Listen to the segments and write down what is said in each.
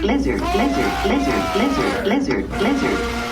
lizard, lizard, lizard, lizard, lizard, lizard.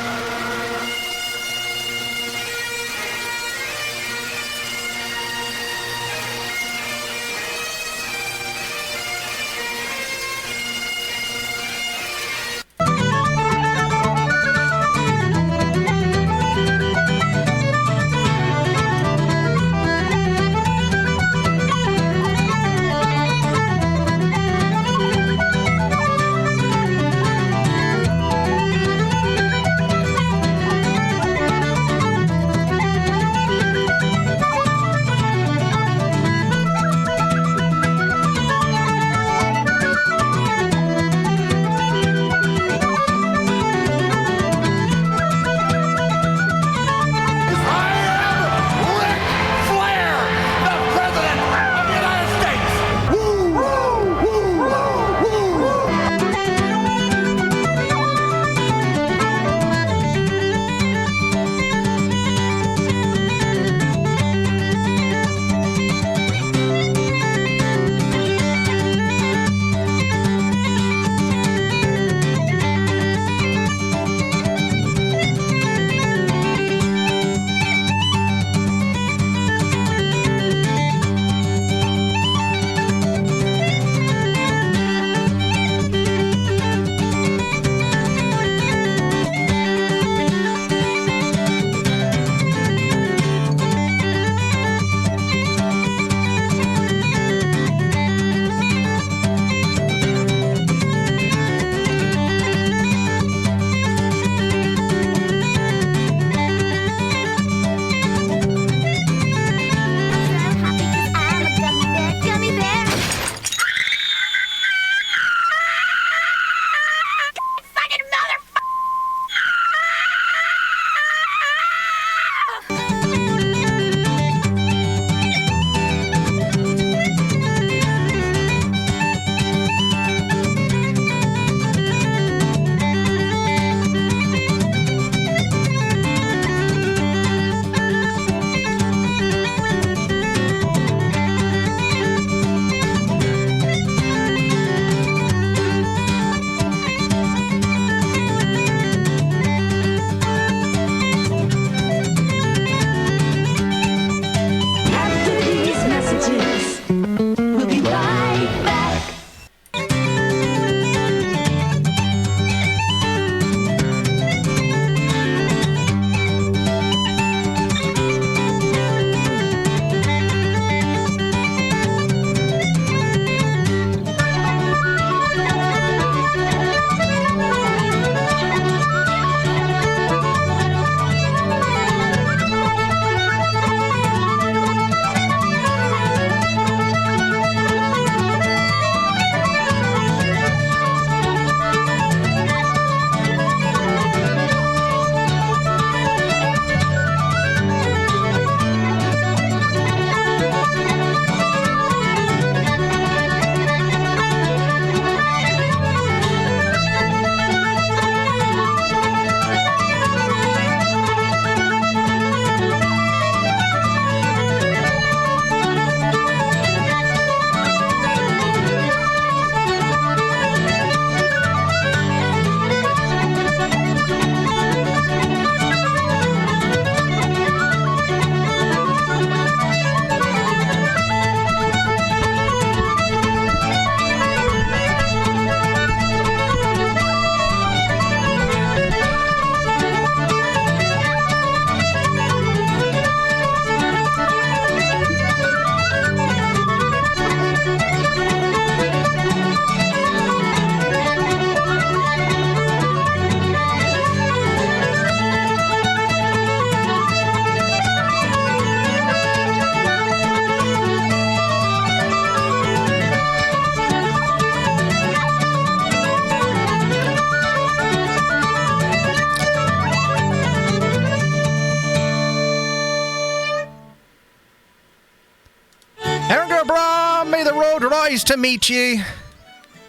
Nice to meet ye.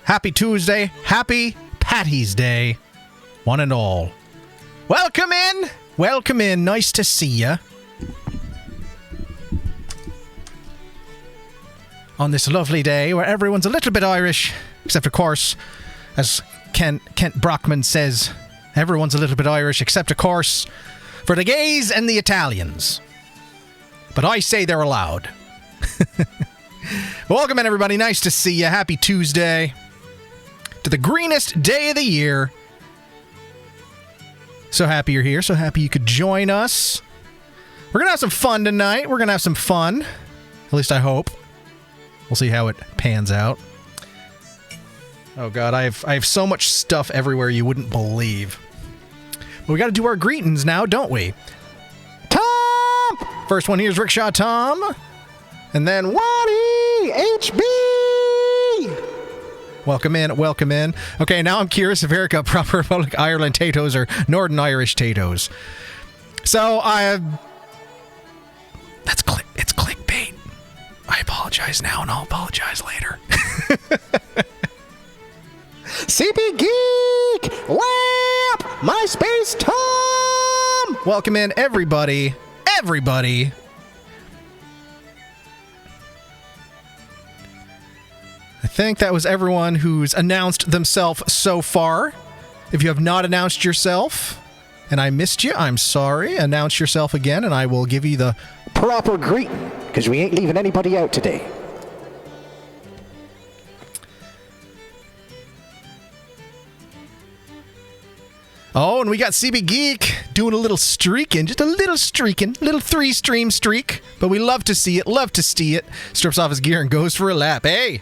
Happy Tuesday. Happy Paddy's Day. One and all. Welcome in. Welcome in. Nice to see ya. On this lovely day where everyone's a little bit Irish, except of course, as Kent Brockman says everyone's a little bit Irish, except, of course, for the gays and the Italians. But I say they're allowed. Welcome in, everybody. Nice to see you. Happy Tuesday to the greenest day of the year. So happy you're here. So happy you could join us. We're going to have some fun tonight. We're going to have some fun. At least I hope. We'll see how it pans out. Oh, God. I have so much stuff everywhere you wouldn't believe. But we got to do our greetings now, don't we? Tom! First one here is Rickshaw Tom. And then Waddy HB! Welcome in, welcome in. Okay, now I'm curious if Erica proper Republic Ireland Taytos or Northern Irish Taytos. So it's clickbait. I apologize now and I'll apologize later. CP Geek! Lamp! MySpace Tom! Welcome in, everybody. Everybody. I think that was everyone who's announced themselves so far. If you have not announced yourself, and I missed you, I'm sorry. Announce yourself again, and I will give you the proper greeting, because we ain't leaving anybody out today. Oh, and we got CB Geek doing a little streaking, just a little streaking, little 3-stream streak. But we love to see it, love to see it. Strips off his gear and goes for a lap. Hey!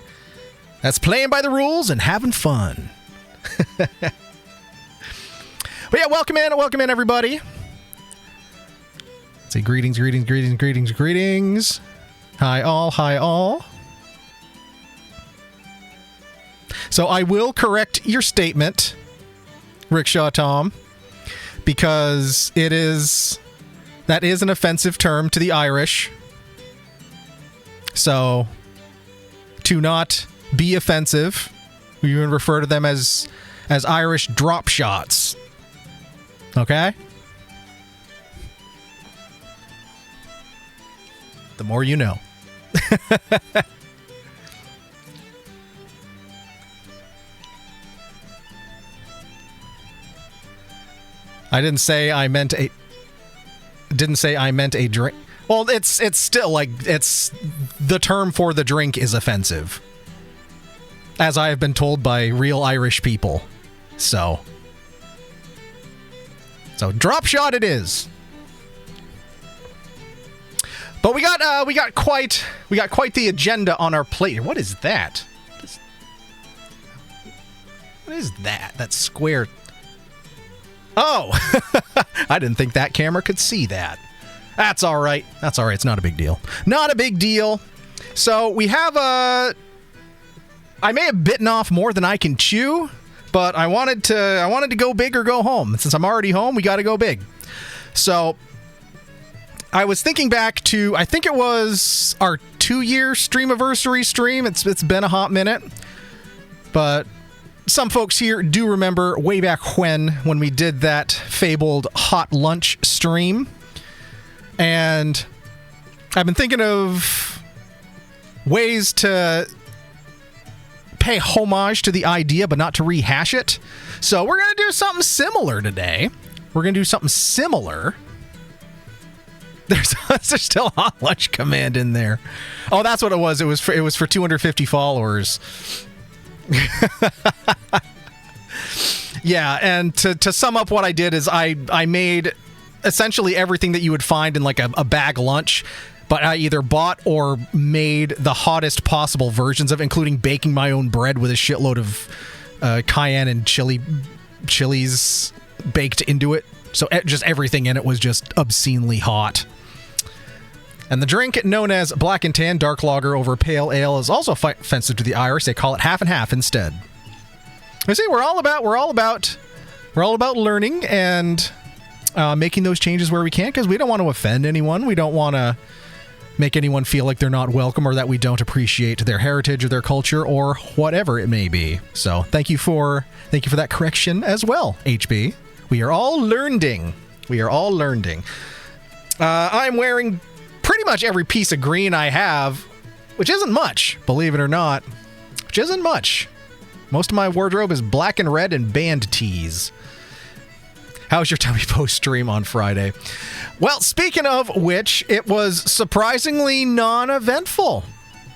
That's playing by the rules and having fun. But yeah, welcome in, everybody. Say greetings. Hi, all. So I will correct your statement, Rickshaw Tom, because that is an offensive term to the Irish. So, to not be offensive, we even refer to them as Irish drop shots. Okay? The more you know. I didn't say I meant a drink. Well, it's still like it's the term for the drink is offensive, as I have been told by real Irish people. So drop shot it is. But we got quite the agenda on our plate. What is that? What is that? That square. Oh, I didn't think that camera could see that. That's all right. It's not a big deal. Not a big deal. So we have I may have bitten off more than I can chew, but I wanted to go big or go home. Since I'm already home, we got to go big. So I was thinking back to, I think it was our 2-year streamiversary stream. It's been a hot minute, but some folks here do remember way back when we did that fabled hot lunch stream. And I've been thinking of ways to pay homage to the idea, but not to rehash it. So we're going to do something similar today. There's still a hot lunch command in there. Oh, that's what it was. It was for 250 followers. Yeah, and to sum up what I did is I made essentially everything that you would find in like a bag lunch, but I either bought or made the hottest possible versions of it, including baking my own bread with a shitload of cayenne and chilies baked into it. So just everything in it was just obscenely hot. And the drink, known as Black and Tan Dark Lager over Pale Ale, is also offensive to the Irish. They call it half and half instead. I see we're all about learning and making those changes where we can, because we don't want to offend anyone. We don't want to make anyone feel like they're not welcome or that we don't appreciate their heritage or their culture or whatever it may be. So thank you for that correction as well, HB. We are all learning. I'm wearing pretty much every piece of green I have, which isn't much, believe it or not. Which isn't much. Most of my wardrobe is black and red and band tees. How was your Tummy Post stream on Friday? Well, speaking of which, it was surprisingly non-eventful.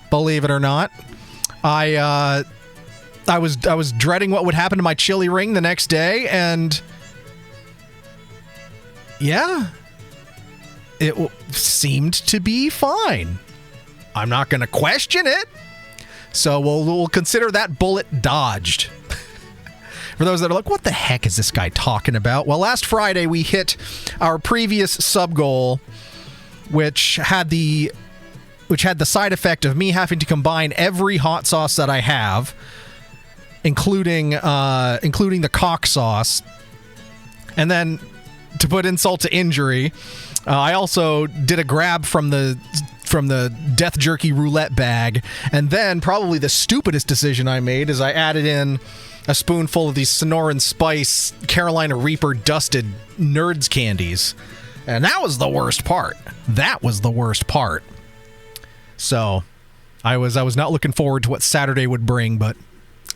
Believe it or not. I was dreading what would happen to my chili ring the next day, and yeah, it seemed to be fine. I'm not going to question it. So we'll consider that bullet dodged. For those that are like, what the heck is this guy talking about? Well, last Friday we hit our previous sub goal, which had the side effect of me having to combine every hot sauce that I have, including the cock sauce. And then, to put insult to injury, I also did a grab from the Death Jerky roulette bag, and then probably the stupidest decision I made is I added in a spoonful of these Sonoran Spice Carolina Reaper dusted Nerds candies, and that was the worst part. So I was not looking forward to what Saturday would bring, but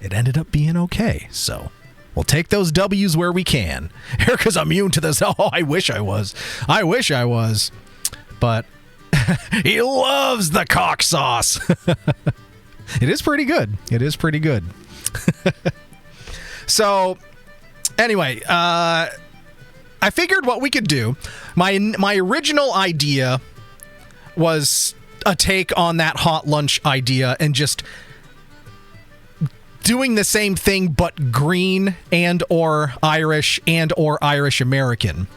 it ended up being okay. So we'll take those W's where we can. Erica's immune to this. Oh, I wish I was. But he loves the cock sauce. It is pretty good. So, anyway, I figured what we could do. My original idea was a take on that hot lunch idea and just doing the same thing but green and or Irish American.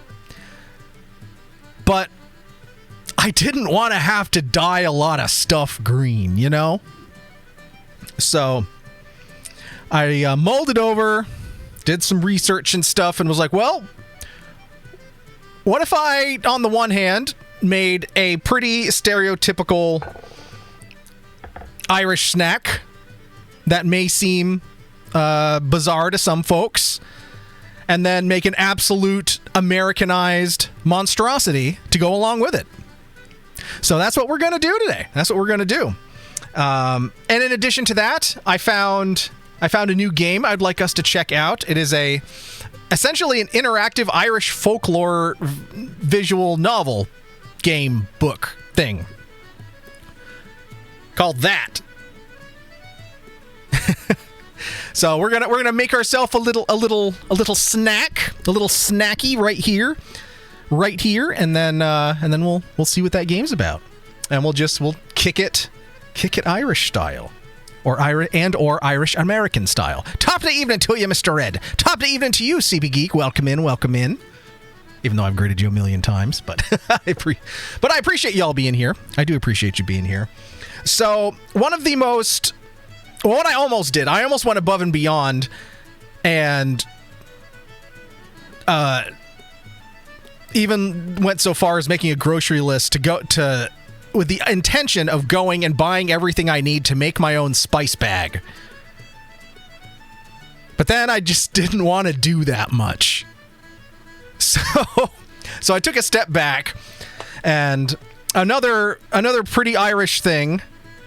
But I didn't want to have to dye a lot of stuff green, you know? So I molded over, did some research and stuff, and was like, well, what if I, on the one hand, made a pretty stereotypical Irish snack that may seem bizarre to some folks, and then make an absolute Americanized monstrosity to go along with it. So that's what we're going to do today. And in addition to that, I found a new game I'd like us to check out. It is essentially an interactive Irish folklore visual novel game book thing called That. So we're gonna make ourselves a little snacky right here, and then we'll see what that game's about, and we'll kick it Irish style. Or Irish American style. Top of the evening to you, Mr. Red. Top of the evening to you, CB Geek. Welcome in. Even though I've greeted you a million times, but I appreciate y'all being here. I do appreciate you being here. So what I almost did, I almost went above and beyond, and even went so far as making a grocery list with the intention of going and buying everything I need to make my own spice bag. But then I just didn't want to do that much. So I took a step back, and another pretty Irish thing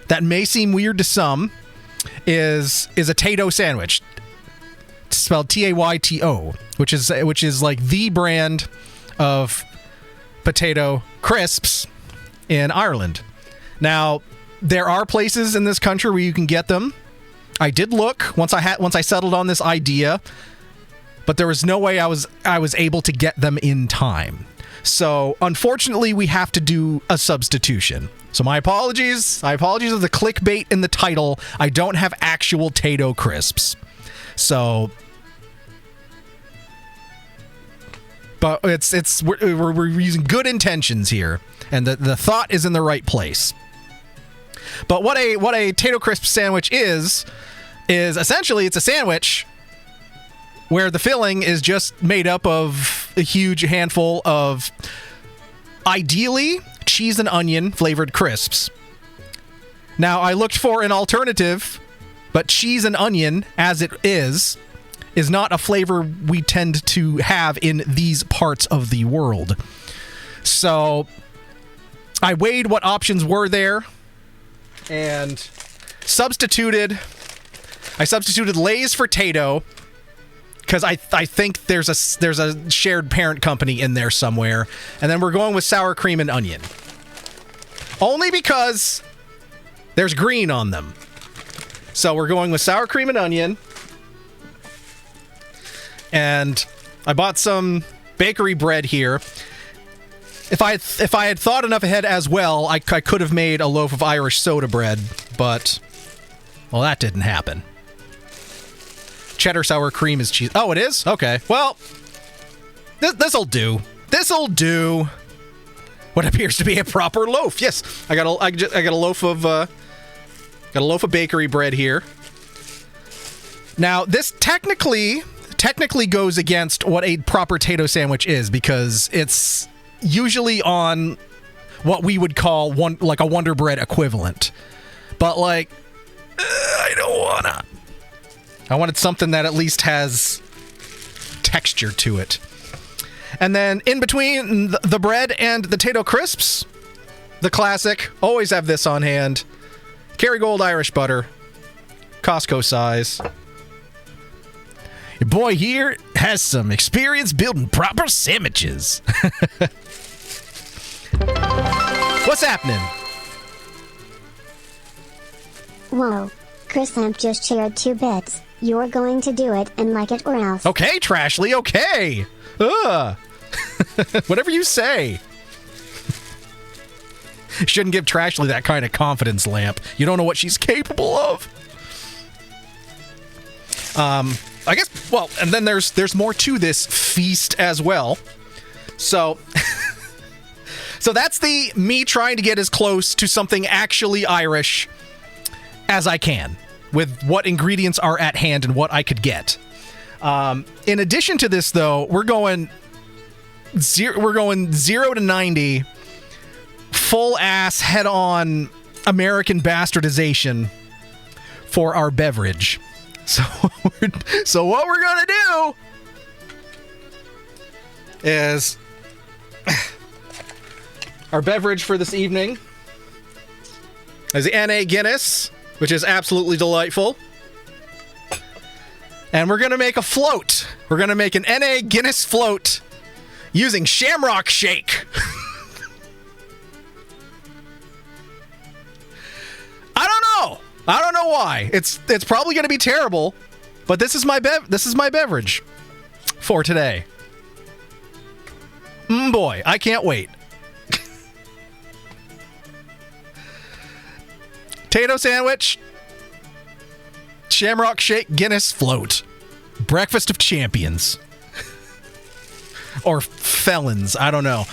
that may seem weird to some is a Tayto sandwich. It's spelled Tayto, which is like the brand of potato crisps in Ireland. Now, there are places in this country where you can get them. I did look once I settled on this idea, but there was no way I was able to get them in time. So, unfortunately, we have to do a substitution. So, my apologies. of the clickbait in the title. I don't have actual Tayto crisps. So, but we're using good intentions here, and the thought is in the right place. But what a Tayto crisp sandwich is essentially it's a sandwich where the filling is just made up of a huge handful of ideally cheese and onion flavored crisps. Now, I looked for an alternative, but cheese and onion, as it is not a flavor we tend to have in these parts of the world. So I weighed what options were there and substituted I substituted Lay's for Tayto because I think there's a shared parent company in there somewhere. And then we're going with sour cream and onion. Only because there's green on them. So we're going with sour cream and onion. And I bought some bakery bread here. If I had thought enough ahead as well, I could have made a loaf of Irish soda bread, but, well, that didn't happen. Cheddar sour cream is cheese. Oh, it is? Okay. Well, this'll do. This'll do. What appears to be a proper loaf. Yes, I got a loaf of bakery bread here. Now, this technically goes against what a proper Tayto sandwich is, because it's usually on what we would call like a Wonder Bread equivalent. But like, I don't wanna. I wanted something that at least has texture to it. And then in between the bread and the Tayto crisps, the classic, always have this on hand, Kerrygold Irish butter, Costco size. Your boy here has some experience building proper sandwiches. What's happening? Whoa. Chris Amp just shared 2 bits. You're going to do it and like it or else. Okay, Trashly, okay. Ugh. Whatever you say. Shouldn't give Trashly that kind of confidence, Lamp. You don't know what she's capable of. I guess, well, and then there's more to this feast as well. So, so that's the me trying to get as close to something actually Irish as I can, with what ingredients are at hand and what I could get. In addition to this, though, we're going 0 to 90, full ass, head on American bastardization for our beverage. So what we're gonna do is our beverage for this evening is the NA Guinness, which is absolutely delightful. And we're gonna make a float. We're gonna make an NA Guinness float using Shamrock Shake. I don't know why. It's probably going to be terrible, but this is my beverage for today. Boy, I can't wait. Tayto sandwich, Shamrock Shake Guinness Float, breakfast of champions. Or felons, I don't know.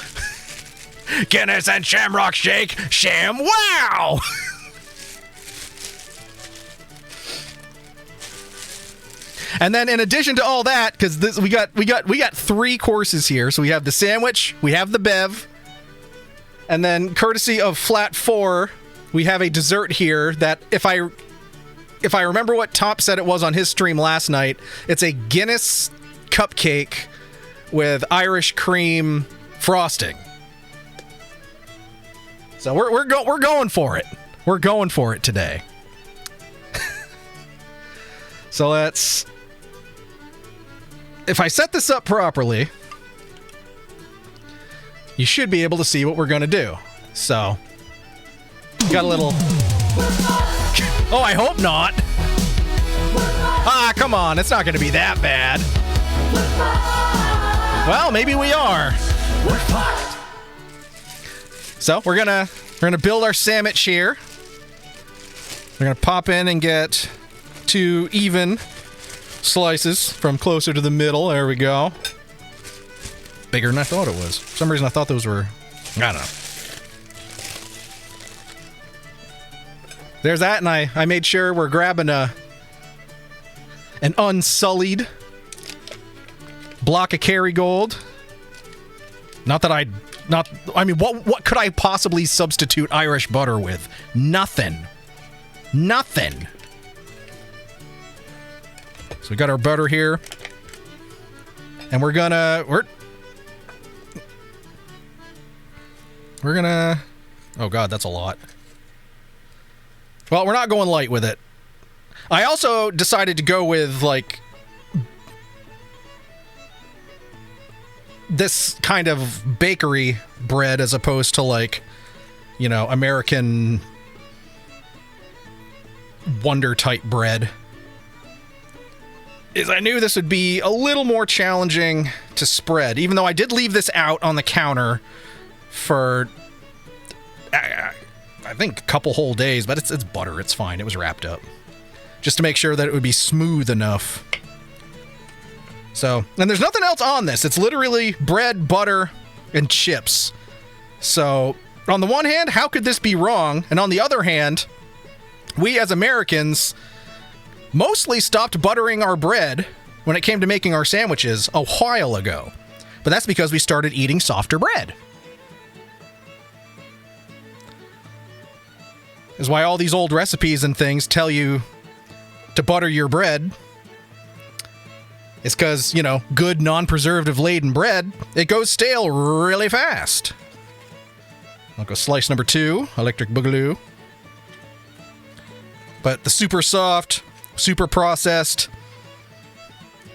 Guinness and Shamrock Shake, sham wow! And then in addition to all that, because we got 3 courses here. So we have the sandwich, we have the bev, and then courtesy of Flat 4, we have a dessert here that if I remember what Top said it was on his stream last night, it's a Guinness cupcake with Irish cream frosting. So we're going for it. We're going for it today. So let's. If I set this up properly, you should be able to see what we're going to do. So, got a little... Oh, I hope not. Ah, come on. It's not going to be that bad. Well, maybe we are. So, we're gonna build our sandwich here. We're going to pop in and get 2 even slices from closer to the middle. There we go. Bigger than I thought it was. For some reason I thought those were... I don't know. There's that, and I made sure we're grabbing an unsullied block of Kerrygold. I mean, what could I possibly substitute Irish butter with? Nothing. So we got our butter here, and we're gonna. Oh God, that's a lot. Well, we're not going light with it. I also decided to go with, like, this kind of bakery bread as opposed to, like, you know, American Wonder type bread. Is I knew this would be a little more challenging to spread, even though I did leave this out on the counter for, I think, a couple whole days, but it's butter, it's fine, it was wrapped up. Just to make sure that it would be smooth enough. So, and there's nothing else on this, it's literally bread, butter, and chips. So, on the one hand, how could this be wrong? And on the other hand, we as Americans mostly stopped buttering our bread when it came to making our sandwiches a while ago. But that's because we started eating softer bread. Is why all these old recipes and things tell you to butter your bread. It's because, you know, good non-preservative laden bread, it goes stale really fast. I'll go slice number 2, Electric Boogaloo. But the super soft, super processed,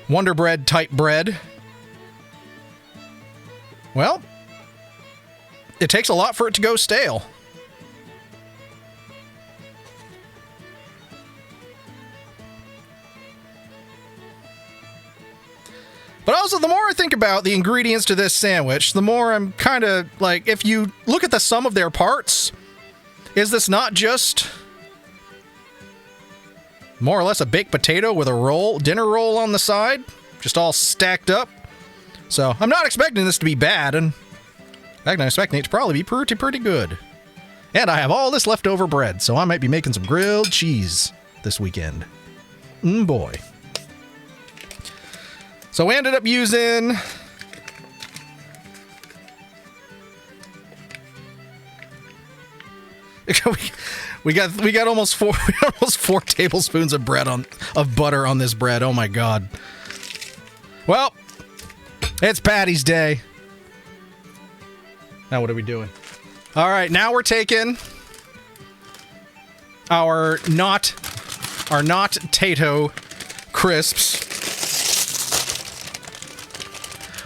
Wonder Bread type bread, well, it takes a lot for it to go stale. But also, the more I think about the ingredients to this sandwich, the more I'm kind of like, if you look at the sum of their parts, is this not just more or less a baked potato with a roll, dinner roll on the side, just all stacked up? So I'm not expecting this to be bad, and in fact, I'm expecting it to probably be pretty good. And I have all this leftover bread, so I might be making some grilled cheese this weekend. Boy. So we ended up using we got almost 4 tablespoons of butter on this bread. Oh my god. Well, it's Paddy's Day. Now what are we doing? All right, now we're taking our not Tayto crisps.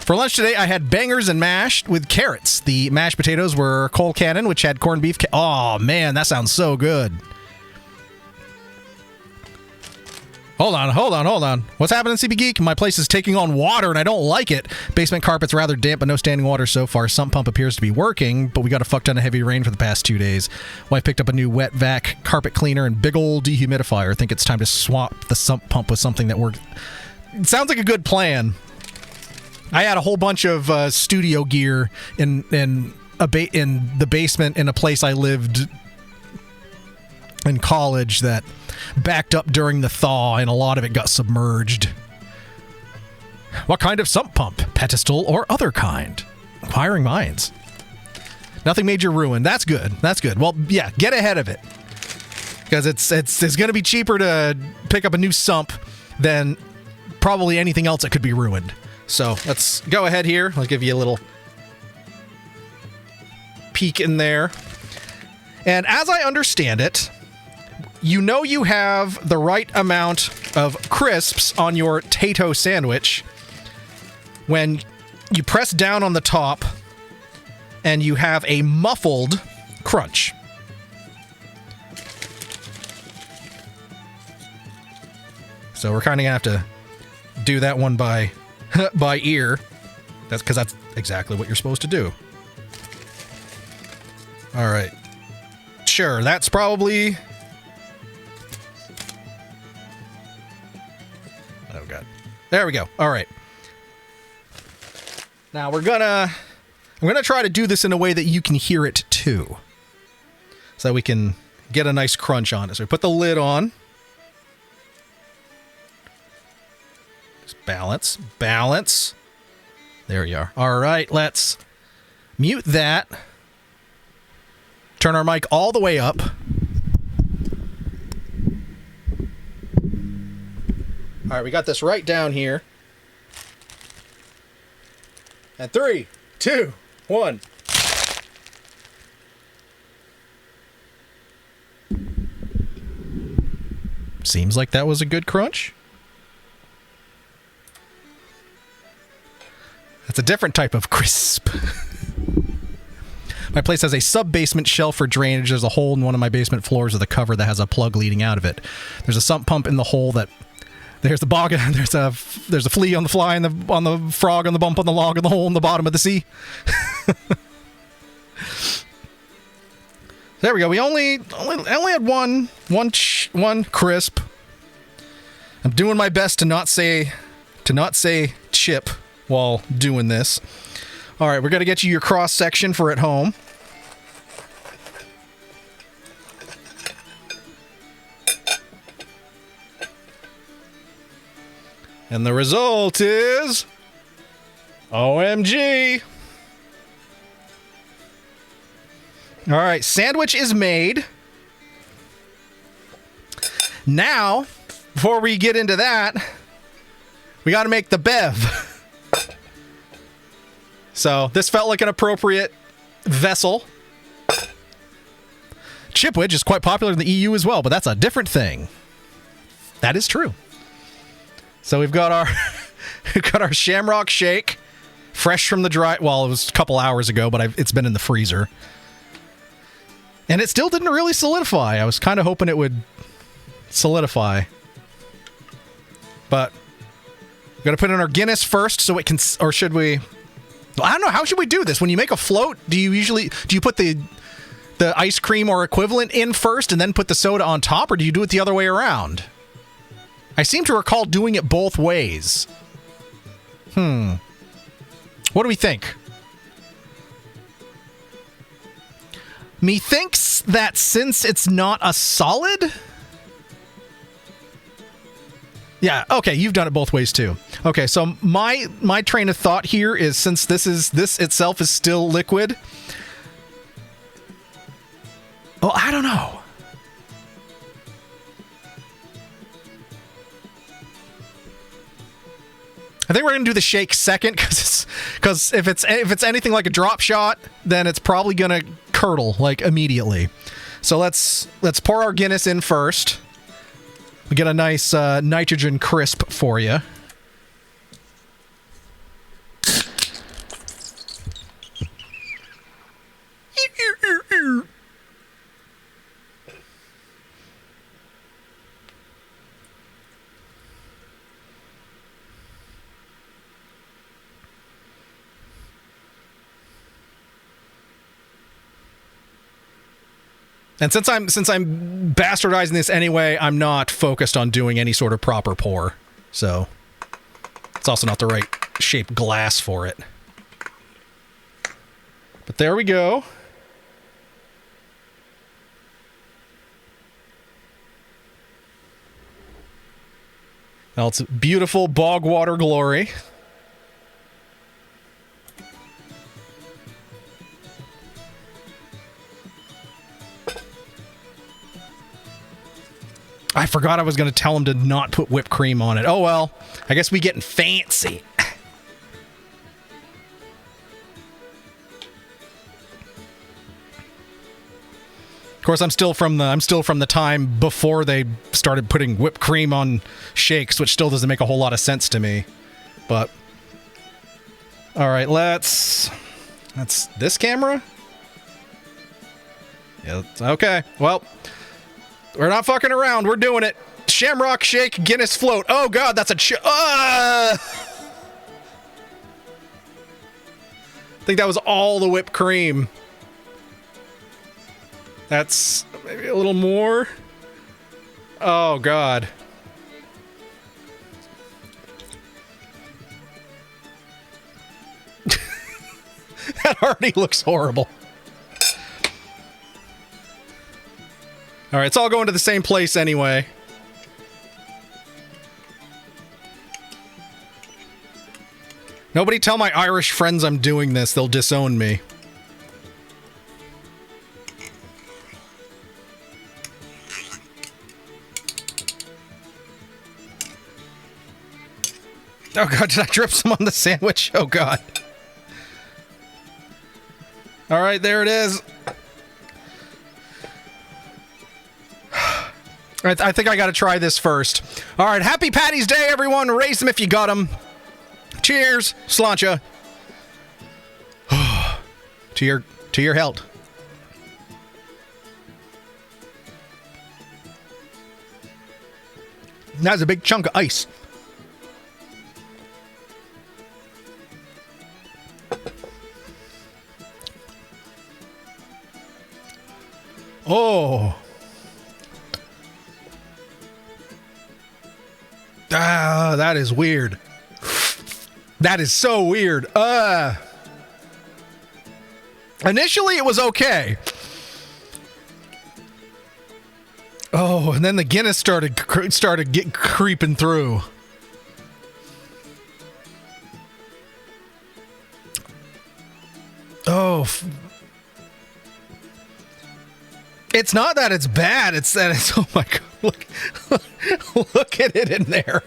For lunch today, I had bangers and mash with carrots. The mashed potatoes were Cole Cannon, which had corned beef. Oh, man, that sounds so good. Hold on. What's happening, CB Geek? My place is taking on water, and I don't like it. Basement carpet's rather damp, but no standing water so far. Sump pump appears to be working, but we got a fuck ton of heavy rain for the past 2 days. Wife picked up a new wet vac carpet cleaner and big old dehumidifier. I think it's time to swap the sump pump with something that works. It sounds like a good plan. I had a whole bunch of studio gear in the basement in a place I lived in college that backed up during the thaw, and a lot of it got submerged. What kind of sump pump? Pedestal or other kind? Inquiring minds. Nothing major ruined. That's good. Well, yeah, get ahead of it. Because it's going to be cheaper to pick up a new sump than probably anything else that could be ruined. So let's go ahead here. I'll give you a little peek in there. And as I understand it, you know you have the right amount of crisps on your Tayto sandwich when you press down on the top and you have a muffled crunch. So we're kind of going to have to do that one by ear. That's because that's exactly what you're supposed to do. All right. Sure, that's probably... Oh, God. There we go. All right. Now, I'm gonna try to do this in a way that you can hear it, too. So that we can get a nice crunch on it. So we put the lid on. Balance. There you are. All right, let's mute that. Turn our mic all the way up. All right, we got this right down here. And 3, 2, 1. Seems like that was a good crunch. That's a different type of crisp. My place has a sub-basement shelf for drainage. There's a hole in one of my basement floors with a cover that has a plug leading out of it. There's a sump pump in the hole that... There's the bog... There's a flea on the fly, on the frog, on the bump, on the log, on the hole in the bottom of the sea. There we go. We only had one crisp. I'm doing my best to not say chip while doing this. All right, we're going to get you your cross section for at home. And the result is OMG. All right, sandwich is made. Now, before we get into that, we got to make the bev. So this felt like an appropriate vessel. Chipwich is quite popular in the EU as well, but that's a different thing. That is true. So we've got our Shamrock Shake, fresh from the dry. Well, it was a couple hours ago, but it's been in the freezer, and it still didn't really solidify. I was kind of hoping it would solidify, but we're gonna put in our Guinness first, so it can. Or should we? I don't know. How should we do this? When you make a float, do you put the ice cream or equivalent in first and then put the soda on top, or do you do it the other way around? I seem to recall doing it both ways. What do we think? Methinks that since it's not a solid... Yeah, okay, you've done it both ways too. Okay, so my train of thought here is, since this itself is still liquid... Well, I don't know. I think we're gonna do the shake second, because if it's anything like a drop shot, then it's probably gonna curdle like immediately. So let's pour our Guinness in first. We get a nice nitrogen crisp for you. And since I'm bastardizing this anyway, I'm not focused on doing any sort of proper pour. So it's also not the right shaped glass for it. But there we go. Now it's beautiful bog water glory. I forgot I was going to tell him to not put whipped cream on it. Oh well, I guess we getting fancy. Of course, I'm still from the time before they started putting whipped cream on shakes, which still doesn't make a whole lot of sense to me. But all right, that's this camera. Yeah, okay. Well, we're not fucking around. We're doing it. Shamrock Shake Guinness Float. Oh god, that's a I think that was all the whipped cream. That's maybe a little more. Oh god. That already looks horrible. All right, it's all going to the same place anyway. Nobody tell my Irish friends I'm doing this. They'll disown me. Oh god, did I drip some on the sandwich? Oh god. All right, there it is. I think I got to try this first. All right, happy Paddy's Day, everyone. Raise them if you got them. Cheers, sláinte. to your health. That's a big chunk of ice. Oh. Ah, that is weird. That is so weird. Initially it was okay. Oh, and then the Guinness started creeping through. Oh. It's not that it's bad, it's that it's, oh my god, look at it in there.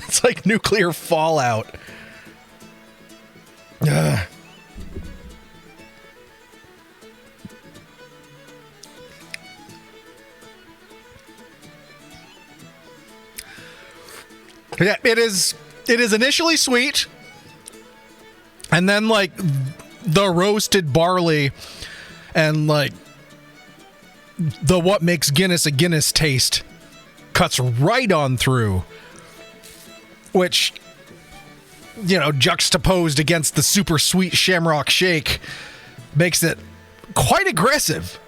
It's like nuclear fallout. Ugh. Yeah, it is initially sweet, and then like the roasted barley and like the what makes Guinness a Guinness taste cuts right on through, which, you know, juxtaposed against the super sweet Shamrock Shake makes it quite aggressive.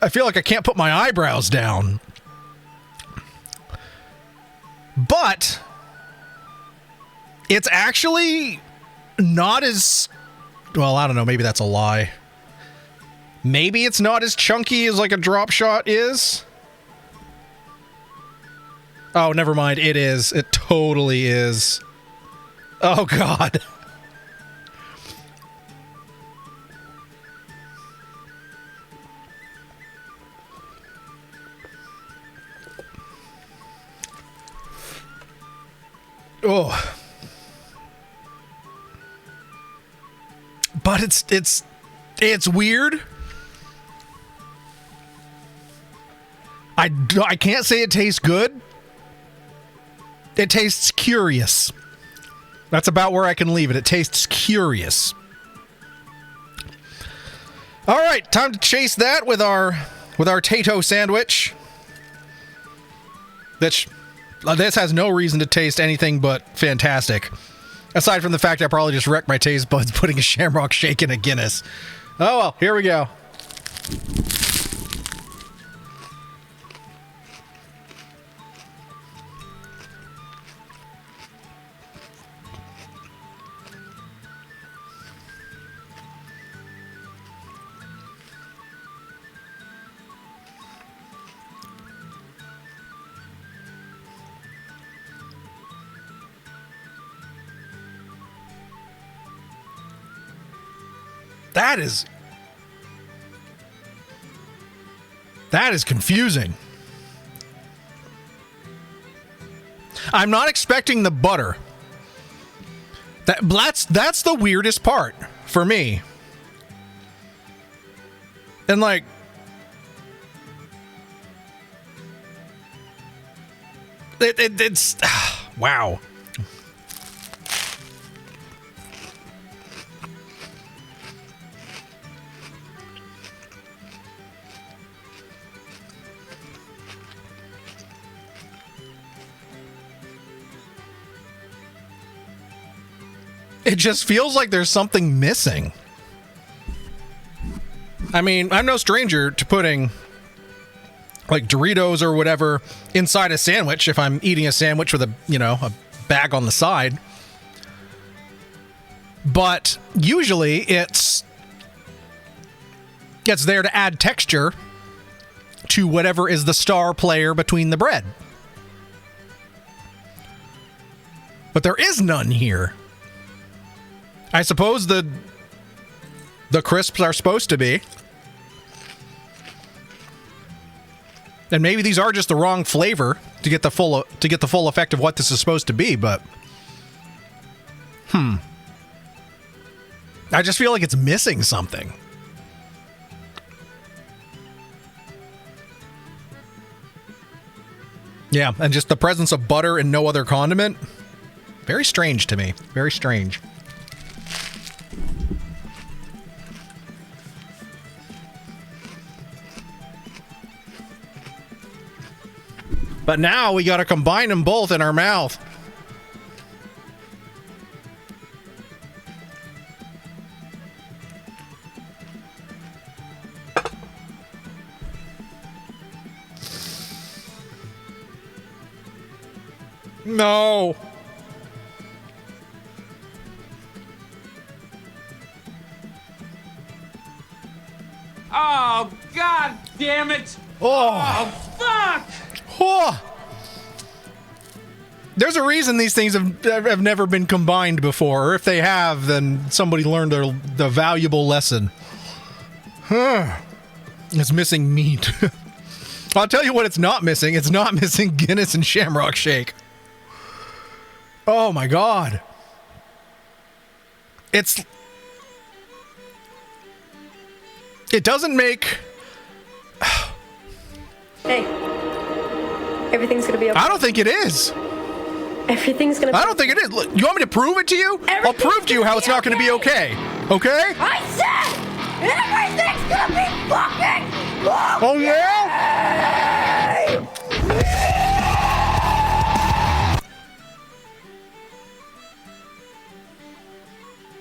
I feel like I can't put my eyebrows down. But it's actually not as, well, I don't know, maybe that's a lie. Maybe it's not as chunky as like a drop shot is. Oh, never mind. It is. It totally is. Oh, God. Oh. But it's weird. I can't say it tastes good. It tastes curious. That's about where I can leave it. It tastes curious. All right, time to chase that with our Tayto sandwich. This has no reason to taste anything but fantastic. Aside from the fact I probably just wrecked my taste buds putting a Shamrock Shake in a Guinness. Oh well, here we go. That is confusing. I'm not expecting the butter. That's the weirdest part for me. And like, it's wow. It just feels like there's something missing. I mean, I'm no stranger to putting like Doritos or whatever inside a sandwich if I'm eating a sandwich with a bag on the side. But usually it's there to add texture to whatever is the star player between the bread. But there is none here. I suppose the crisps are supposed to be. And maybe these are just the wrong flavor to get the full effect of what this is supposed to be, but I just feel like it's missing something. Yeah, and just the presence of butter and no other condiment. Very strange to me. Very strange. But now we got to combine them both in our mouth. No. Oh, God damn it! Oh, Fuck! oh. There's a reason these things have never been combined before, or if they have, then somebody learned the valuable lesson. It's missing meat. I'll tell you what it's not missing. It's not missing Guinness and Shamrock Shake. Oh my God. It doesn't make... Hey, everything's gonna be okay. I don't think it is. Everything's gonna be I don't think it is. Look, you want me to prove it to you? I'll prove to you how it's not going to be okay. Okay? I said everything's gonna be fucking okay! Oh, yeah?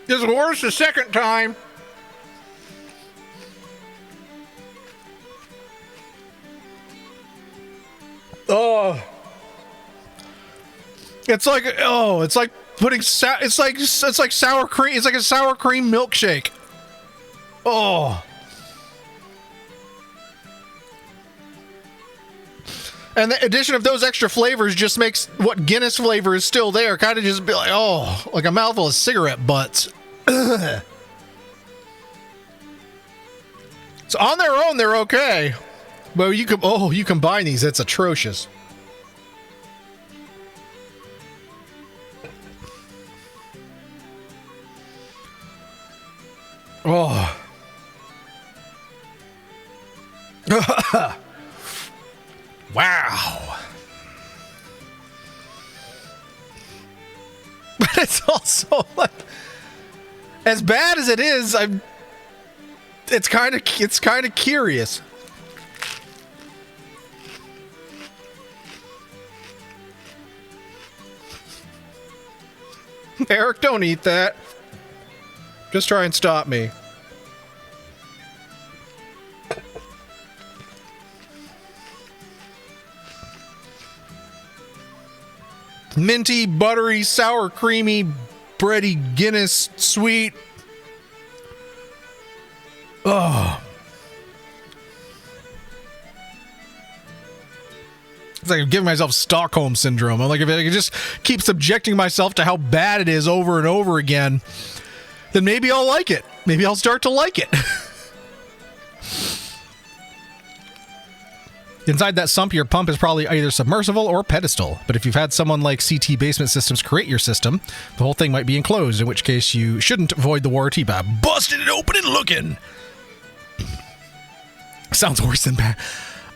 It's worse the second time. Oh. It's like putting it's like sour cream. It's like a sour cream milkshake. Oh. And the addition of those extra flavors just makes what Guinness flavor is still there kind of just be like, oh, like a mouthful of cigarette butts. So on their own, they're okay. But you combine these, it's atrocious. Oh. Wow. But it's also like, as bad as it is, it's kind of curious. Eric, don't eat that. Just try and stop me. Minty, buttery, sour, creamy, bready, Guinness, sweet. Oh. It's like I'm giving myself Stockholm syndrome. I'm like, if I could just keep subjecting myself to how bad it is over and over again, then maybe I'll like it. Maybe I'll start to like it. Inside that sump, your pump is probably either submersible or pedestal. But if you've had someone like CT Basement Systems create your system, the whole thing might be enclosed, in which case you shouldn't avoid the warranty by busting it open and looking. Sounds worse than bad.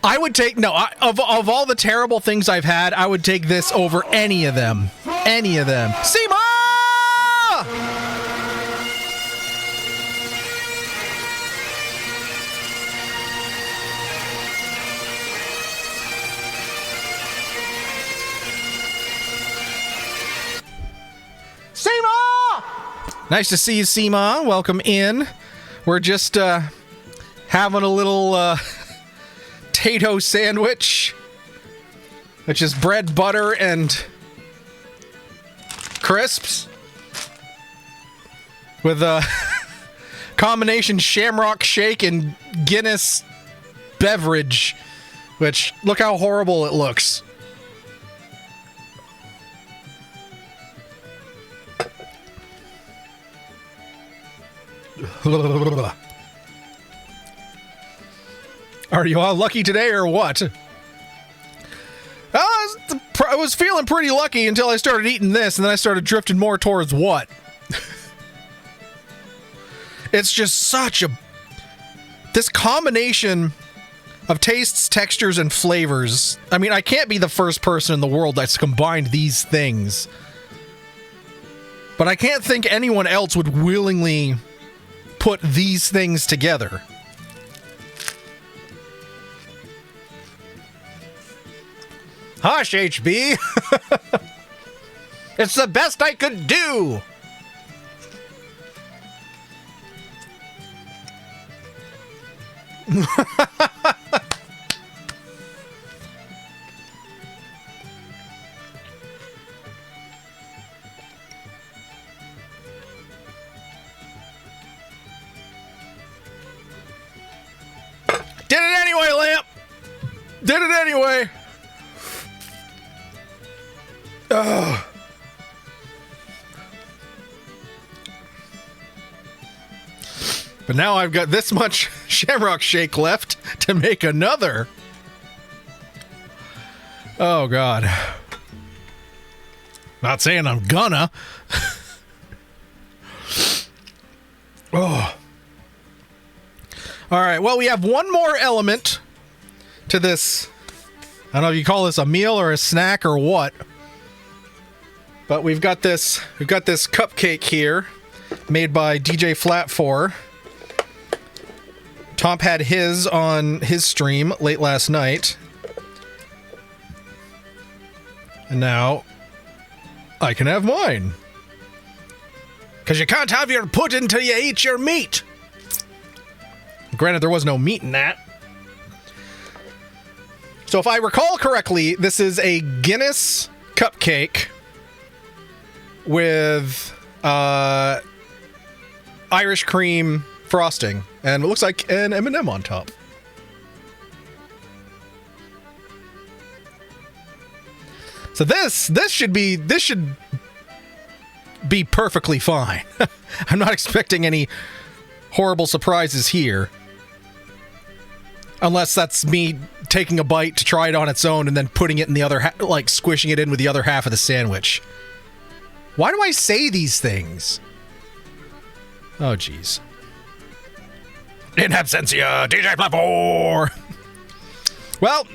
I would take, of all the terrible things I've had, I would take this over any of them. Any of them. Seema! Seema! Nice to see you, Seema. Welcome in. We're just having a little Tayto sandwich, which is bread, butter, and crisps with a combination Shamrock Shake and Guinness beverage, which, look how horrible it looks. Are you all lucky today or what? I was feeling pretty lucky until I started eating this, and then I started drifting more towards what? It's just such a... This combination of tastes, textures, and flavors. I mean, I can't be the first person in the world that's combined these things. But I can't think anyone else would willingly put these things together. Hush, HB! It's the best I could do! Did it anyway, Lamp! Did it anyway! Ugh. But now I've got this much Shamrock Shake left to make another. Oh, God. Not saying I'm gonna. Oh. All right, well, we have one more element to this. I don't know if you call this a meal or a snack or what. But we've got this cupcake here made by DJ Flat 4. Tom had his on his stream late last night. And now I can have mine. Because you can't have your pudding until you eat your meat. Granted, there was no meat in that. So if I recall correctly, this is a Guinness cupcake with Irish cream frosting. And it looks like an M&M on top. So this should be perfectly fine. I'm not expecting any horrible surprises here. Unless that's me taking a bite to try it on its own and then putting it in the other like squishing it in with the other half of the sandwich. Why do I say these things? Oh, jeez. In absentia, DJ Platform. Well,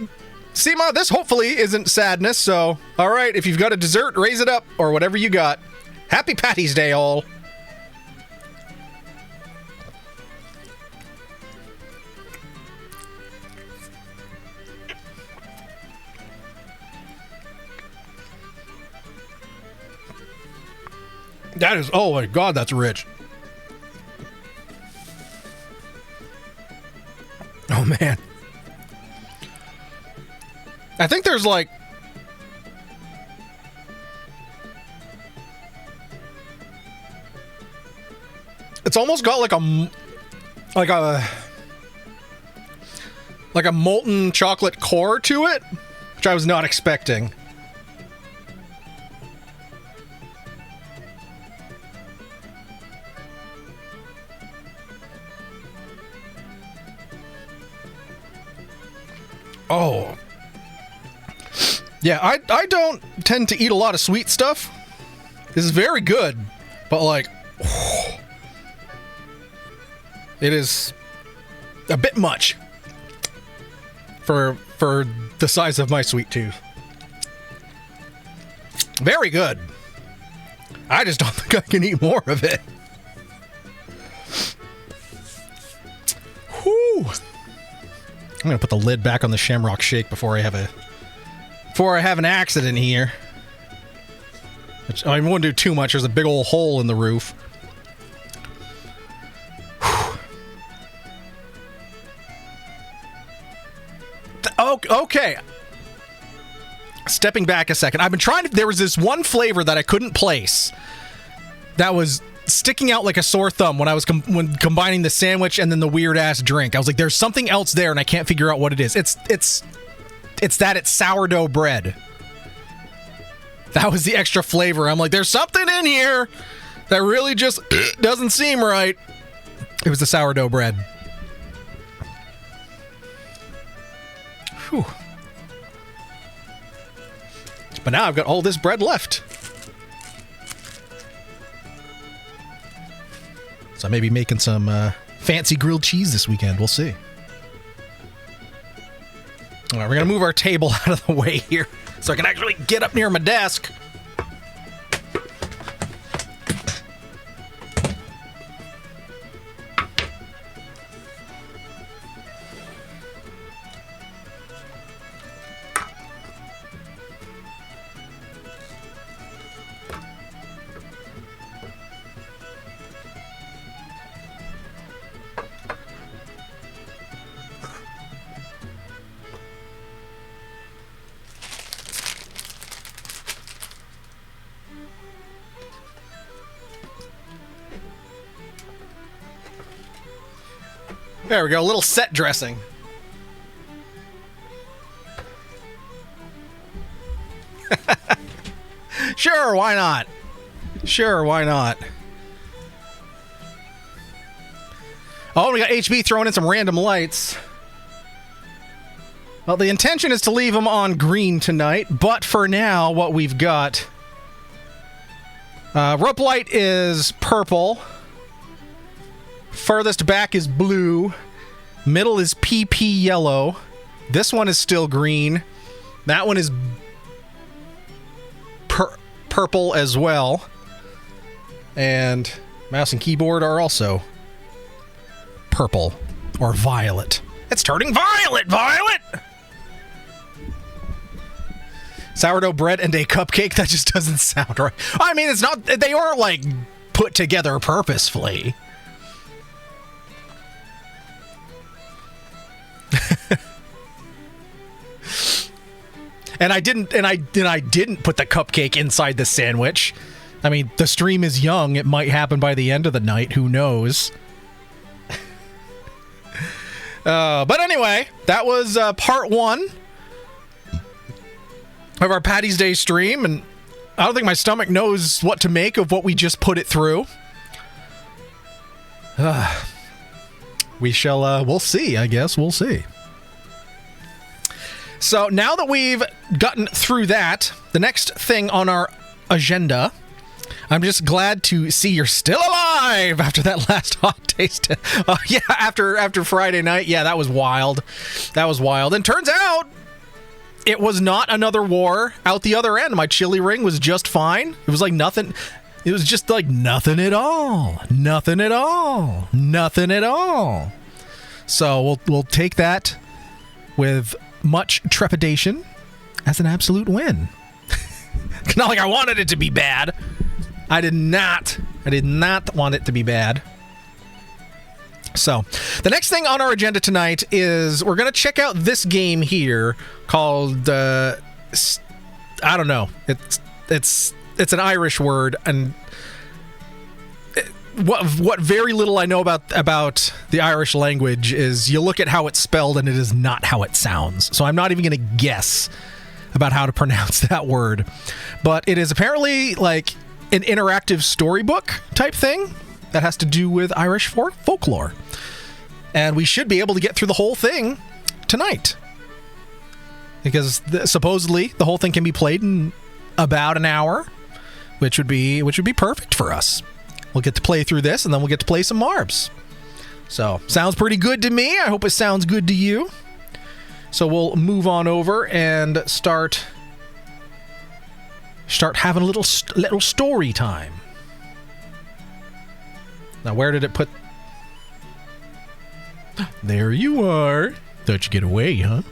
Seema, this hopefully isn't sadness, so all right, if you've got a dessert, raise it up, or whatever you got. Happy Paddy's Day, all. That is, oh my God, that's rich. Oh man. I think there's like it's almost got like a molten chocolate core to it, which I was not expecting. Oh. Yeah, I don't tend to eat a lot of sweet stuff. This is very good, but like, it is a bit much for the size of my sweet tooth. Very good. I just don't think I can eat more of it. Whew. I'm gonna put the lid back on the Shamrock Shake before I have an accident here. Which I won't do too much. There's a big old hole in the roof. Okay. Stepping back a second. I've been trying to... There was this one flavor that I couldn't place that was sticking out like a sore thumb when I was when combining the sandwich and then the weird-ass drink. I was like, there's something else there, and I can't figure out what it is. It's sourdough bread. That was the extra flavor. I'm like, there's something in here that really just doesn't seem right. It was the sourdough bread. Whew. But now I've got all this bread left. So I may be making some fancy grilled cheese this weekend. We'll see. All right, we're going to move our table out of the way here so I can actually get up near my desk. There we go, a little set dressing. Sure, why not? Sure, why not? Oh, we got HB throwing in some random lights. Well, the intention is to leave them on green tonight, but for now, what we've got... rope light is purple. Furthest back is blue. Middle is PP yellow. This one is still green. That one is purple as well. And mouse and keyboard are also purple or violet. It's turning violet, Violet! Sourdough bread and a cupcake? That just doesn't sound right. I mean, it's not... They aren't, like, put together purposefully. And I didn't put the cupcake inside the sandwich. I mean, the stream is young. It might happen by the end of the night. Who knows? But anyway, that was part one of our Paddy's Day stream, and I don't think my stomach knows what to make of what we just put it through. We shall, we'll see, I guess. We'll see. So now that we've gotten through that, the next thing on our agenda, I'm just glad to see you're still alive after that last hot taste. Yeah, after Friday night. Yeah, that was wild. That was wild. And turns out it was not another war out the other end. My chili ring was just fine. It was like nothing. It was just like nothing at all. Nothing at all. Nothing at all. So we'll take that with much trepidation as an absolute win. It's not like I wanted it to be bad. I did not want it to be bad. So, the next thing on our agenda tonight is we're going to check out this game here called I don't know. It's an Irish word, and what very little I know about the Irish language is you look at how it's spelled and it is not how it sounds. So I'm not even going to guess about how to pronounce that word. But it is apparently like an interactive storybook type thing that has to do with Irish folklore. And we should be able to get through the whole thing tonight. Because supposedly the whole thing can be played in about an hour, which would be perfect for us. We'll get to play through this, and then we'll get to play some Marbs. So, sounds pretty good to me. I hope it sounds good to you. So we'll move on over and start having a little story time. Now, where did it put... There you are. Thought you'd get away, huh?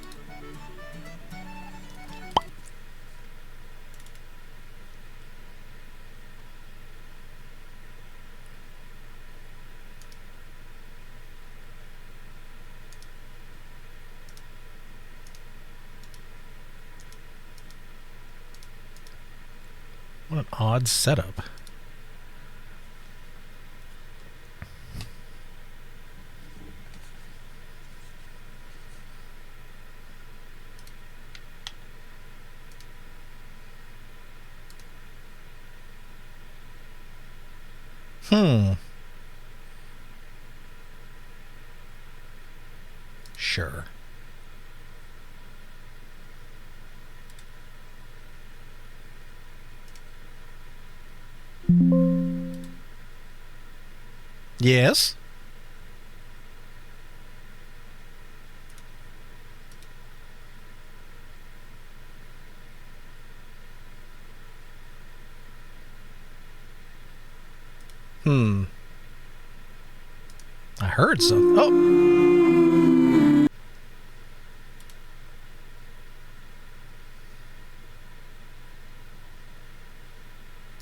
What an odd setup. Sure. Yes. I heard some. Oh.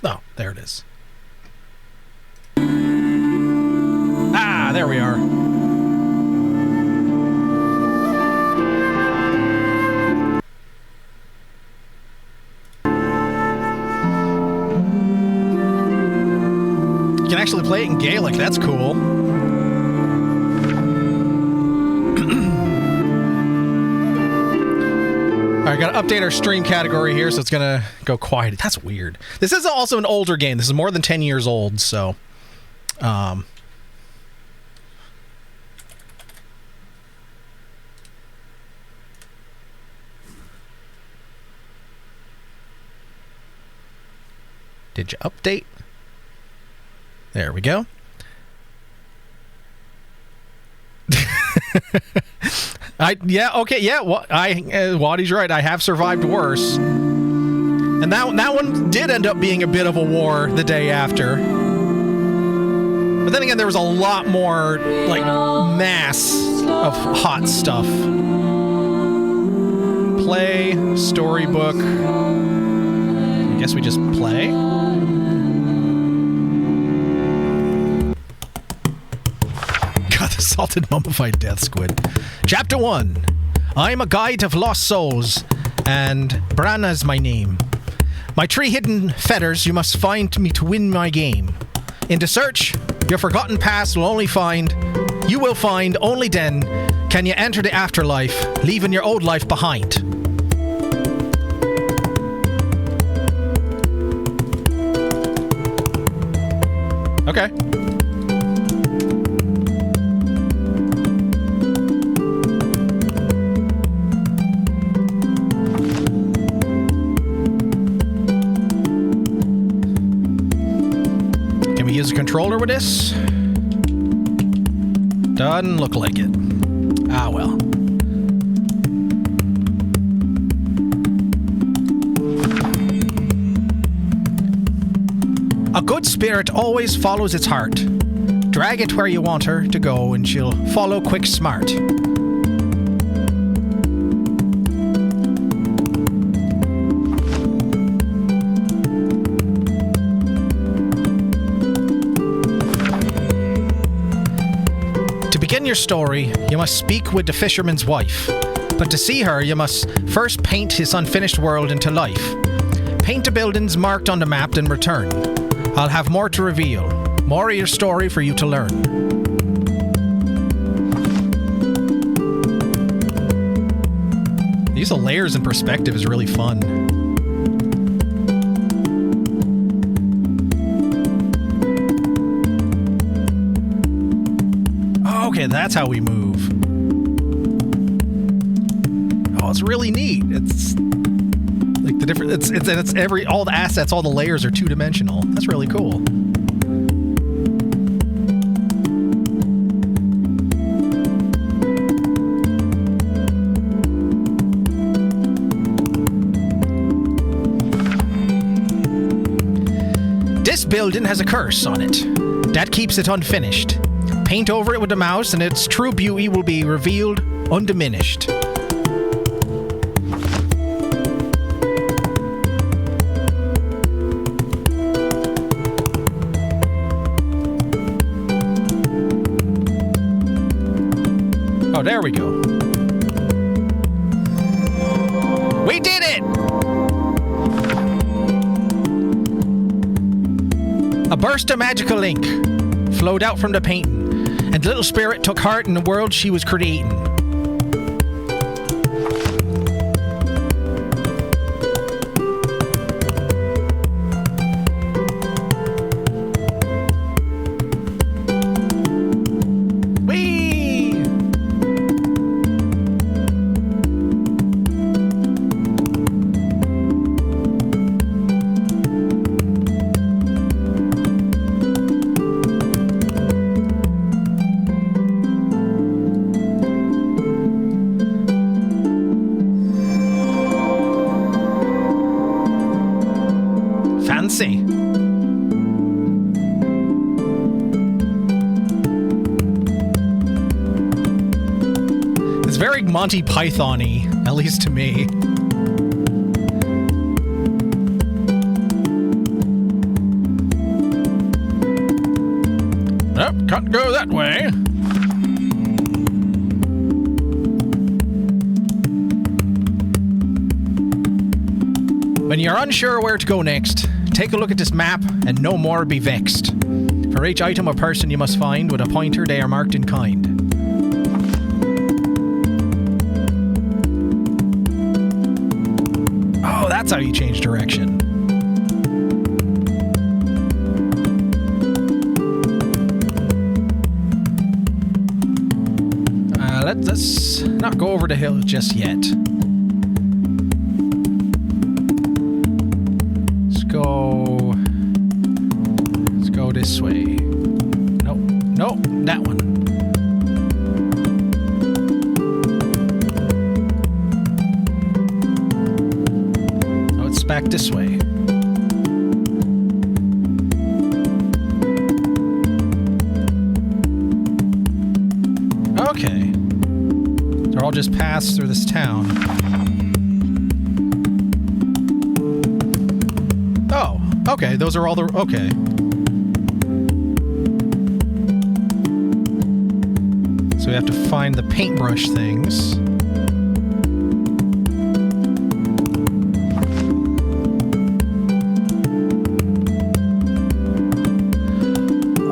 Oh, there it is. Ah, there we are. You can actually play it in Gaelic. That's cool. Alright, gotta update our stream category here, so it's gonna go quiet. That's weird. This is also an older game. This is more than 10 years old, so... Did you update? There we go. Waddy's right. I have survived worse, and that one did end up being a bit of a war the day after. But then again, there was a lot more like mass of hot stuff. Play storybook. I guess we just play. The salted mummified death squid. Chapter 1. I'm a guide of lost souls, and Branna's my name. My 3 hidden fetters you must find me to win my game. In the search, your forgotten past will only find, you will find only then can you enter the afterlife, leaving your old life behind. Okay. Use a controller with this? Doesn't look like it. Ah, well. A good spirit always follows its heart. Drag it where you want her to go and she'll follow quick smart. Your story, you must speak with the fisherman's wife. But to see her, you must first paint his unfinished world into life. Paint the buildings marked on the map, then return. I'll have more to reveal. More of your story for you to learn. The use of layers and perspective is really fun. Okay, that's how we move. Oh, it's really neat. It's like the different. It's every all the assets, all the layers are 2-dimensional. That's really cool. This building has a curse on it that keeps it unfinished. Paint over it with the mouse and its true beauty will be revealed undiminished. Oh, there we go. We did it! A burst of magical ink flowed out from the painting. And the little spirit took heart in the world she was creating. Whee! Fancy. very Monty Python-y, at least to me. Nope, can't go that way. When you're unsure where to go next, take a look at this map and no more be vexed. For each item or person you must find, with a pointer they are marked in kind. Oh, that's how you change direction. Let's not go over the hill just yet. Let's go this way. Nope, nope, that one. Oh, it's back this way. Okay. So I'll just pass through this town. Oh, okay, those are all the... Okay. So we have to find the paintbrush things.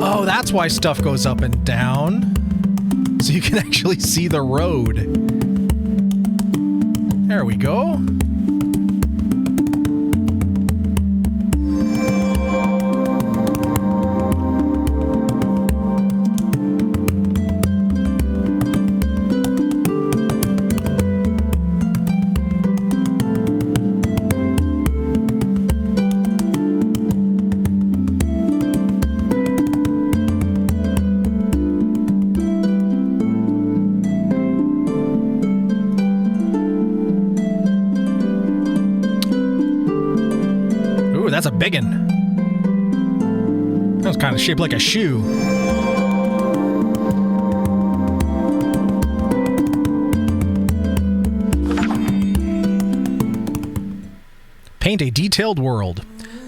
Oh, that's why stuff goes up and down. So you can actually see the road. There we go. That's a biggin. That was kind of shaped like a shoe. Paint a detailed world.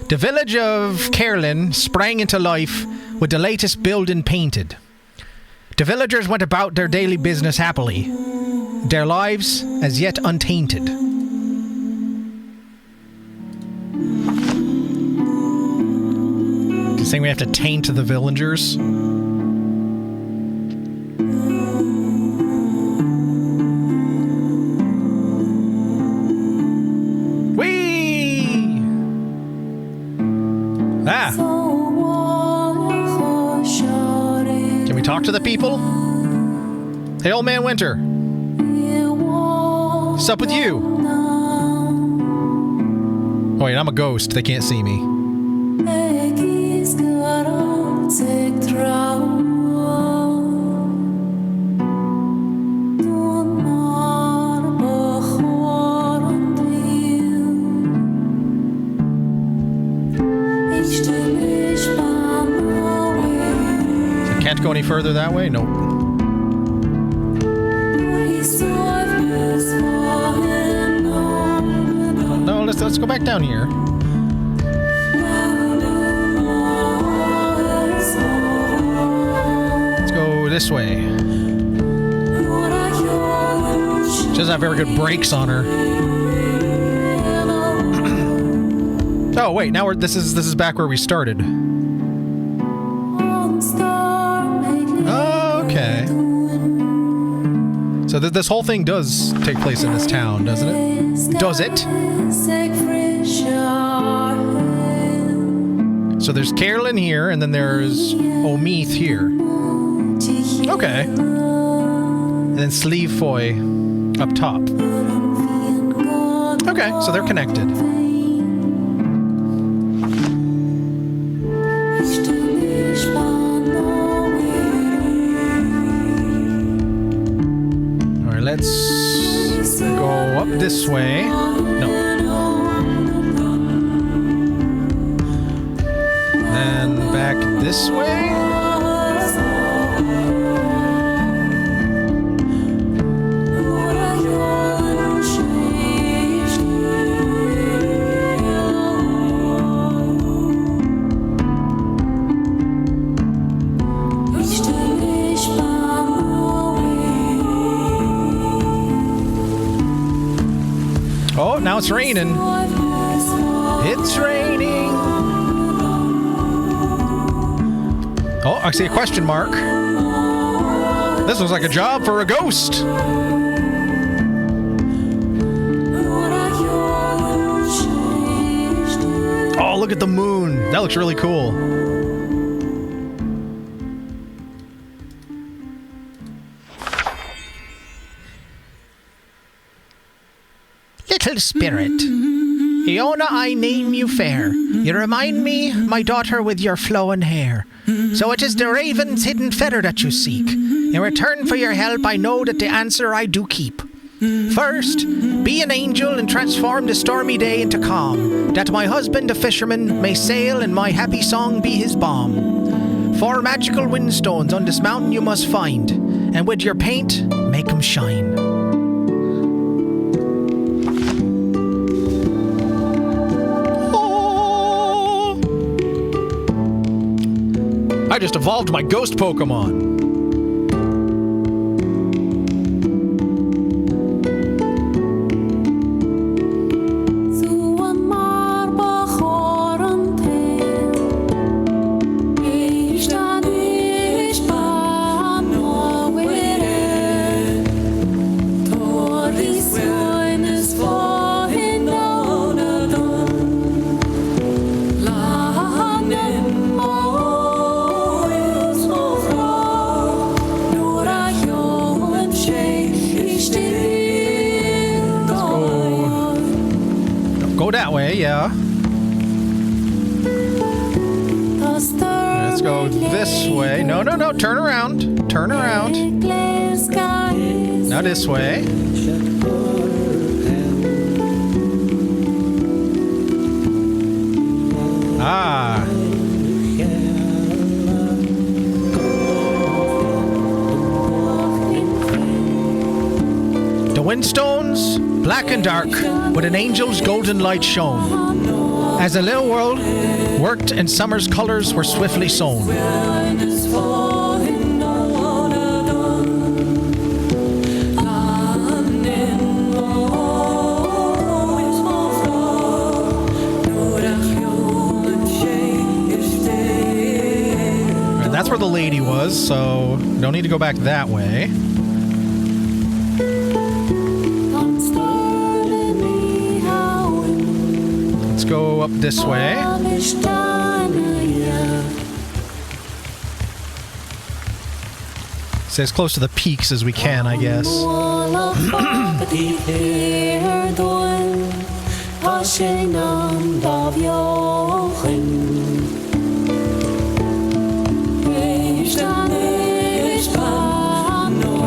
The village of Caerlin sprang into life with the latest building painted. The villagers went about their daily business happily, their lives as yet untainted. Saying we have to taint the villagers. Whee! Ah! Can we talk to the people? Hey, old man Winter. What's up with you? Oh, wait, I'm a ghost. They can't see me. Can't go any further that way? Nope. No, let's go back down here. Let's go this way. She doesn't have very good brakes on her. Oh wait, now this is back where we started. Okay. So this whole thing does take place in this town, doesn't it? Does it? So there's Caerlin here, and then there's Omeath here. Okay. And then Sleevefoy up top. Okay, so they're connected. Let's go up this way. No. Then back this way. now it's raining. It's raining. Oh, I see a question mark. This looks like a job for a ghost. Oh, look at the moon. That looks really cool. Little spirit, Iona, I name you fair. You remind me, my daughter, with your flowing hair. So it is the raven's hidden feather that you seek. In return for your help, I know that the answer I do keep. First, be an angel and transform the stormy day into calm, that my husband, the fisherman, may sail and my happy song be his balm. 4 magical windstones on this mountain you must find, and with your paint, make 'em shine. I just evolved my ghost Pokemon. Go that way, yeah. Let's go this way. No, no, no. Turn around. Turn around. Now this way. Ah. The windstones, black and dark, with an angel's golden light shone. As the little world worked and summer's colors were swiftly sown. And that's where the lady was, so don't need to go back that way. Go up this way. Stay as close to the peaks as we can, I guess.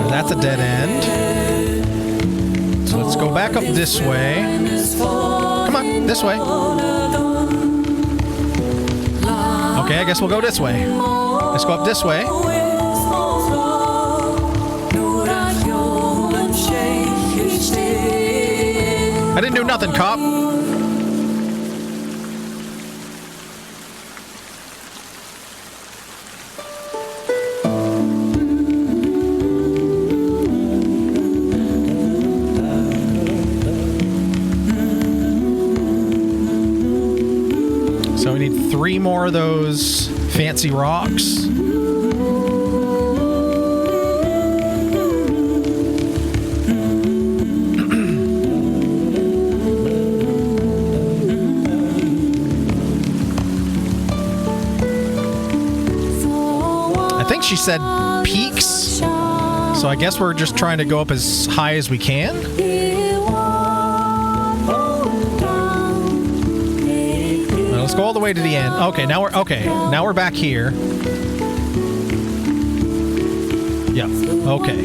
That's a dead end. So let's go back up this way. Come on, this way. Okay, I guess we'll go this way. Let's go up this way. I didn't do nothing, cop. So we need 3 more of those fancy rocks. I think she said peaks, so I guess we're just trying to go up as high as we can. Let's go all the way to the end. Okay, now we're back here. Yeah. Okay.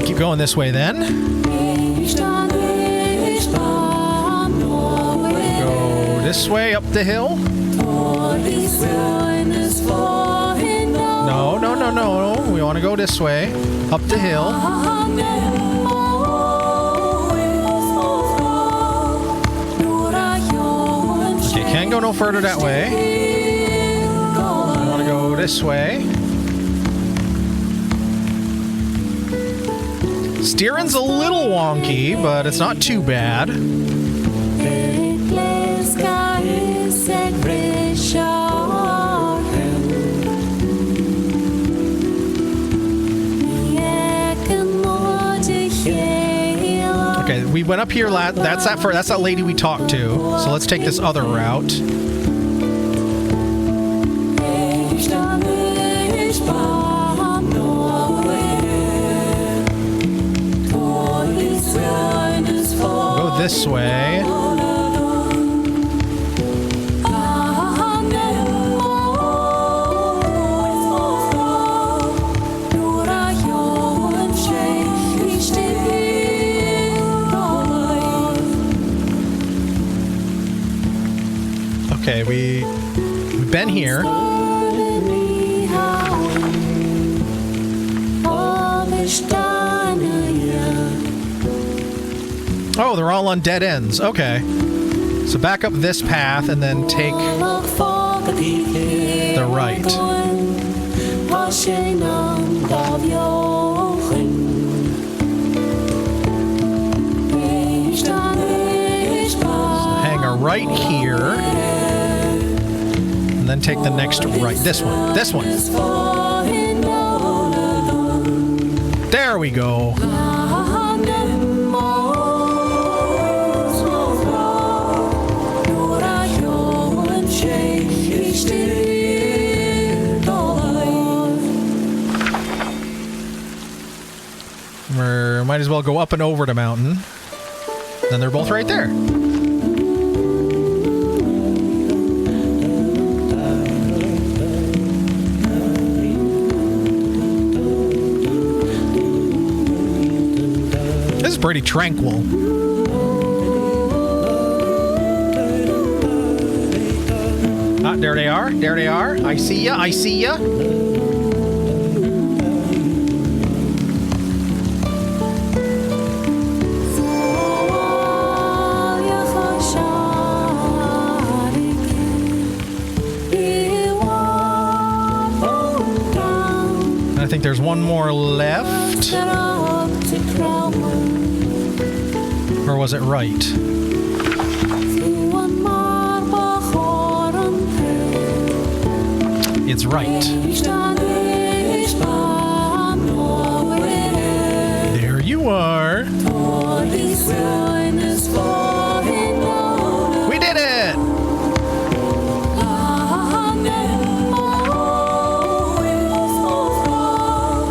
Keep going this way then. Go this way up the hill. No, no, no, no. We want to go this way. Up the hill. Can't go no further that way. I want to go this way. Steering's a little wonky, but it's not too bad. Okay, we went up here. That's that lady we talked to. So let's take this other route. Go this way. Okay, we've been here. Oh, they're all on dead ends. Okay. So back up this path and then take the right. So hang a right here. And then take the next right. This one. This one. There we go. We might as well go up and over the mountain. Then they're both right there. This is pretty tranquil. Ah, there they are. There they are. I see ya. I see ya. I think there's one more left. Or was it right? It's right. There you are. We did it!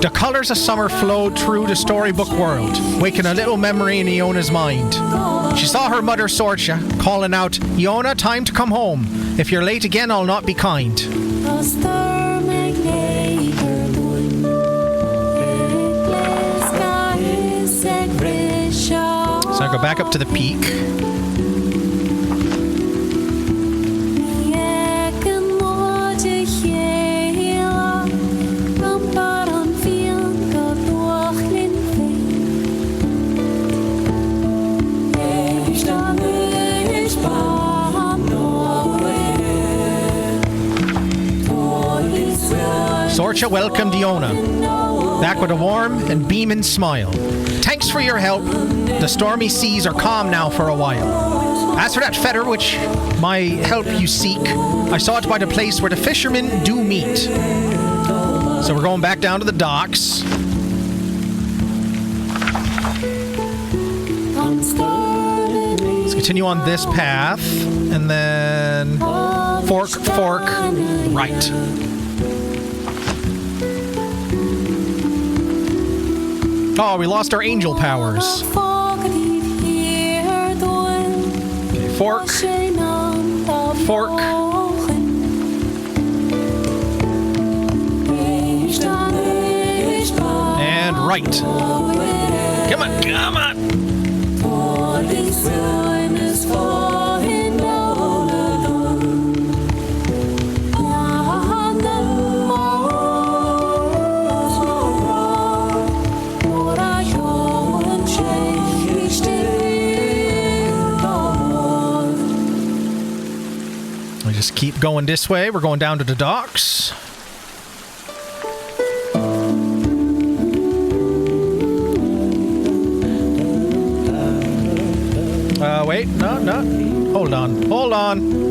The colors of summer flowed through the storybook world, waking a little memory in Iona's mind. She saw her mother Sorcha, calling out, "Iona, time to come home. If you're late again, I'll not be kind." So I go back up to the peak. Sorcha welcomed Iona, back with a warm and beaming smile. "Thanks for your help. The stormy seas are calm now for a while. As for that feather which my help you seek, I saw it by the place where the fishermen do meet." So we're going back down to the docks. Let's continue on this path, and then fork, right. Oh, we lost our angel powers. Okay, fork. Fork. And right. Come on, come on. Just keep going this way. We're going down to the docks. wait. No. Hold on.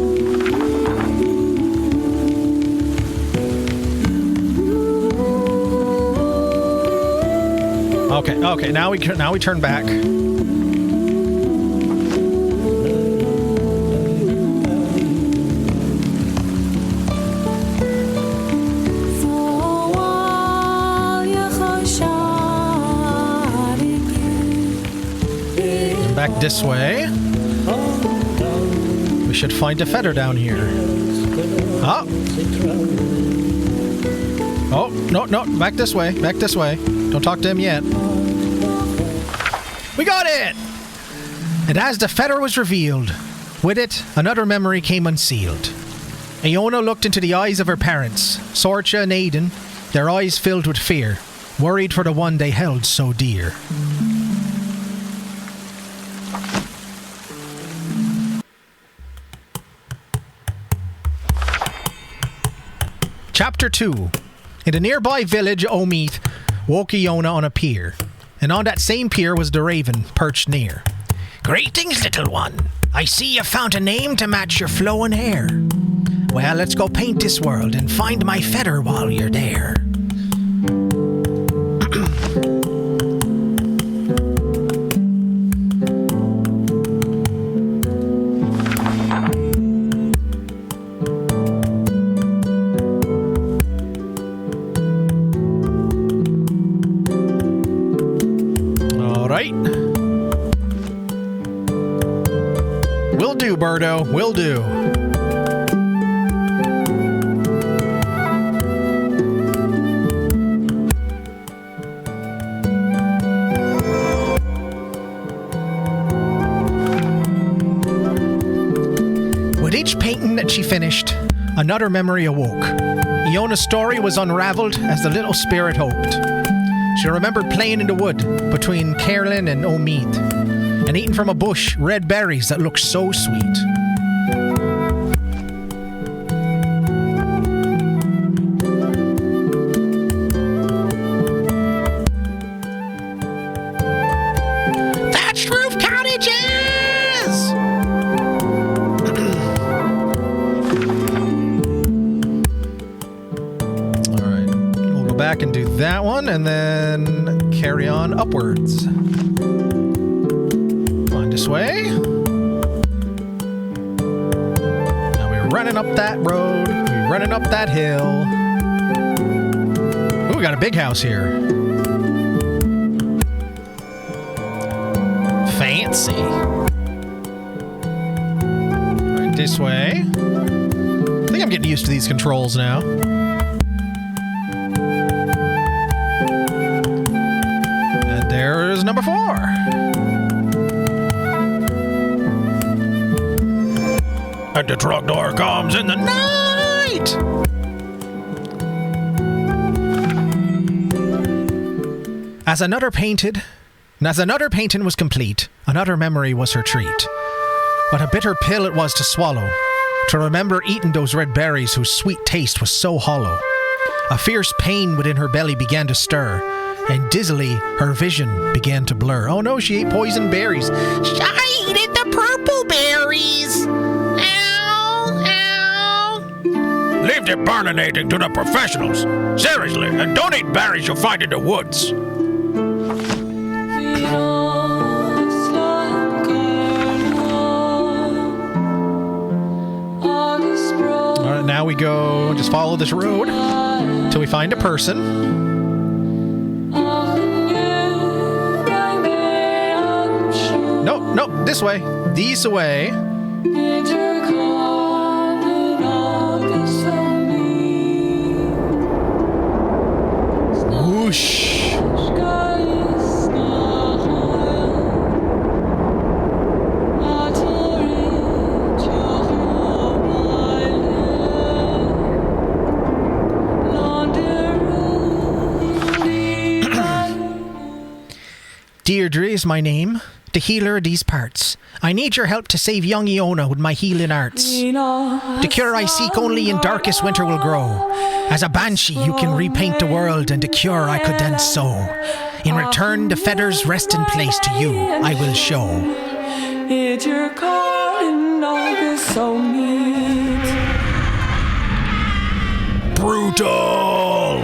Okay. Now we turn back. Back this way. We should find a feather down here. Oh, no. Back this way. Don't talk to him yet. We got it! And as the feather was revealed, with it, another memory came unsealed. Iona looked into the eyes of her parents, Sorcha and Aidan, their eyes filled with fear, worried for the one they held so dear. Chapter 2. In the nearby village Omeath woke Iona on a pier, and on that same pier was the raven perched near. "Greetings, little one. I see you found a name to match your flowing hair. Well, let's go paint this world and find my feather while you're there." Will do, Birdo. Will do. With each painting that she finished, another memory awoke. Iona's story was unraveled as the little spirit hoped. She remembered playing in the wood between Cairlin and Omeath, and eating from a bush red berries that looked so sweet. Thatched roof cottages! Alright, we'll go back and do that one, and then carry on upwards. This way. Now we're running up that road. We're running up that hill. Ooh, we got a big house here. Fancy. Right, this way. I think I'm getting used to these controls now. And there's number 4. And the truck door comes in the night! As another painting was complete, another memory was her treat. What a bitter pill it was to swallow, to remember eating those red berries whose sweet taste was so hollow. A fierce pain within her belly began to stir, and dizzily her vision began to blur. Oh no, she ate poison berries. I ate the purple berries! Leave the burninating to the professionals. Seriously, and don't eat berries you'll find in the woods. Alright, now we go, just follow this road till we find a person. Nope, this way. This way. Whoosh. Deirdre is my name, the healer of these parts. I need your help to save young Iona with my healing arts. The cure I seek only in darkest winter will grow. As a banshee you can repaint the world, and the cure I could then sow. In return the feathers rest in place to you I will show. Idir calling agus so neat. Brutal!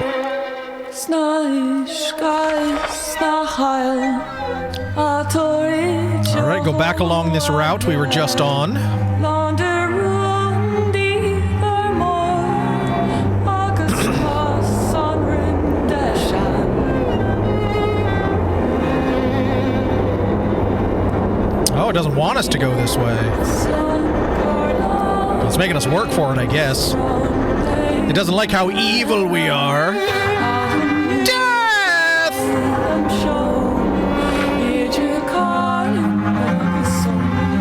All right, go back along this route we were just on. Oh, it doesn't want us to go this way. It's making us work for it, I guess. It doesn't like how evil we are. Death!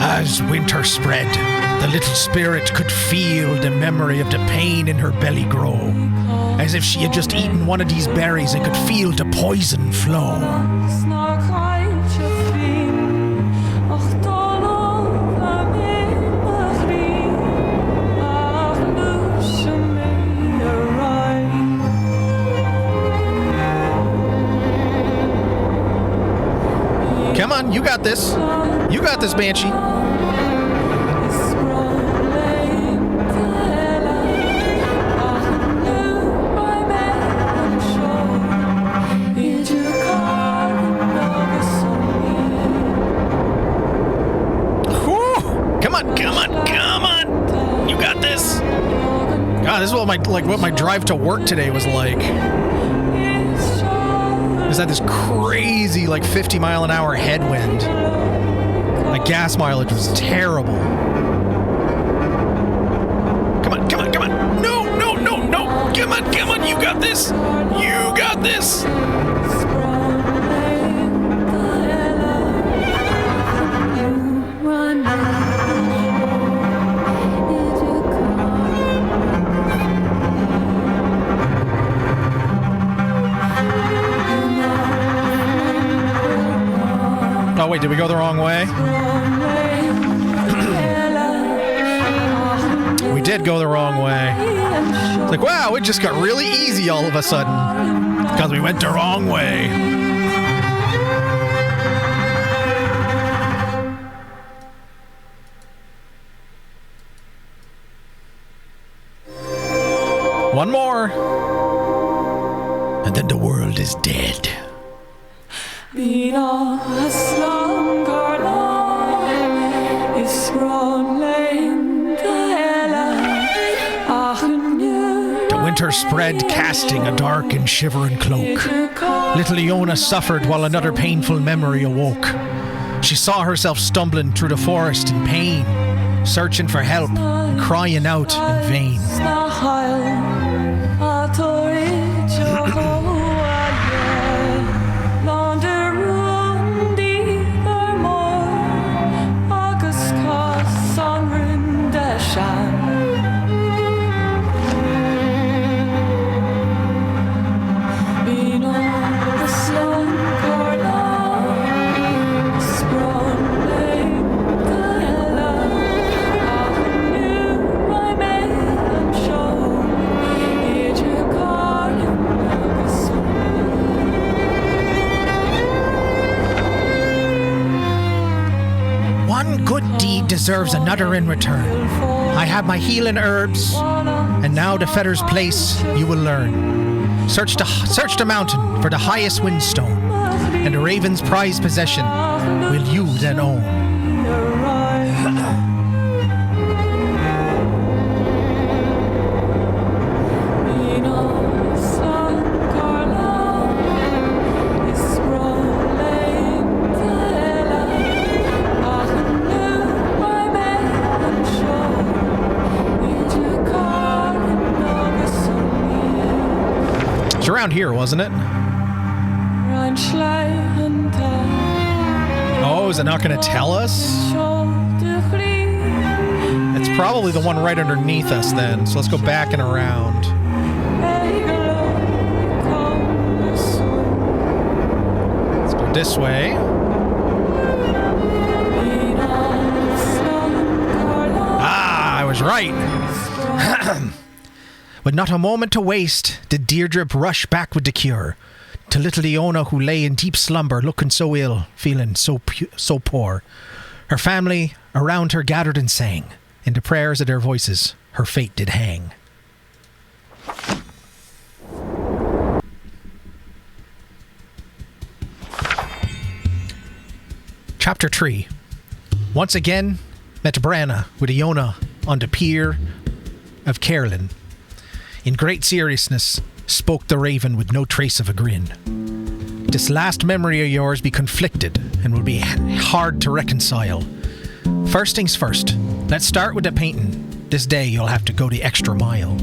As winter spread, the little spirit could feel the memory of the pain in her belly grow. As if she had just eaten one of these berries and could feel the poison flow. Come on, you got this. You got this, Banshee. Come on, come on, come on. You got this. God, this is what my drive to work today was like. Is that this crazy 50-mile-an-hour headwind? My gas mileage was terrible. Come on, come on, come on. No, no, no, no. Come on, come on. You got this. You got this. Oh, wait, did we go the wrong way? We did go the wrong way. It's like, wow, it just got really easy all of a sudden. Because we went the wrong way. One more. And then the world is dead. The winter spread, casting a dark and shivering cloak. Little Iona suffered while another painful memory awoke. She saw herself stumbling through the forest in pain, searching for help and crying out in vain. Deserves another in return. I have my healing herbs, and now the fetter's place you will learn. Search the mountain for the highest windstone, and the raven's prized possession will you then own. Around here, wasn't it? Oh, is it not going to tell us? It's probably the one right underneath us then, so let's go back and around. Let's go this way. Ah, I was right. With not a moment to waste, did Deirdre rush back with the cure to little Iona, who lay in deep slumber, looking so ill, feeling so poor. Her family around her gathered and sang. Into prayers of their voices, her fate did hang. Chapter 3. Once again, met Branna with Iona on the pier of Caroline. In great seriousness, spoke the raven with no trace of a grin. This last memory of yours be conflicted and will be hard to reconcile. First things first, let's start with the painting. This day you'll have to go the extra mile.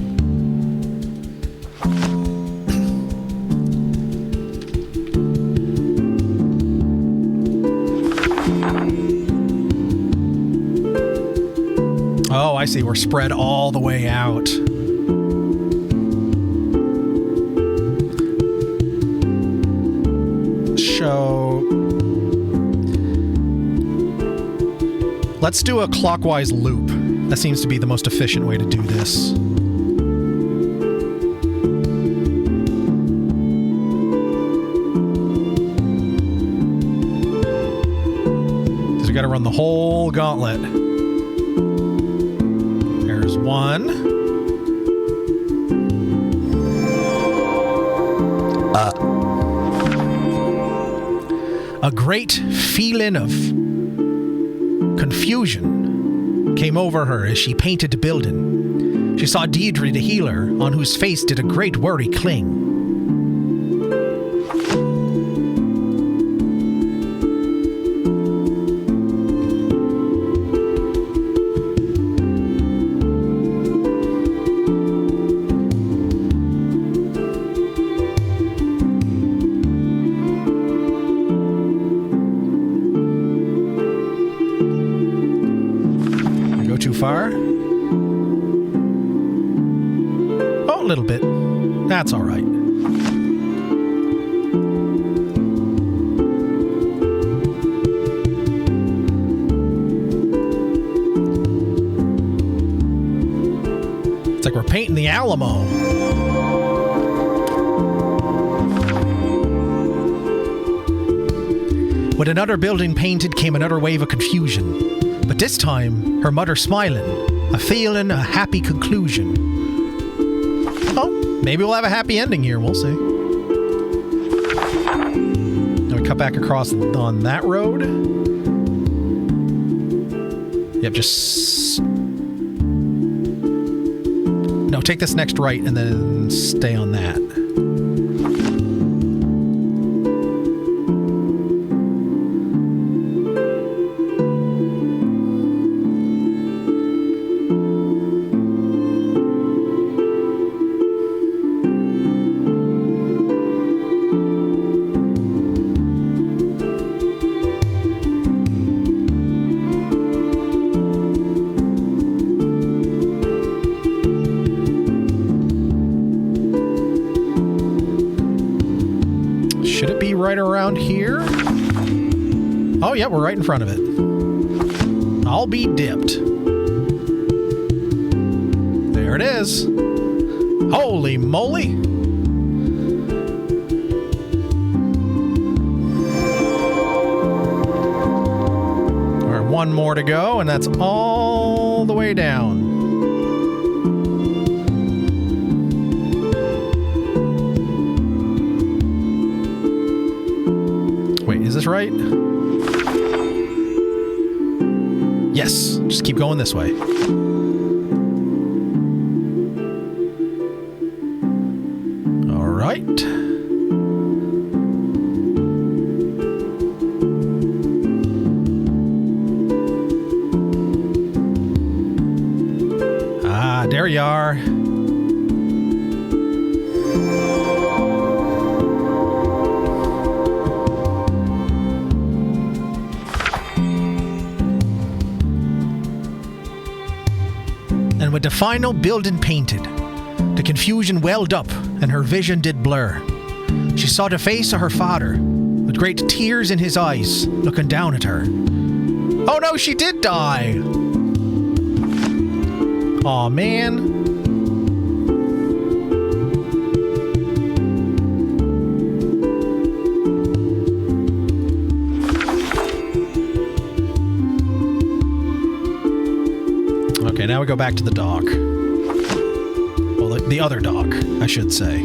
Oh, I see. We're spread all the way out. So let's do a clockwise loop. That seems to be the most efficient way to do this. Because we got to run the whole gauntlet. There's one. A great feeling of confusion came over her as she painted the building. She saw Deirdre the healer, on whose face did a great worry cling. Far? Oh, a little bit. That's all right. It's like we're painting the Alamo. With another building painted came another wave of confusion. But this time, her mother smiling, a feeling, a happy conclusion. Oh, maybe we'll have a happy ending here. We'll see. Now we cut back across on that road. Yep, just... No, take this next right and then stay on that. Right around here. Oh, yeah, we're right in front of it. I'll be dipped. There it is. Holy moly. All right, one more to go, and that's all the way down. Is this right? Yes. Just keep going this way. All right. Ah, there you are. And with the final building painted, the confusion welled up and her vision did blur. She saw the face of her father, with great tears in his eyes, looking down at her. Oh no, she did die! Aw, man. now we go back to the dock. Well, the other dock, I should say.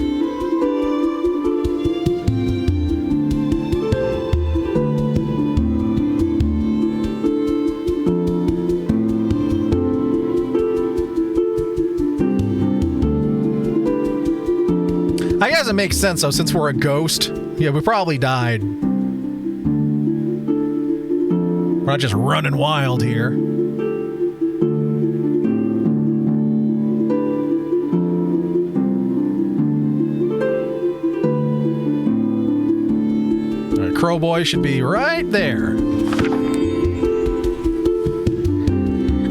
I guess it makes sense, though, since we're a ghost. Yeah, we probably died. We're not just running wild here. Crow Boy should be right there.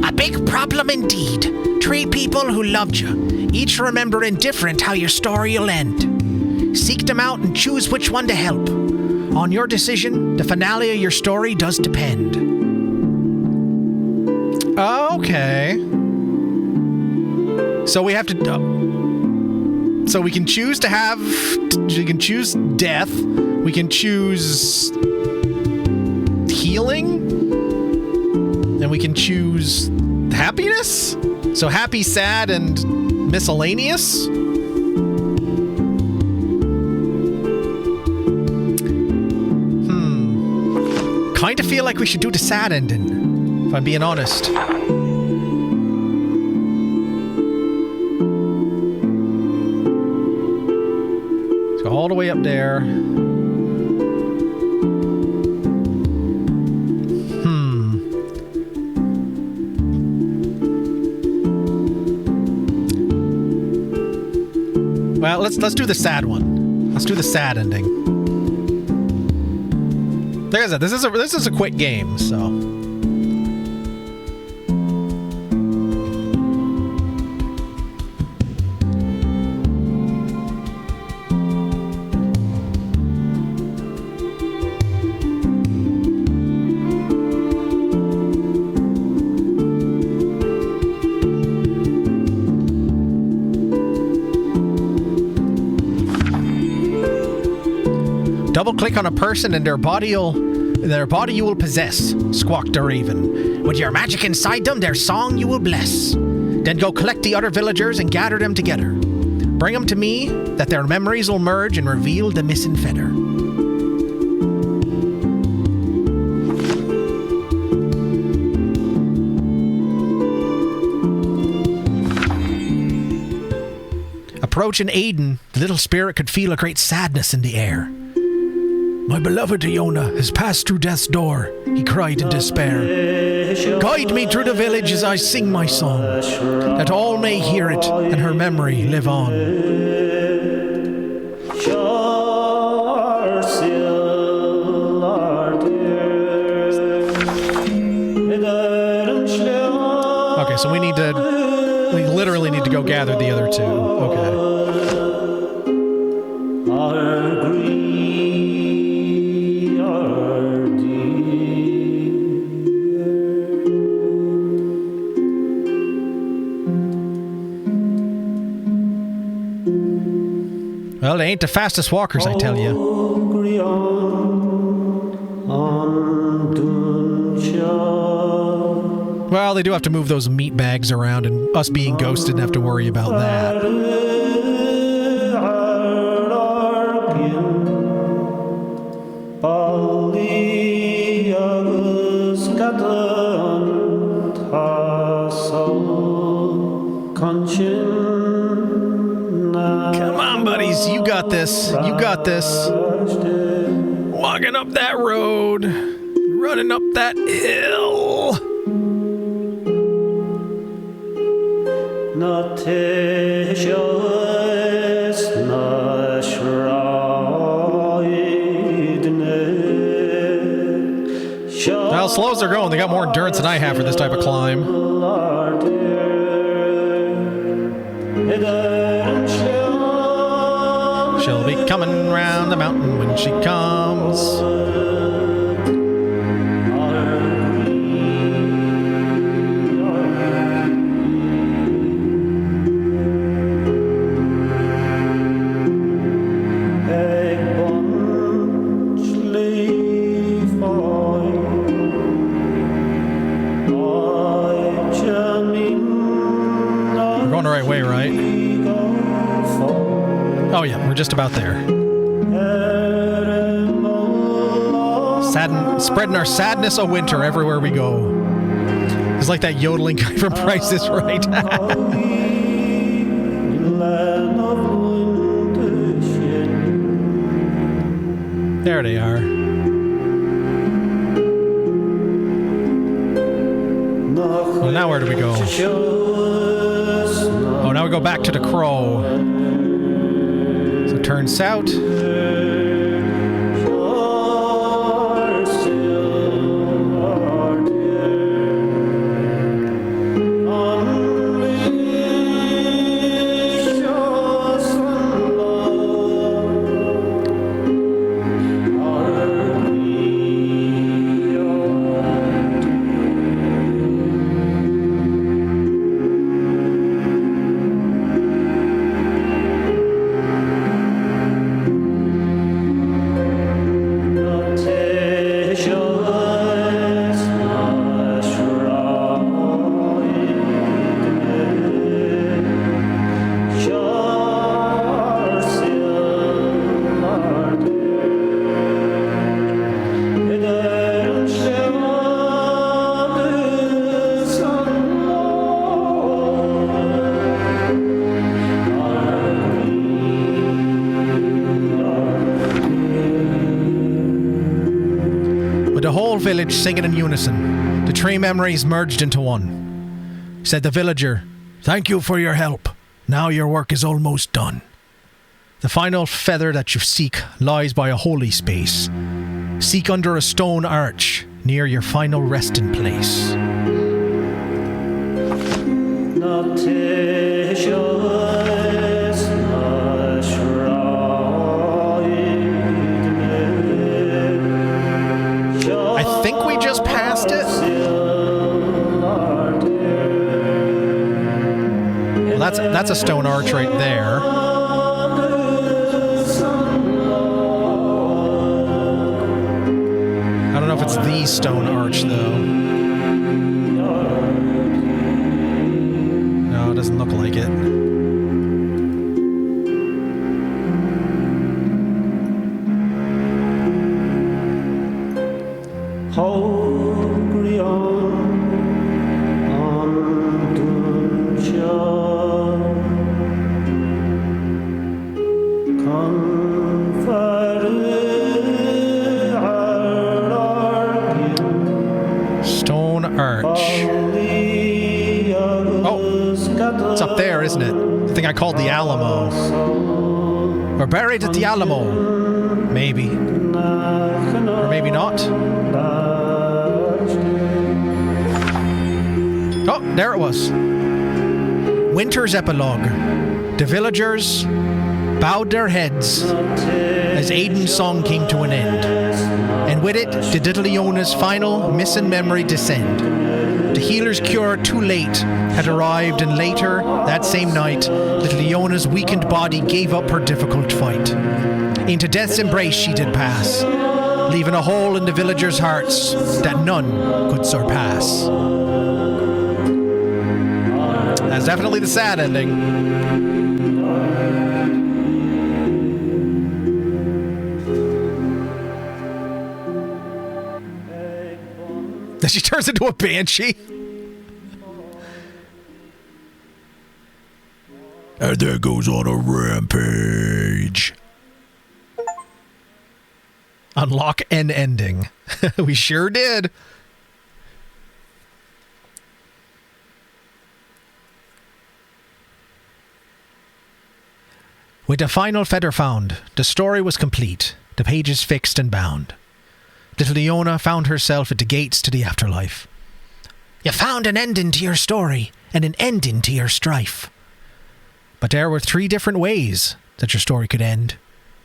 A big problem indeed. 3 people who loved you, each remembering different how your story will end. Seek them out and choose which one to help. On your decision, the finale of your story does depend. Okay. So we have to... so we can choose to have... we can choose death. We can choose healing, and we can choose happiness. So happy, sad, and miscellaneous. Kind of feel like we should do the sad ending, if I'm being honest. Let's go all the way up there. Well, let's do the sad one. Let's do the sad ending. Like I said, this is a quick game, so. Double-click on a person and their body you will possess, squawked the raven. With your magic inside them, their song you will bless. Then go collect the other villagers and gather them together. Bring them to me, that their memories will merge and reveal the missing feather. Approaching Aiden, the little spirit could feel a great sadness in the air. My beloved Iona has passed through death's door, he cried in despair. Guide me through the village as I sing my song, that all may hear it and her memory live on. Okay, so we literally need to go gather the other two. Okay. Well, they ain't the fastest walkers, I tell you. Well, they do have to move those meat bags around, and us being ghosts didn't have to worry about that. Come on, buddies, you got this. You got this. Walking up that road, running up that hill. How slow as they're going, they got more endurance than I have for this type of climb. She'll be coming round the mountain when she comes. right way, right? Oh yeah, we're just about there. Spreading our sadness of winter everywhere we go. It's like that yodeling guy from Price is Right. There they are. Well, now where do we go? Oh, now we go back to the Crow. So turn south. Village singing in unison. The three memories merged into one. Said the villager, "Thank you for your help. Now your work is almost done. The final feather that you seek lies by a holy space. Seek under a stone arch near your final resting place." I think we just passed it. Well, that's a stone arch right there. I don't know if it's the stone arch though. No, it doesn't look like it. Isn't it? The thing I called the Alamo. We're buried at the Alamo. Maybe. Or maybe not. Oh, there it was. Winter's epilogue. The villagers bowed their heads as Aiden's song came to an end. And with it, did little Leona's final missing memory descend. The healer's cure, too late, had arrived, and later, that same night, little Leona's weakened body gave up her difficult fight. Into death's embrace she did pass, leaving a hole in the villagers' hearts that none could surpass. That's definitely the sad ending. Then she turns into a banshee. And there goes on a rampage. Unlock an ending. We sure did. With the final feather found, the story was complete, the pages fixed and bound. Little Leona found herself at the gates to the afterlife. You found an ending to your story and an ending to your strife. But there were 3 different ways that your story could end.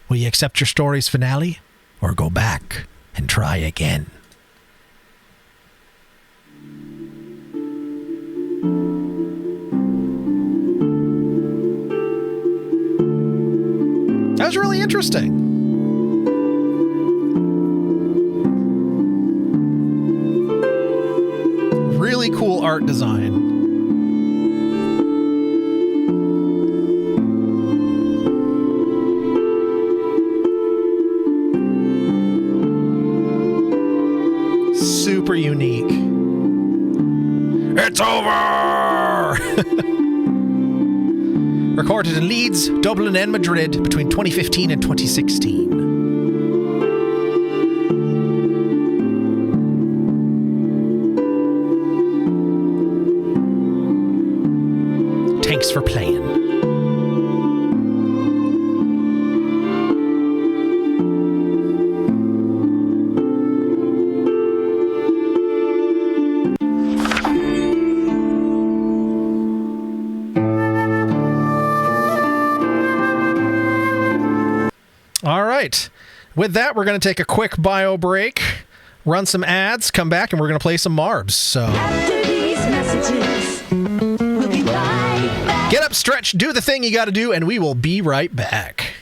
Will you accept your story's finale or go back and try again? That was really interesting. Really cool art design. It's over! Recorded in Leeds, Dublin, and Madrid between 2015 and 2016. Thanks for playing. All right. With that, we're going to take a quick bio break, run some ads, come back, and we're going to play some Marbs. So After these messages, we'll be right back. get up, stretch, do the thing you got to do, and we will be right back.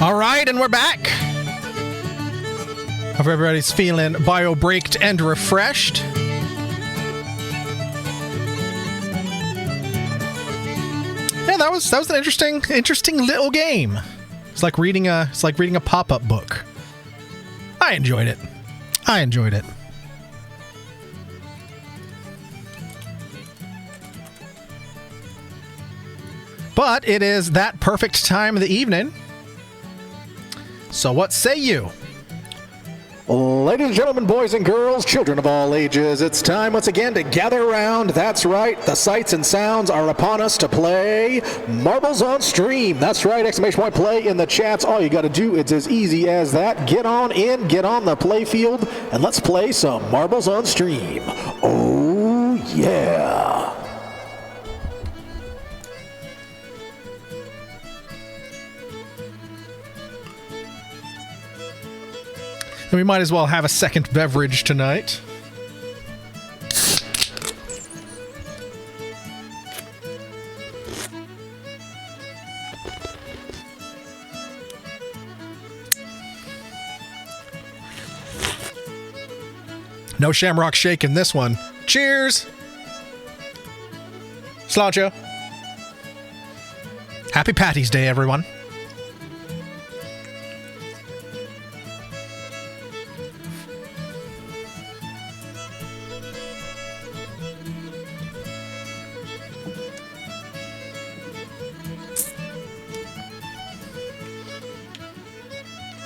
All right, and we're back. Hope everybody's feeling bio-breaked and refreshed. Yeah, that was an interesting little game. It's like reading a pop-up book. I enjoyed it. But it is that perfect time of the evening. So what say you? Ladies and gentlemen, boys and girls, children of all ages, it's time once again to gather around. That's right, the sights and sounds are upon us to play Marbles on Stream. That's right, exclamation point play in the chats. All you got to do, it's as easy as that. Get on in, get on the play field, and let's play some Marbles on Stream. Oh, yeah. And we might as well have a second beverage tonight. No Shamrock Shake in this one. Cheers! Sláinte. Happy Paddy's Day, everyone.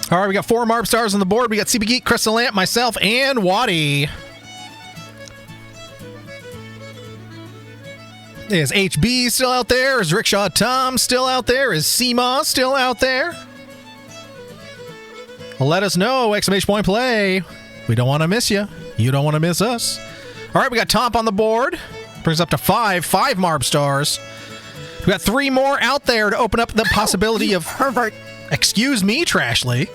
All right, we got 4 Marb stars on the board. We got CB Geek, Crystal Lamp, myself, and Waddy. Is HB still out there? Is Rickshaw Tom still out there? Is CMA still out there? Well, let us know! ! Play. We don't want to miss you. You don't want to miss us. All right, we got Top on the board. Brings up to 5 Marb stars. We got 3 more out there to open up the possibility of Herbert. Excuse me, Trashly.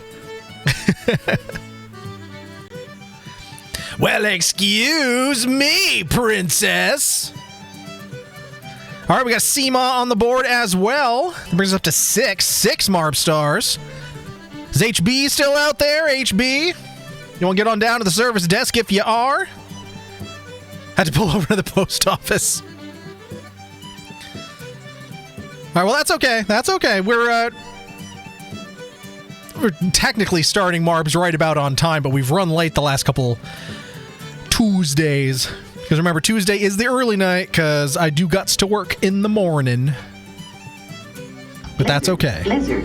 Well, excuse me, princess. All right, we got SEMA on the board as well. That brings us up to 6 Marb stars. Is HB still out there? HB? You want to get on down to the service desk if you are? Had to pull over to the post office. All right, well, that's okay. That's okay. We're technically starting Marbs right about on time, but we've run late the last couple Tuesdays. Because remember, Tuesday is the early night, because I do guts to work in the morning. But that's okay. Lizard.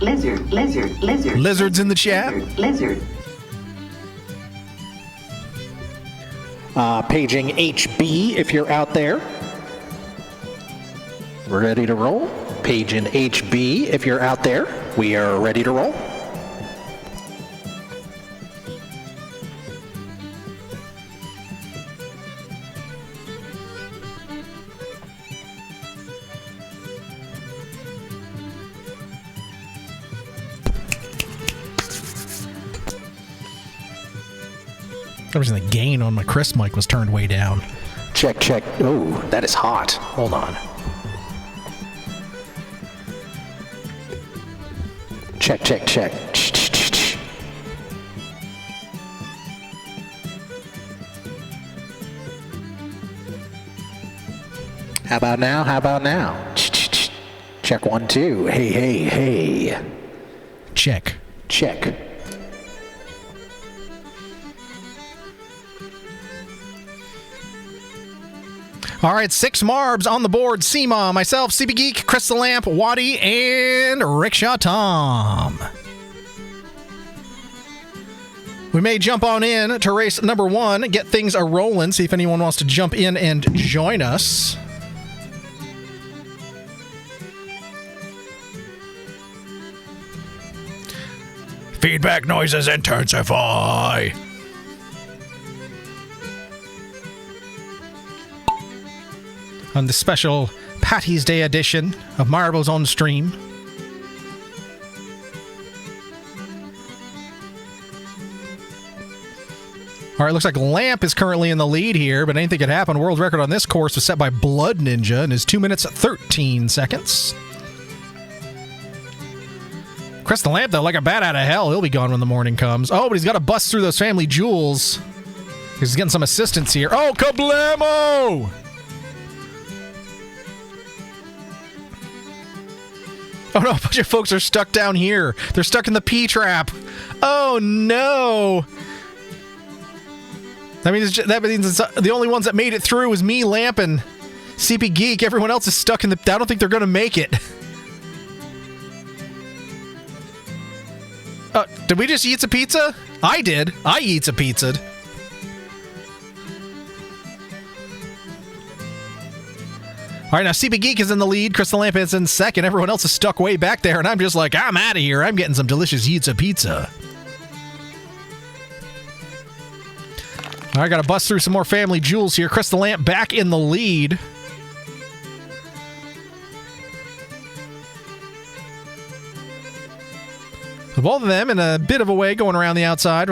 Lizards in the chat. Lizard. Paging HB if you're out there. Ready to roll? Paging HB if you're out there. We are ready to roll. For some reason, the gain on my Chris mic was turned way down. Check, check. Oh, that is hot. Hold on. Check, check, check. How about now? How about now? Check 1, 2. Hey, hey, hey. Check. Check. All right, 6 Marbs on the board. SEMA, myself, CB Geek, Crystal Lamp, Waddy, and Rickshaw Tom. We may jump on in to race number 1, get things a-rolling, see if anyone wants to jump in and join us. Feedback noises intensify. On the special Paddy's Day edition of Marbles on Stream. All right, looks like Lamp is currently in the lead here, but anything could happen. World record on this course was set by Blood Ninja and is 2 minutes 13 seconds. Crystal Lamp, though, like a bat out of hell, he'll be gone when the morning comes. Oh, but he's got to bust through those family jewels. He's getting some assistance here. Oh, kablamo! Oh no, a bunch of folks are stuck down here. They're stuck in the P-trap. Oh no! That means the only ones that made it through was me, Lamp, and CP Geek. Everyone else is stuck in the... I don't think they're going to make it. Did we just eat a pizza? I did. I eats a pizza. All right, now CB Geek is in the lead. Crystal Lamp is in second. Everyone else is stuck way back there, and I'm just like, I'm out of here. I'm getting some delicious pizza. All right, got to bust through some more family jewels here. Crystal Lamp back in the lead. So both of them in a bit of a way going around the outside,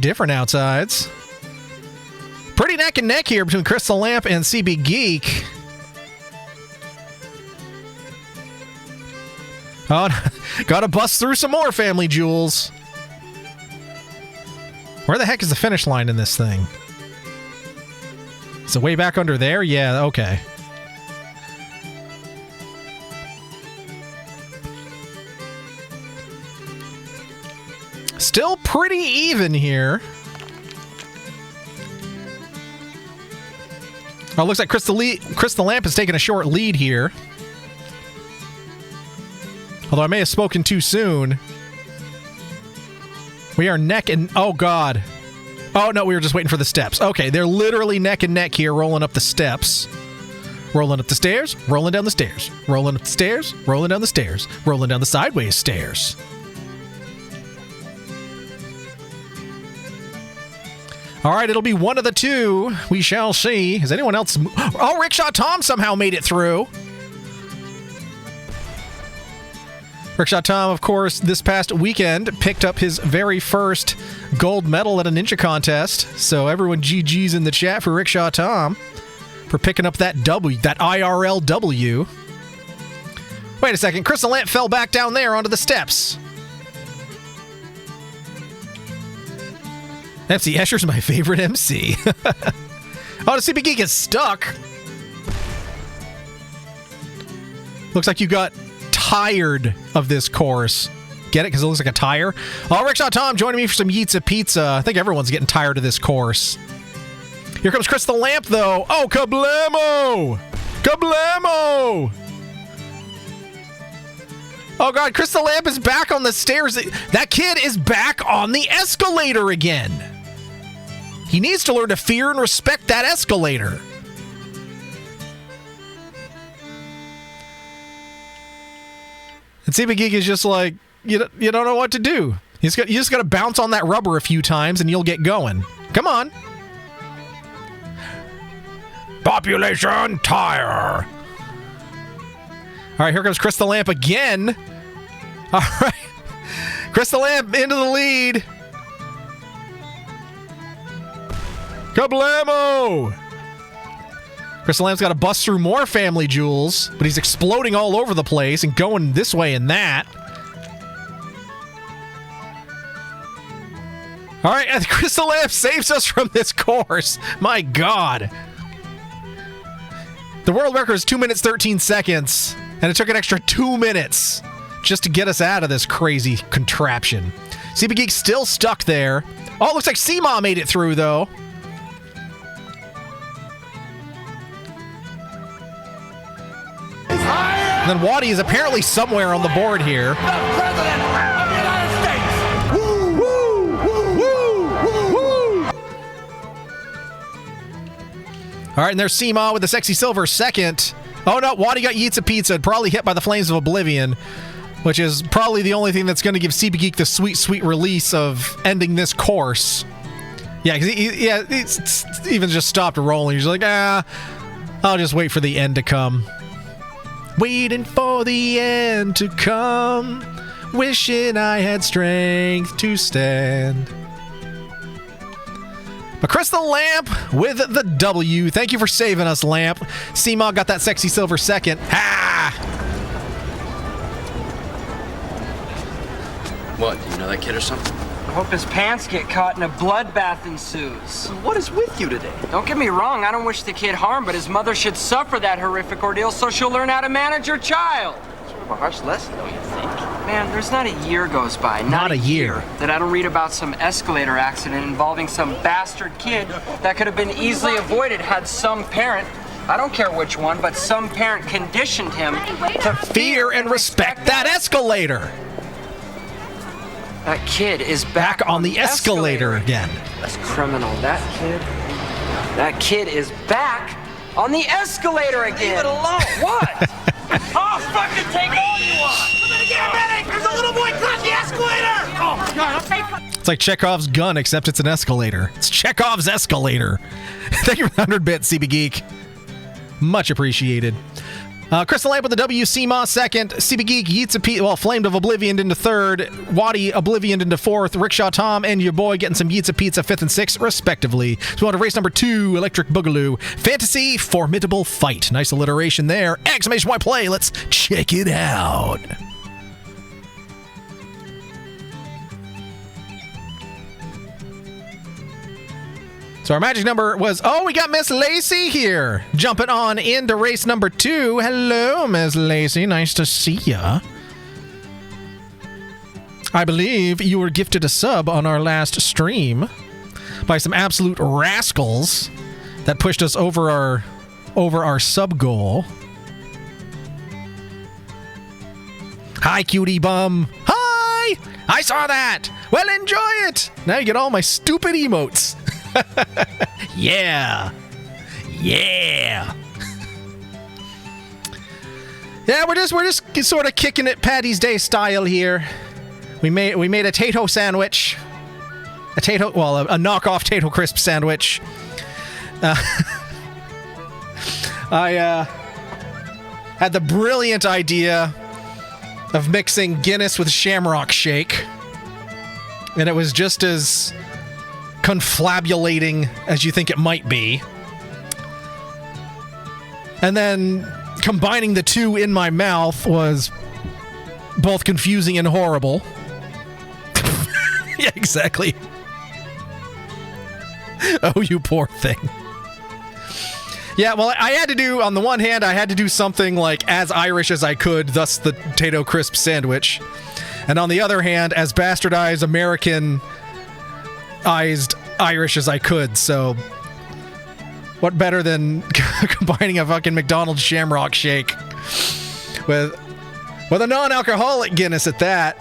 different outsides. Pretty neck and neck here between Crystal Lamp and CB Geek. Oh, gotta bust through some more family jewels. Where the heck is the finish line in this thing? Is it way back under there? Yeah, okay. Still pretty even here. Oh, looks like Crystal Lamp is taking a short lead here. Although I may have spoken too soon. We are neck and... Oh, God. Oh, no, we were just waiting for the steps. Okay, they're literally neck and neck here, rolling up the steps. Rolling up the stairs, rolling down the stairs. Rolling up the stairs, rolling down the stairs. Rolling down the sideways stairs. All right, it'll be one of the two. We shall see. Is anyone else... Oh, Rickshaw Tom somehow made it through. Rickshaw Tom, of course, this past weekend picked up his very first gold medal at a ninja contest. So everyone GG's in the chat for Rickshaw Tom for picking up that W, that IRL W. Wait a second. Crystal Lamp fell back down there onto the steps. MC Escher's my favorite MC. Oh, the CP Geek is stuck. Looks like you got tired of this course. Get it? Because it looks like a tire. Oh, Rickshaw Tom joining me for some Yeetsa Pizza. I think everyone's getting tired of this course. Here comes Crystal Lamp, though. Oh, kablamo! Kablamo! Oh, God, Crystal Lamp is back on the stairs. That kid is back on the escalator again. He needs to learn to fear and respect that escalator. And CB Geek is just like, you don't know what to do. You just got to bounce on that rubber a few times and you'll get going. Come on. Population tire. All right, here comes Crystal Lamp again. All right. Crystal Lamp into the lead. Kablamo! Crystal Lamp's got to bust through more family jewels, but he's exploding all over the place and going this way and that. All right, and Crystal Lamp saves us from this course. My God. The world record is 2 minutes, 13 seconds, and it took an extra 2 minutes just to get us out of this crazy contraption. CP Geek's still stuck there. Oh, it looks like Seema made it through, though. And then Waddy is apparently somewhere on the board here. All right, and there's Seema with the sexy silver second. Oh, no, Waddy got Yeetsa Pizza, probably hit by the Flames of Oblivion, which is probably the only thing that's going to give CB Geek the sweet, sweet release of ending this course. Yeah, because he's even just stopped rolling. He's like, I'll just wait for the end to come. Waiting for the end to come, wishing I had strength to stand. But Crystal Lamp with the W. Thank you for saving us, Lamp. Seema got that sexy silver second. Ha! What, do you know that kid or something? I hope his pants get caught and a bloodbath ensues. What is with you today? Don't get me wrong, I don't wish the kid harm, but his mother should suffer that horrific ordeal so she'll learn how to manage her child. Sort of a harsh lesson, don't you think? Man, there's not a year goes by, not a year, that I don't read about some escalator accident involving some bastard kid that could have been easily avoided had some parent, I don't care which one, but some parent conditioned him to fear and respect that escalator. That kid is back on the escalator again. That's criminal. That kid is back on the escalator again. Leave it alone. What? I'll fucking take all you want. I'm gonna get a medic. There's a little boy caught the escalator. Oh my God. It's like Chekhov's gun, except it's an escalator. It's Chekhov's escalator. Thank you for the 100 bits, CB Geek. Much appreciated. Crystal Lamp with the WC Moss second. CB Geek yeets a pizza, well, Flamed of Oblivion into third. Waddy Oblivion into fourth. Rickshaw Tom and your boy getting some yeets a pizza fifth and sixth, respectively. So on to race number 2, Electric Boogaloo. Fantasy Formidable Fight. Nice alliteration there. Exclamation point play. Let's check it out. So our magic number was, we got Miss Lacey here. Jumping on into race number 2. Hello, Miss Lacey. Nice to see ya. I believe you were gifted a sub on our last stream by some absolute rascals that pushed us over our sub goal. Hi, cutie bum. Hi! I saw that. Well, enjoy it. Now you get all my stupid emotes. Yeah. Yeah, we're just sort of kicking it Paddy's Day style here. We made a Tayto sandwich. A knockoff Tayto crisp sandwich. I had the brilliant idea of mixing Guinness with Shamrock Shake. And it was just as confabulating as you think it might be. And then combining the two in my mouth was both confusing and horrible. Yeah, exactly. Oh, you poor thing. Yeah, well, I had to do, on the one hand, I had to do something like as Irish as I could, thus the Tayto crisp sandwich. And on the other hand, as bastardized American-ized Irish as I could, so what better than combining a fucking McDonald's Shamrock Shake with a non-alcoholic Guinness at that.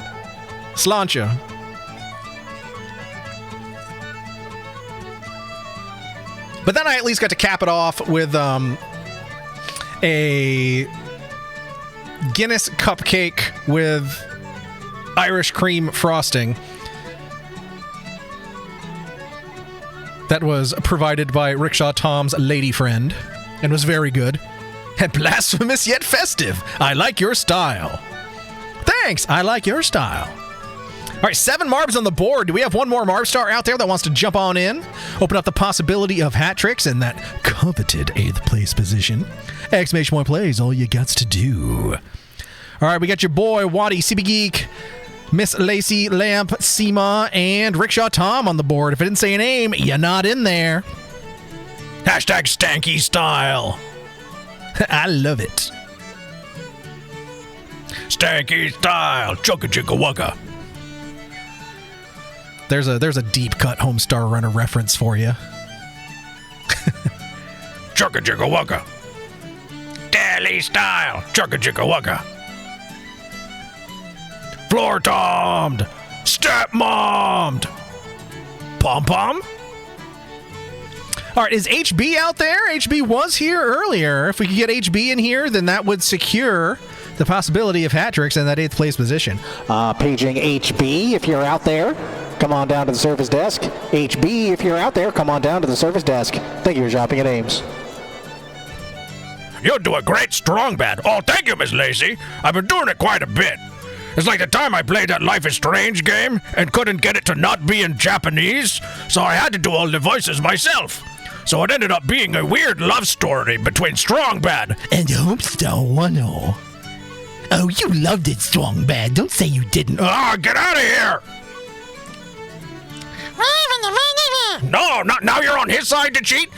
Sláinte. But then I at least got to cap it off with a Guinness cupcake with Irish cream frosting. That was provided by Rickshaw Tom's lady friend and was very good. And blasphemous yet festive. I like your style. Thanks, I like your style. All right, 7 Marbs on the board. Do we have one more Marb star out there that wants to jump on in? Open up the possibility of hat tricks and that coveted 8th place position. Exclamation point play is all you got to do. All right, we got your boy, Waddy, CB Geek, Miss Lacey, Lamp, Seema, and Rickshaw Tom on the board. If I didn't say a name, you're not in there. Hashtag stanky style. I love it. Stanky style. Chugga chugga wugga. There's a deep cut Homestar Runner reference for you. Chugga chugga wugga. Daily style. Chugga chugga wugga. Floor tomed. Step mommed. Pom pom. All right, is HB out there? HB was here earlier. If we could get HB in here, then that would secure the possibility of hat tricks in that 8th place position. Paging HB, if you're out there, come on down to the service desk. HB, if you're out there, come on down to the service desk. Thank you for shopping at Ames. You'll do a great strong bad. Oh, thank you, Miss Lacey. I've been doing it quite a bit. It's like the time I played that Life is Strange game and couldn't get it to not be in Japanese, so I had to do all the voices myself. So it ended up being a weird love story between Strong Bad and Homestar Runner. Oh, you loved it, Strong Bad. Don't say you didn't. Get out of here! No, not now you're on his side to cheat?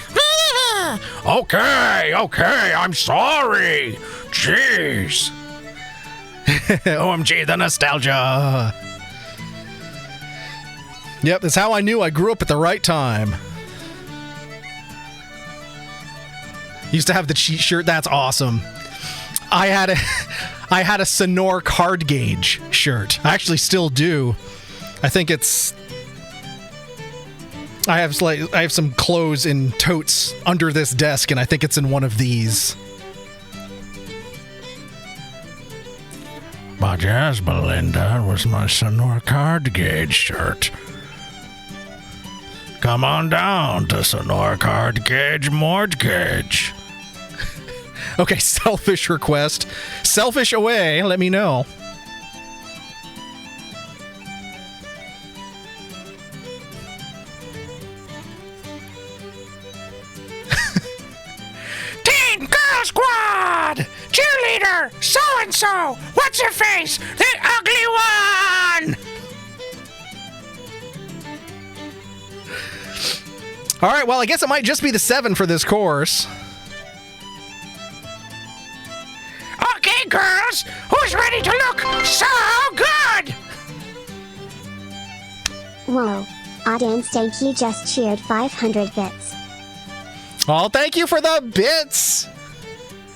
Okay, I'm sorry. Jeez. OMG, the nostalgia. Yep, that's how I knew I grew up at the right time. Used to have the cheat shirt. That's awesome. I had a Sonor card gauge shirt. I actually still do. I think it's... I have some clothes in totes under this desk, and I think it's in one of these. But yes, Belinda, was my Sonor card gauge shirt. Come on down to Sonor Card Gauge Mortgage. Okay, selfish request. Selfish away, let me know. Teen Girl Squad! Cheerleader! So-and-so! What's her face? The ugly one! All right, well, I guess it might just be the 7 for this course. Okay, girls! Who's ready to look so good? Whoa. I didn't think you just cheered 500 bits. Oh, thank you for the bits.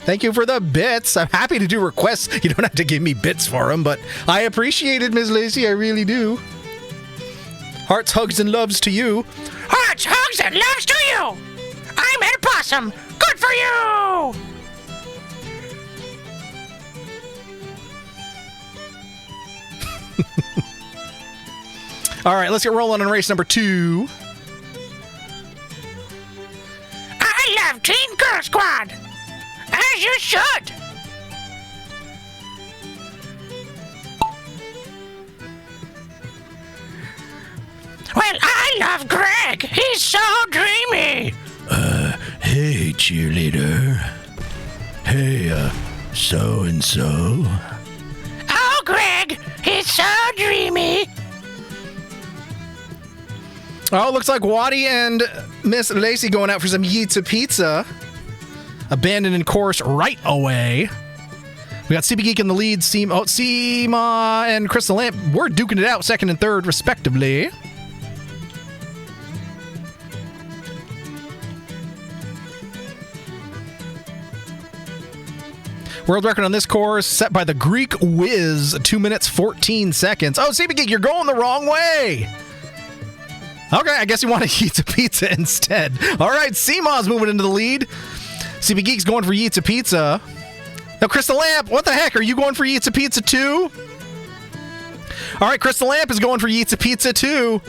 Thank you for the bits. I'm happy to do requests. You don't have to give me bits for them, but I appreciate it, Ms. Lacey. I really do. Hearts, hugs, and loves to you. Hearts, hugs, and loves to you! I'm Ed Possum. Good for you! All right, let's get rolling on race number 2. I love Teen Girl Squad! As you should! Well, I love Greg! He's so dreamy! Hey, cheerleader. Hey, so-and-so. Oh, Greg! He's so dreamy! Oh, looks like Waddy and Miss Lacey going out for some Yitza Pizza. Abandoning course right away. We got CB Geek in the lead. Seema and Crystal Lamp. We're duking it out, second and third, respectively. World record on this course set by the Greek Whiz, 2 minutes 14 seconds. Oh, CB Geek, you're going the wrong way. Okay, I guess you want to eat a pizza instead. All right, Seema's moving into the lead. CB Geek's going for Yitza Pizza. Now, Crystal Lamp, what the heck? Are you going for Yitza Pizza too? All right, Crystal Lamp is going for Yitza Pizza too.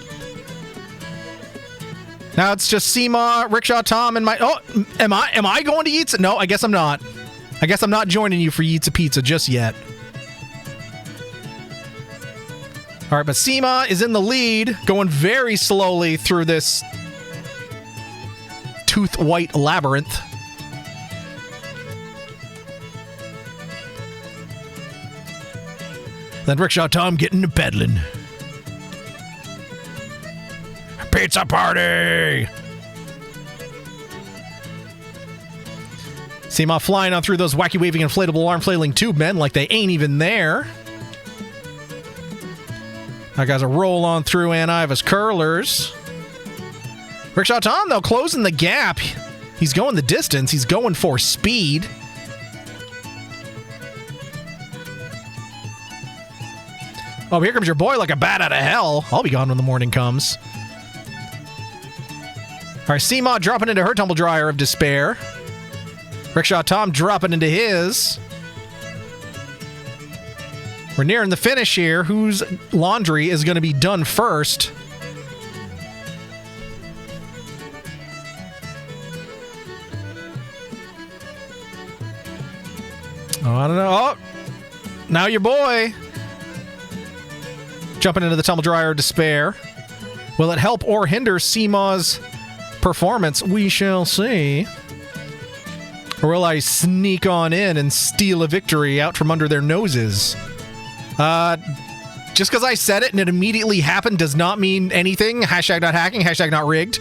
Now it's just Seema, Rickshaw Tom, and my... Oh, am I going to Yitza? No, I guess I'm not. I guess I'm not joining you for Yitza Pizza just yet. All right, but Seema is in the lead, going very slowly through this tooth-white labyrinth. Then Rickshaw Tom getting to peddling. Pizza party! Seema flying on through those wacky waving inflatable arm flailing tube men like they ain't even there. That guy's a roll on through Ann Iva's curlers. Rickshaw Tom, though, closing the gap. He's going the distance. He's going for speed. Oh, here comes your boy like a bat out of hell. I'll be gone when the morning comes. All right, Seema dropping into her tumble dryer of despair. Rickshaw Tom dropping into his. We're nearing the finish here. Whose laundry is going to be done first? Oh, I don't know. Oh, now your boy. Jumping into the tumble dryer of despair. Will it help or hinder Seema's performance? We shall see. Or will I sneak on in and steal a victory out from under their noses? Just because I said it and it immediately happened does not mean anything. Hashtag not hacking, hashtag not rigged.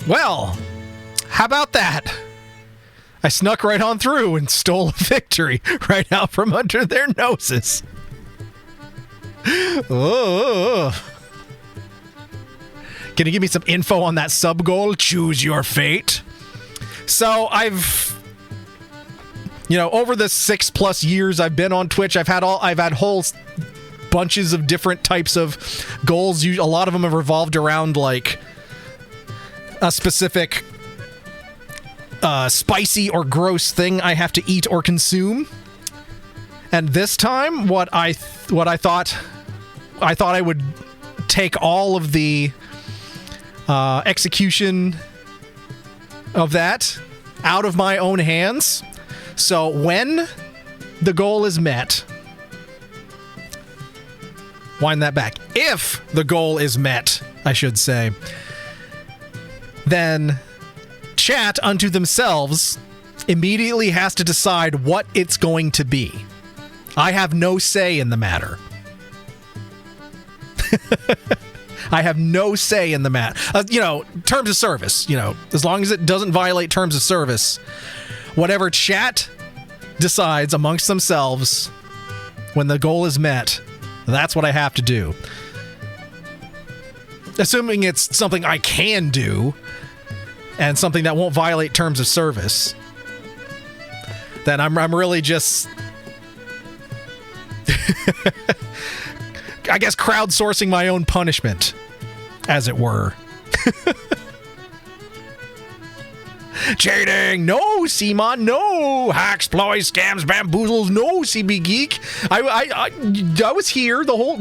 Well, how about that? I snuck right on through and stole a victory right out from under their noses. Oh. Can you give me some info on that sub goal? Choose your fate. So I've, over the 6+ years I've been on Twitch, I've had whole bunches of different types of goals. A lot of them have revolved around like a specific spicy or gross thing I have to eat or consume. And this time, what I thought I would take all of the execution of that out of my own hands. So when the goal is met, wind that back. If the goal is met, I should say, then chat unto themselves immediately has to decide what it's going to be. I have no say in the matter. I have no say in the matter. Terms of service, as long as it doesn't violate terms of service, whatever chat decides amongst themselves when the goal is met, that's what I have to do. Assuming it's something I can do and something that won't violate terms of service, then I'm really just I guess crowdsourcing my own punishment, as it were. Cheating, no. Simon, no. Hacks, ploys, scams, bamboozles, no. CB Geek, I was here the whole.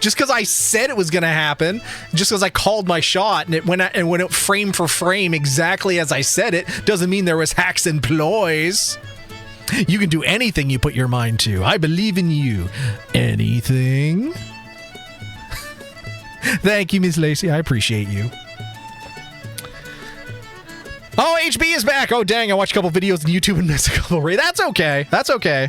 Just because I said it was going to happen, just because I called my shot and it went frame for frame exactly as I said it, doesn't mean there was hacks and ploys. You can do anything you put your mind to. I believe in you. Anything? Thank you, Miss Lacey. I appreciate you. Oh, HB is back. Oh, dang. I watched a couple videos on YouTube and missed a couple. That's okay. That's okay.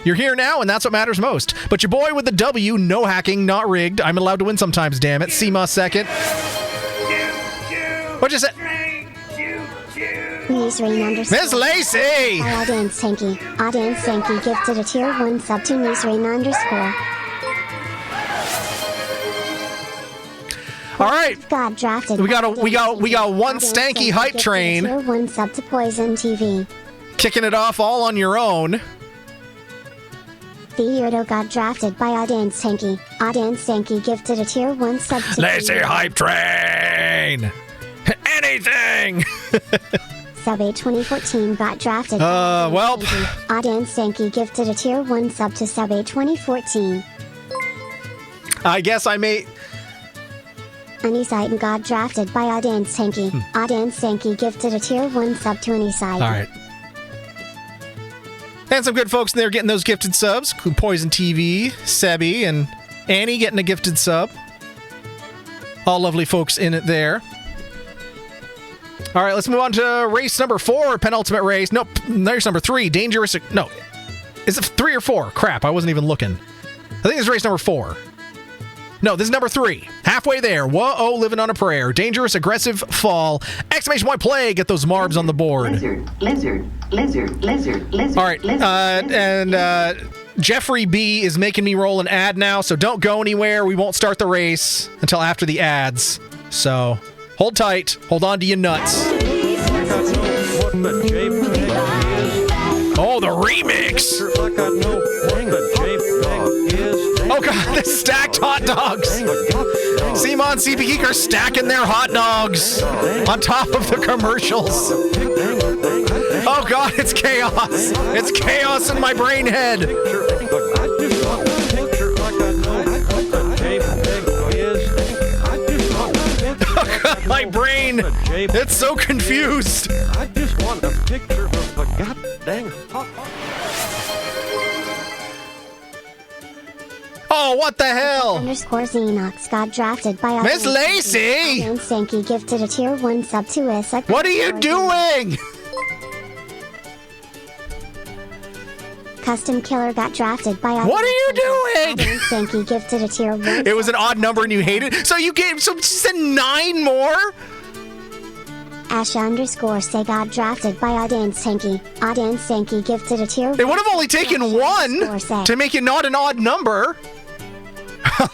You're here now, and that's what matters most. But your boy with the W, no hacking, not rigged. I'm allowed to win sometimes, damn it. Seema second. What'd you say? Miss Lacey! Audience Sankey. Audience Sankey gifted a tier 1 sub to Miss Rain _ All right. Got drafted. We got one stanky hype train. Tier 1 sub to Poison TV. Kicking it off all on your own. Theodo got drafted by Audience Sankey. Audience Sankey gifted a tier 1 sub to Lacey hype train. Anything. Sub A 2014 got drafted. Well. Audience Sankey gifted a tier 1 sub to Sub A 2014. I guess I may. Anisite got drafted by Audience Sankey. Audience Sankey gifted a tier 1 sub to Anisite. All right. And some good folks in there getting those gifted subs. Poison TV, Sebi, and Annie getting a gifted sub. All lovely folks in it there. All right, let's move on to race number 4, penultimate race. Nope, race number 3, dangerous. No, is it 3 or 4? Crap, I wasn't even looking. I think it's race number 4. No, this is number 3. Halfway there. Whoa, living on a prayer. Dangerous, aggressive fall. Exclamation point play. Get those marbs on the board. Lizard. All right, and Jeffrey B is making me roll an ad now, so don't go anywhere. We won't start the race until after the ads. So hold tight. Hold on to your nuts. Oh, the remix. Oh, God, the stacked hot dogs. Simon CP Geek are stacking their hot dogs on top of the commercials. Oh, God, it's chaos. It's chaos in my brain head. Oh, God, my brain. It's so confused. I just want a picture of a goddamn hot. Oh, what the hell? _Xenox got drafted by Miss Lacey! Audience Sankey gifted a tier 1 sub to Issa. What are you doing? Custom Killer got drafted by What are you doing? Audience Sankey gifted a tier 1. It was an odd number and you hated it? So you gave some 9 more? Asha _ got drafted by Audience Sankey. Audience Sankey gifted a tier 1. It would have only taken 1 to make it not an odd number.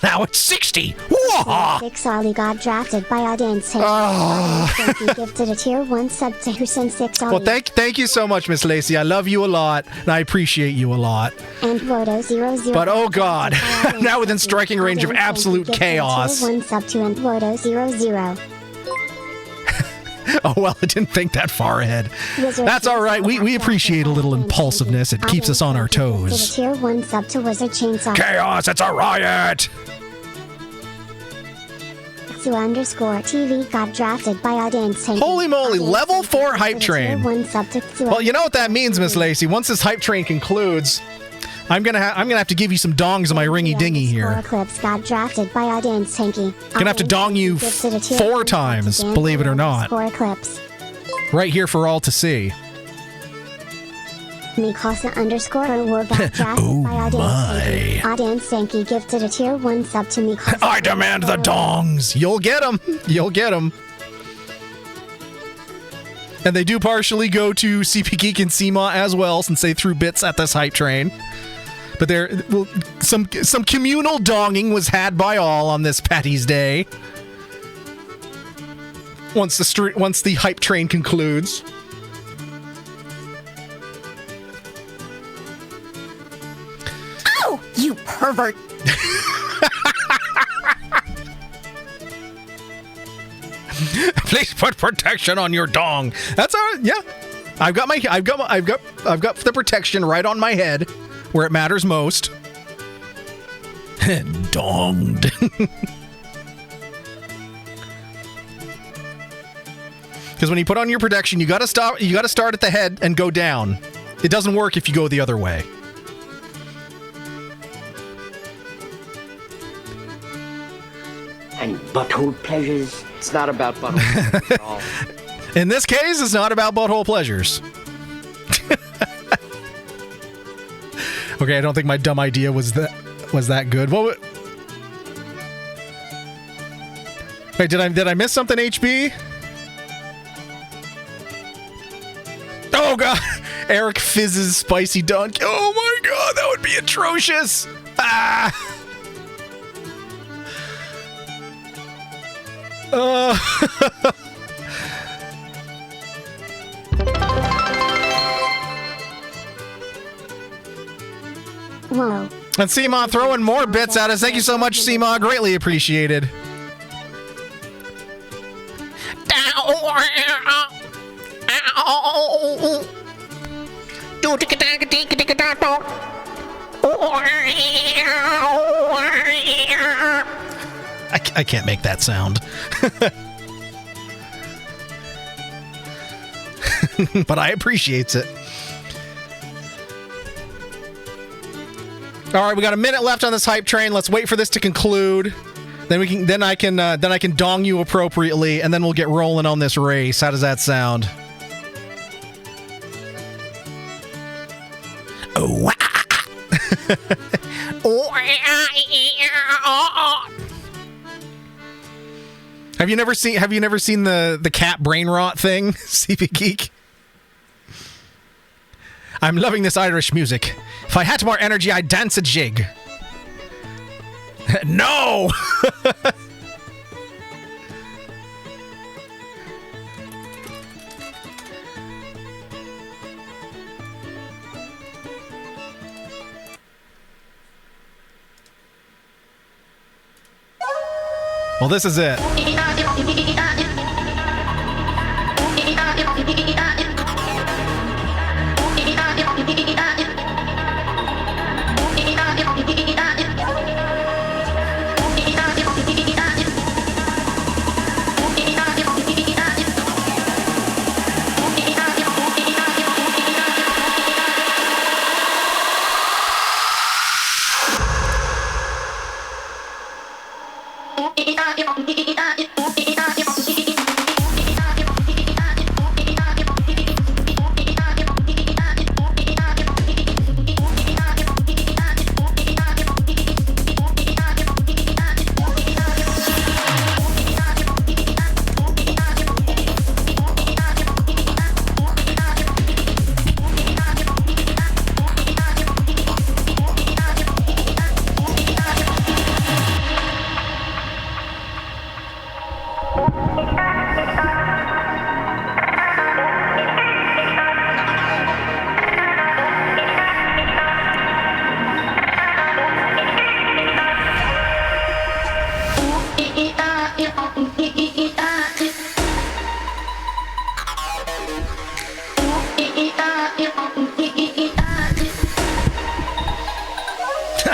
Now it's 60. Whoa! 6 Ollie got drafted by Audience Sankey. Audience Sankey gifted a tier 1 sub to Husin 6 Ollie. Well, thank you so much, Miss Lacey. I love you a lot, and I appreciate you a lot. And Wodo00. But oh God, now within striking range of absolute chaos. Tier 1 sub to and Wodo00. Oh, well, I didn't think that far ahead. That's all right. We appreciate a little impulsiveness. It keeps us on our toes. Tier 1 sub to Wizard Chainsaw. Chaos, it's a riot! _TV got drafted by Audience Tanky. Holy moly, Audience level Tanky 4 hype gifted a train. tier 1 sub to Well, you know what that means, Miss Lacey. Once this hype train concludes, I'm gonna have to give you some dongs in my ringy dingy here. Eclipse got drafted by Audience Tanky. Gonna have to dong you 4 times, believe it or not. Eclipse. Right here for all to see. Mikasa _War got drafted by Audience Tanky. Audience Tanky gifted a tier 1 sub to Mikasa. I demand the dongs. You'll get them. You'll get them. And they do partially go to CP Geek and CMA as well, since they threw bits at this hype train. But some communal donging was had by all on this Paddy's Day. Once the hype train concludes. Oh, you pervert! Please put protection on your dong. That's all right. Yeah, I've got the protection right on my head, where it matters most. Donged. Because when you put on your protection, you gotta start at the head and go down. It doesn't work if you go the other way. And butthole pleasures. It's not about butthole at all. In this case, it's not about butthole pleasures. Okay, I don't think my dumb idea was that good. What? Wait, did I miss something, HB? Oh god, Eric Fizz's spicy dunk. Oh my god, that would be atrocious. Ah. Whoa. And Seema throwing more bits at us. Thank you so much, Seema. Greatly appreciated. I can't make that sound. But I appreciate it. All right, we got a minute left on this hype train. Let's wait for this to conclude. Then I can dong you appropriately, and then we'll get rolling on this race. How does that sound? Have you never seen the cat brain rot thing, CP Geek? I'm loving this Irish music. If I had more energy, I'd dance a jig. No! Well, this is it.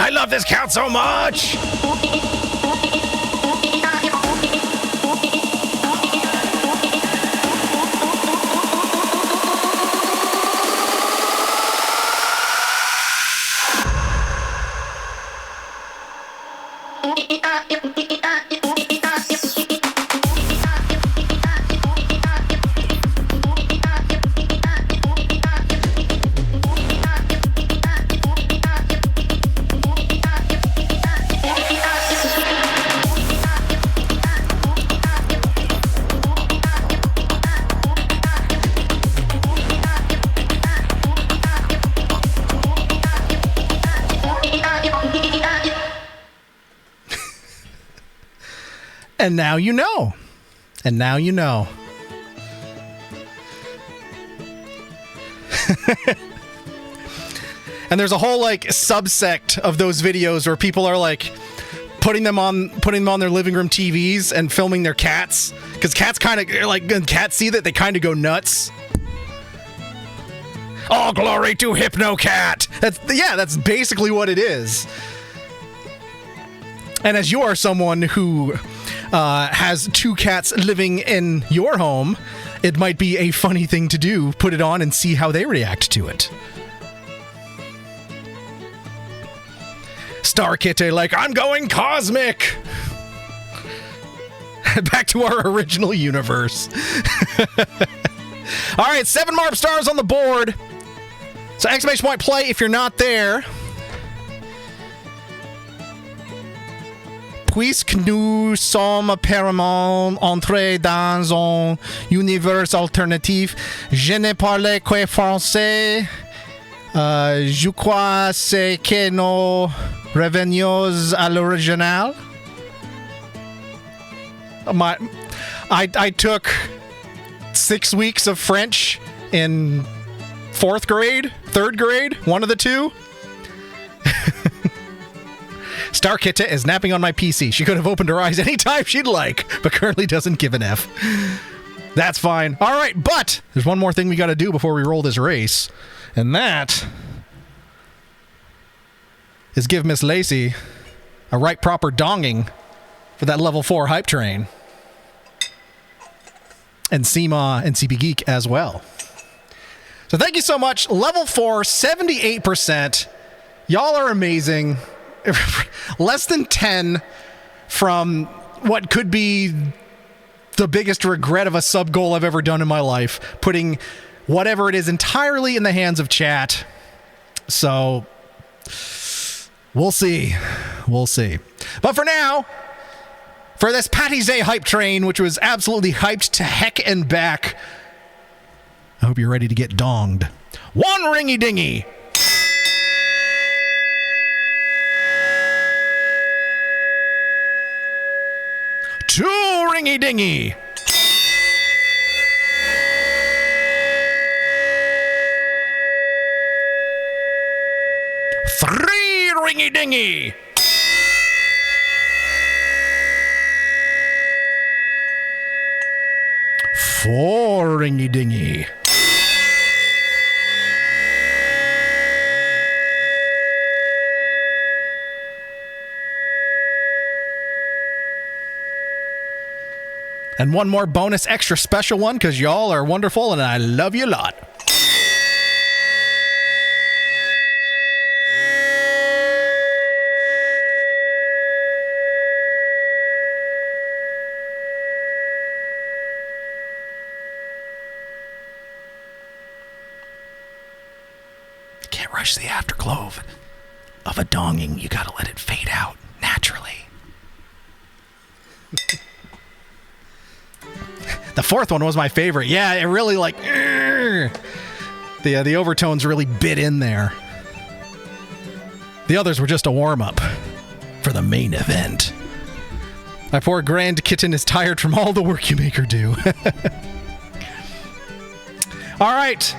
I love this count so much. And now you know. And now you know. And there's a whole like subsect of those videos where people are like putting them on their living room TVs and filming their cats, because cats kind of like, when cats see that, they kind of go nuts. All glory to HypnoCat. That's basically what it is. And as you are someone who has 2 cats living in your home, it might be a funny thing to do. Put it on and see how they react to it. Star Kitty, like, I'm going cosmic. Back to our original universe. All right, 7 Marb stars on the board. So exclamation point play if you're not there. Puisque nous sommes apparemment entrés dans un univers alternatif, je ne parle que français. Je crois c'est que nous revenons à l'original. I took 6 weeks of French in 4th grade, 3rd grade, one of the two. Star Kitty is napping on my PC. She could have opened her eyes anytime she'd like, but currently doesn't give an F. That's fine. All right, but there's one more thing we got to do before we roll this race, and that is give Miss Lacey a right proper donging for that level 4 hype train. And CMA and CP Geek as well. So thank you so much. Level 4, 78%. Y'all are amazing. Less than 10 from what could be the biggest regret of a sub goal I've ever done in my life, putting whatever it is entirely in the hands of chat. So we'll see. We'll see. But for now, for this PADDY'S hype train, which was absolutely hyped to heck and back, I hope you're ready to get donged. 1 ringy dingy. 2 ringy dingy. 3 ringy dingy. 4 ringy dingy. 1 more bonus extra special one, because y'all are wonderful and I love you a lot. Can't rush the afterglow of a donging. You gotta let it fade out naturally. The 4th one was my favorite. Yeah, it really like the overtones really bit in there. The others were just a warm-up for the main event. My poor grand kitten is tired from all the work you make her do. All right.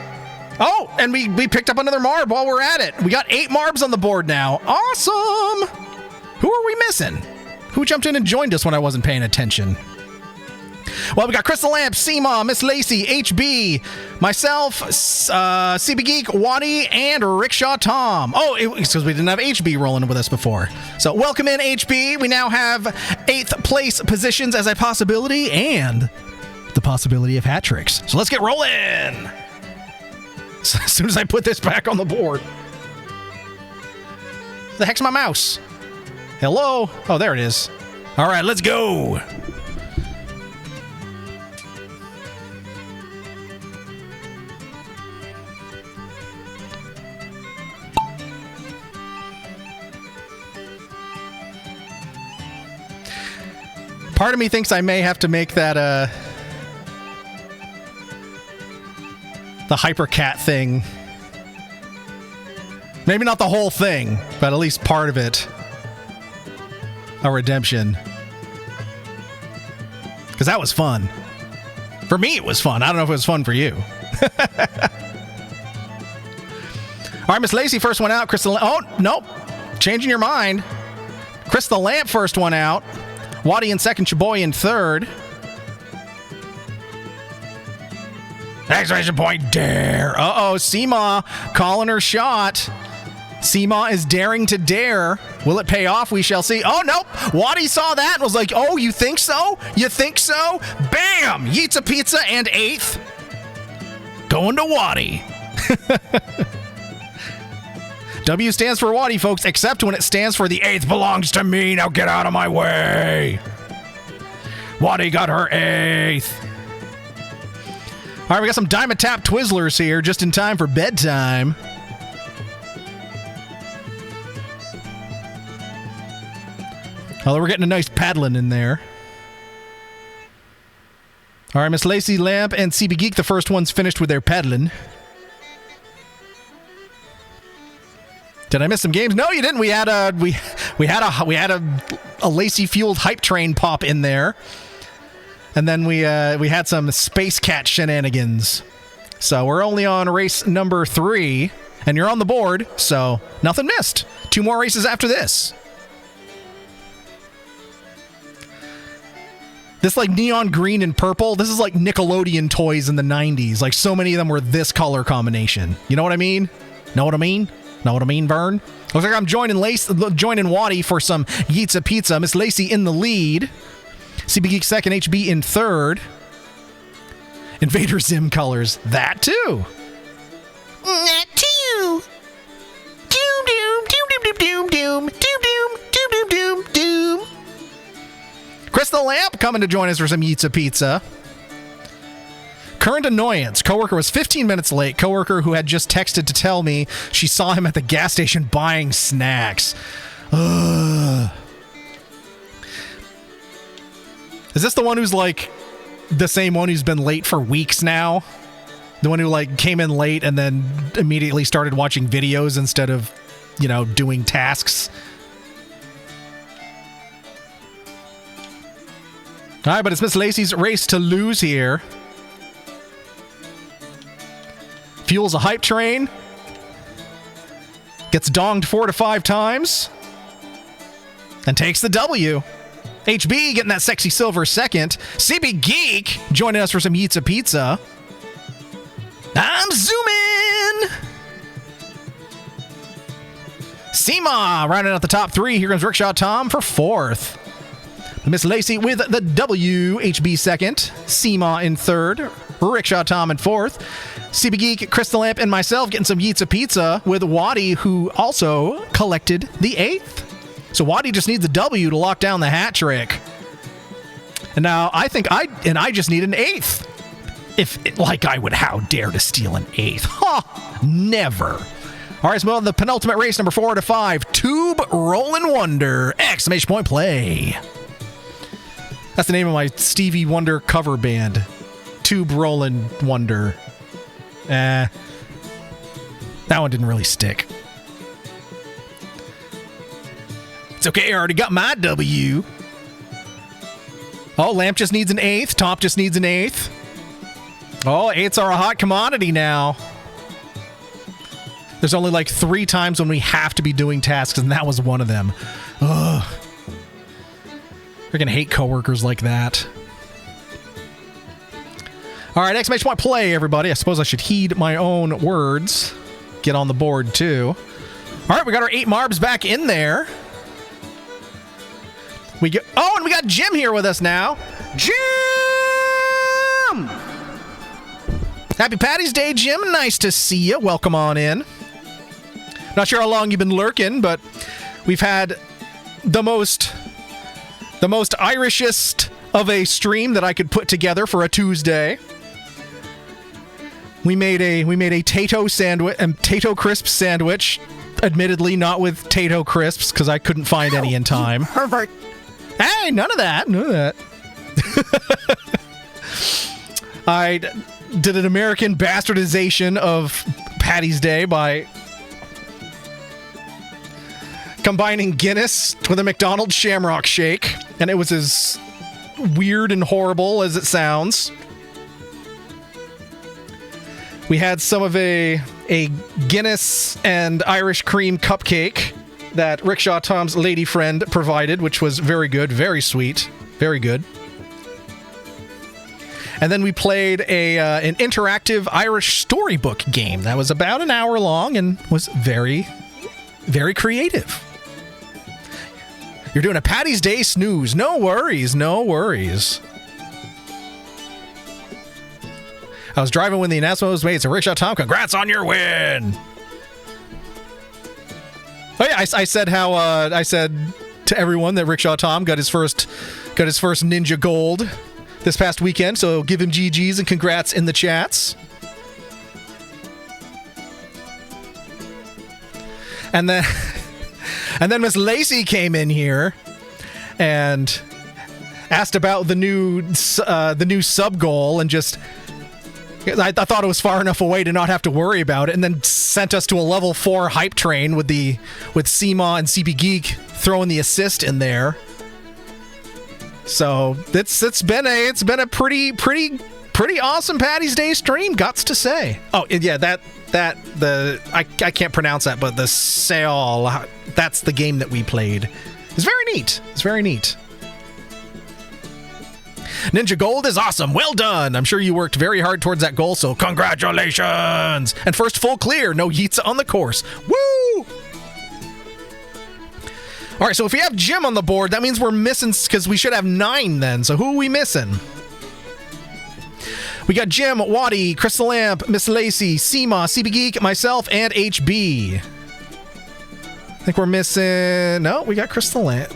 Oh, and we picked up another Marb while we're at it. We got 8 Marbs on the board now. Awesome. Who are we missing? Who jumped in and joined us when I wasn't paying attention? Well, we got Crystal Lamp, Seema, Miss Lacey, HB, myself, CB Geek, Waddy, and Rickshaw Tom. Oh, because we didn't have HB rolling with us before. So welcome in, HB. We now have 8th place positions as a possibility and the possibility of hat tricks. So let's get rolling. So as soon as I put this back on the board. The heck's my mouse? Hello? Oh, there it is. All right, let's go. Part of me thinks I may have to make that the Hypercat thing. Maybe not the whole thing, but at least part of it. A redemption. Because that was fun. For me, it was fun. I don't know if it was fun for you. All right, Miss Lacey, first one out. Crystal. Oh, nope. Changing your mind. Crystal Lamp, first one out. Waddy in second. Chaboy in third. Exclamation point, dare. Uh-oh, Seema calling her shot. Seema is daring to dare. Will it pay off? We shall see. Oh, nope. Waddy saw that and was like, oh, you think so? You think so? Bam! Yeets a pizza and 8th. Going to Waddy. W stands for Waddy, folks, except when it stands for the 8th belongs to me. Now get out of my way. Waddy got her 8th. All right, we got some Diamond Tap Twizzlers here just in time for bedtime. Although we're getting a nice paddling in there. All right, Miss Lacey Lamp and CB Geek, the first ones finished with their paddling. Did I miss some games? No, you didn't. We had a Lacey fueled hype train pop in there, and then we had some Space Cat shenanigans. So we're only on race number 3, and you're on the board, so nothing missed. 2 more races after this. This like neon green and purple. This is like Nickelodeon toys in the 90s. Like so many of them were this color combination. You know what I mean? Know what I mean? Know what I mean, Vern? Looks like I'm joining Waddy for some Yeetsa Pizza. Miss Lacey in the lead. CB Geek second, HB in third. Invader Zim colors. That too. That too. Doom, doom, doom, doom, doom, doom, doom, doom, doom, doom, doom, doom. Crystal Lamp coming to join us for some Yeetsa Pizza. Current annoyance. Coworker was 15 minutes late. Coworker who had just texted to tell me she saw him at the gas station buying snacks. Ugh. Is this the one who's like the same one who's been late for weeks now? The one who like came in late and then immediately started watching videos instead of, you know, doing tasks? All right, but it's Miss Lacey's race to lose here. Fuels a hype train. Gets donged 4 to 5 times. And takes the W. HB getting that sexy silver second. CB Geek joining us for some Yeetsa Pizza. I'm zooming. Seema rounding out the top 3. Here comes Rickshaw Tom for 4th. Miss Lacey with the W. HB second. Seema in third. Rickshaw Tom in 4th. CB Geek, Crystal Lamp, and myself getting some Yeetsa Pizza with Waddy, who also collected the 8th. So Waddy just needs a W to lock down the hat trick. And now I think I just need an 8th. I would how dare to steal an 8th. Ha! Never. All right, so on the penultimate race, number 4 to 5, Tube Rollin' Wonder! Exclamation point play. That's the name of my Stevie Wonder cover band. Tube Rollin' Wonder. That one didn't really stick. It's okay, I already got my W. Oh, Lamp just needs an 8th. Top just needs an 8th. Oh, 8s are a hot commodity now. There's only like 3 times when we have to be doing tasks, and that was one of them. Ugh. Freaking hate coworkers like that. All right, exclamation point play, everybody. I suppose I should heed my own words. Get on the board, too. All right, we got our 8 Marbs back in there. And we got Jim here with us now. Jim! Happy Paddy's Day, Jim. Nice to see you. Welcome on in. Not sure how long you've been lurking, but we've had the most Irishest of a stream that I could put together for a Tuesday. We made a Tayto sandwich and Tayto crisp sandwich. Admittedly, not with Tayto crisps because I couldn't find any in time. Pervert. Hey, none of that. I did an American bastardization of Paddy's Day by combining Guinness with a McDonald's Shamrock Shake, and it was as weird and horrible as it sounds. We had some of a Guinness and Irish cream cupcake that Rickshaw Tom's lady friend provided, which was very good, very sweet, very good. And then we played an interactive Irish storybook game that was about an hour long and was very, very creative. You're doing a Paddy's Day snooze. No worries, no worries. I was driving when the announcement was made, so Rickshaw Tom, congrats on your win. Oh yeah, I said how I said to everyone that Rickshaw Tom got his first Ninja Gold this past weekend, so give him GGs and congrats in the chats. And then Miss Lacey came in here and asked about the new sub goal, and just I thought it was far enough away to not have to worry about it, and then sent us to a level 4 hype train with CMA and CB Geek throwing the assist in there. So it's been a pretty awesome Paddy's Day stream, gots to say. Oh yeah, I can't pronounce that, but the SCEAL, that's the game that we played. It's very neat. It's very neat. Ninja Gold is awesome. Well done. I'm sure you worked very hard towards that goal, so congratulations. And first full clear. No yeets on the course. Woo! All right, so if we have Jim on the board, that means we're missing, because we should have 9 then. So who are we missing? We got Jim, Waddy, Crystal Lamp, Miss Lacey, CMA, CB Geek, myself, and HB. I think we're missing... No, we got Crystal Lamp.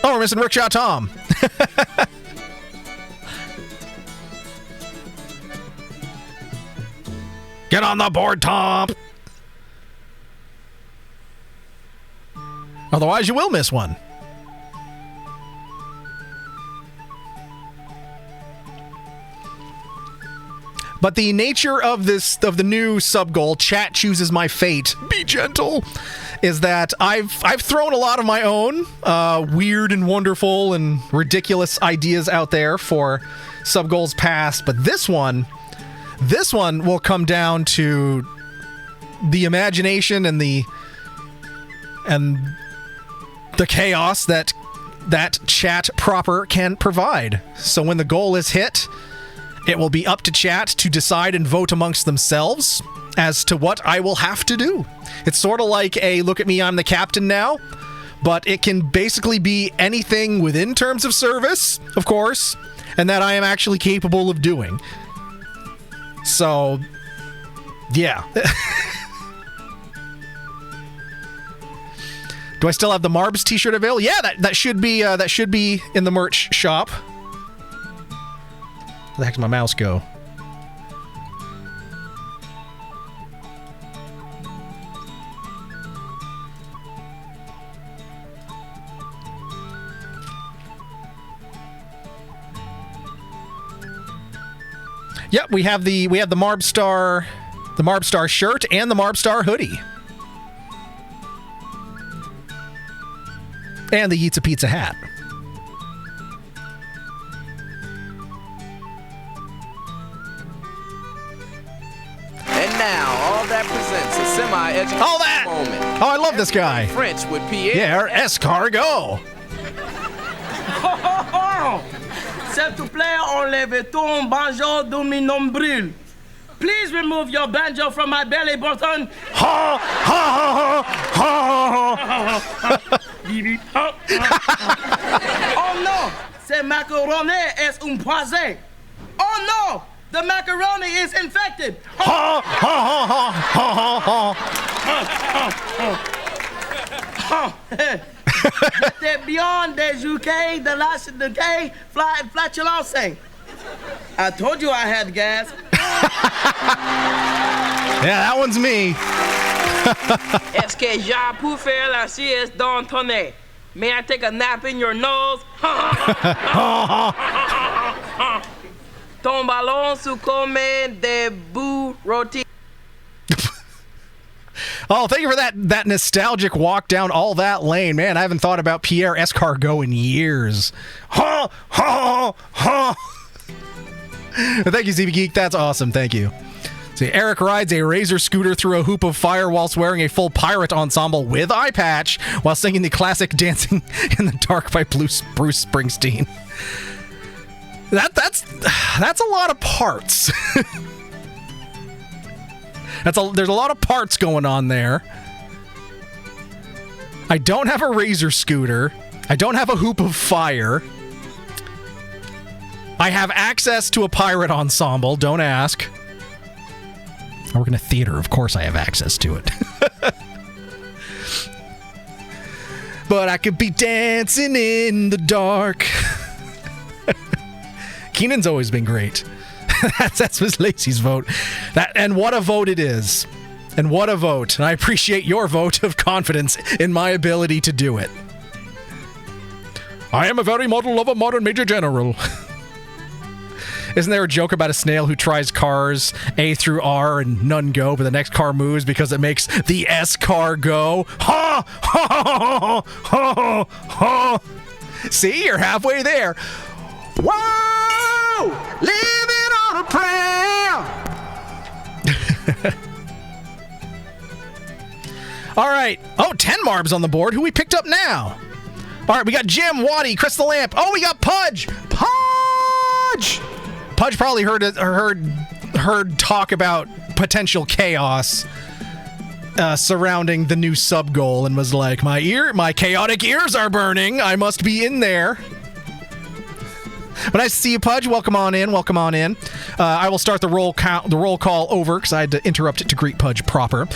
Oh, we're missing Rickshaw Tom. Get on the board, Tom. Otherwise, you will miss one. But the nature of the new sub goal, chat chooses my fate, be gentle, is that I've thrown a lot of my own weird and wonderful and ridiculous ideas out there for sub goals past, but this one will come down to the imagination and the chaos that chat proper can provide. So when the goal is hit, it will be up to chat to decide and vote amongst themselves as to what I will have to do. It's sort of like a look at me, I'm the captain now, but it can basically be anything within terms of service, of course, and that I am actually capable of doing. So, yeah. Do I still have the Marbs t-shirt available? Yeah, that should be in the merch shop. Where the heck does my mouse go? Yep, we have the Marbstar shirt and the Marbstar hoodie. And the Yeet's a Pizza hat. And now, all that presents a semi-educational all that moment. Oh, I love this guy. French with Pierre. Yeah, escargot. S'il te plaît, enlève ton banjo de mi nombril. Please remove your banjo from my belly button. Ha ha ha ha Oh no, ce macaroni is un poison. Oh no, the macaroni is infected. Ha ha ha ha ha. J'étais beyond des UK, the last decay, flatulence. I told you I had gas. Yeah, that one's me. Est-ce que j'ai pu faire la sieste dans ton nez? May I take a nap in your nose? Ton ballon sous comme des bouts rôtis. Oh, thank you for that nostalgic walk down all that lane. Man, I haven't thought about Pierre Escargot in years. Ha! Ha! Ha! Thank you, ZB Geek. That's awesome. Thank you. See, Eric rides a razor scooter through a hoop of fire whilst wearing a full pirate ensemble with eye patch while singing the classic Dancing in the Dark by Bruce Springsteen. That's a lot of parts. There's a lot of parts going on there. I don't have a razor scooter. I don't have a hoop of fire. I have access to a pirate ensemble. Don't ask. I work in a theater. Of course I have access to it. But I could be dancing in the dark. Keenan's always been great. That's Miss Lacey's vote. And what a vote it is. And what a vote. And I appreciate your vote of confidence in my ability to do it. I am a very model of a modern major general. Isn't there a joke about a snail who tries cars A through R and none go, but the next car moves because it makes the S car go? Ha! Ha! Ha! Ha! Ha! See, you're halfway there. Whoa! Living on a prayer! All right. Oh, 10 Marbs on the board. Who we picked up now? All right, we got Jim, Waddy, Crystal Lamp. Oh, we got Pudge! Pudge! Pudge probably heard talk about potential chaos surrounding the new sub goal and was like, my chaotic ears are burning. I must be in there. But nice to see you, Pudge. Welcome on in. Welcome on in. I will start the roll call over because I had to interrupt it to greet Pudge proper.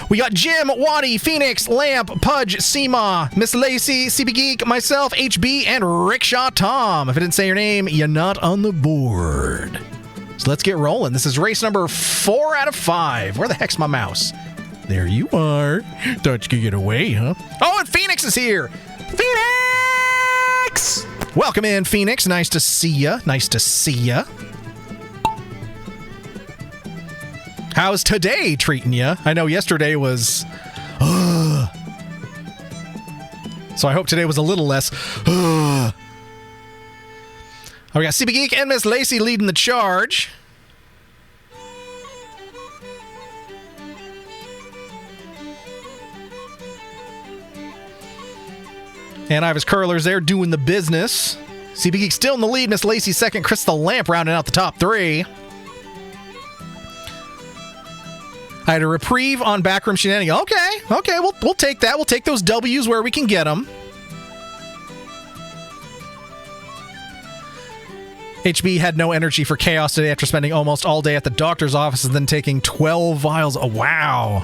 We got Jim, Waddy, Phoenix, Lamp, Pudge, Seema, Miss Lacey, CB Geek, myself, HB, and Rickshaw Tom. If I didn't say your name, you're not on the board. So let's get rolling. This is race number 4 out of 5. Where the heck's my mouse? There you are. Thought you could get away, huh? Oh, and Phoenix is here. Phoenix! Welcome in, Phoenix. Nice to see ya. Nice to see ya. How's today treating ya? I know yesterday was... So I hope today was a little less... Oh, we got CB Geek and Miss Lacey leading the charge. And Ivis Curlers there doing the business. CB Geek still in the lead. Miss Lacey second. Crystal Lamp rounding out the top 3. I had a reprieve on backroom shenanigans. Okay, we'll take that. We'll take those W's where we can get them. HB had no energy for chaos today after spending almost all day at the doctor's office and then taking 12 vials. Oh, wow.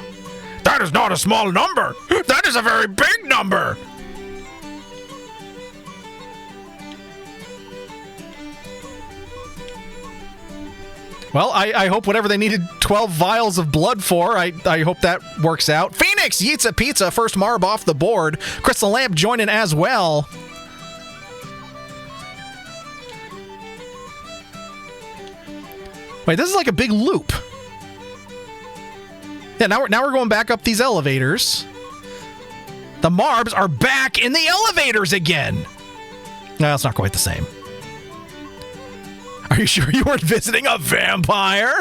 That is not a small number. That is a very big number. Well, I hope whatever they needed 12 vials of blood for, I hope that works out. Phoenix yeets a pizza, first Marb off the board. Crystal Lamp joining as well. Wait, this is like a big loop. Yeah, now we're going back up these elevators. The Marbs are back in the elevators again. No, it's not quite the same. Are you sure you weren't visiting a vampire?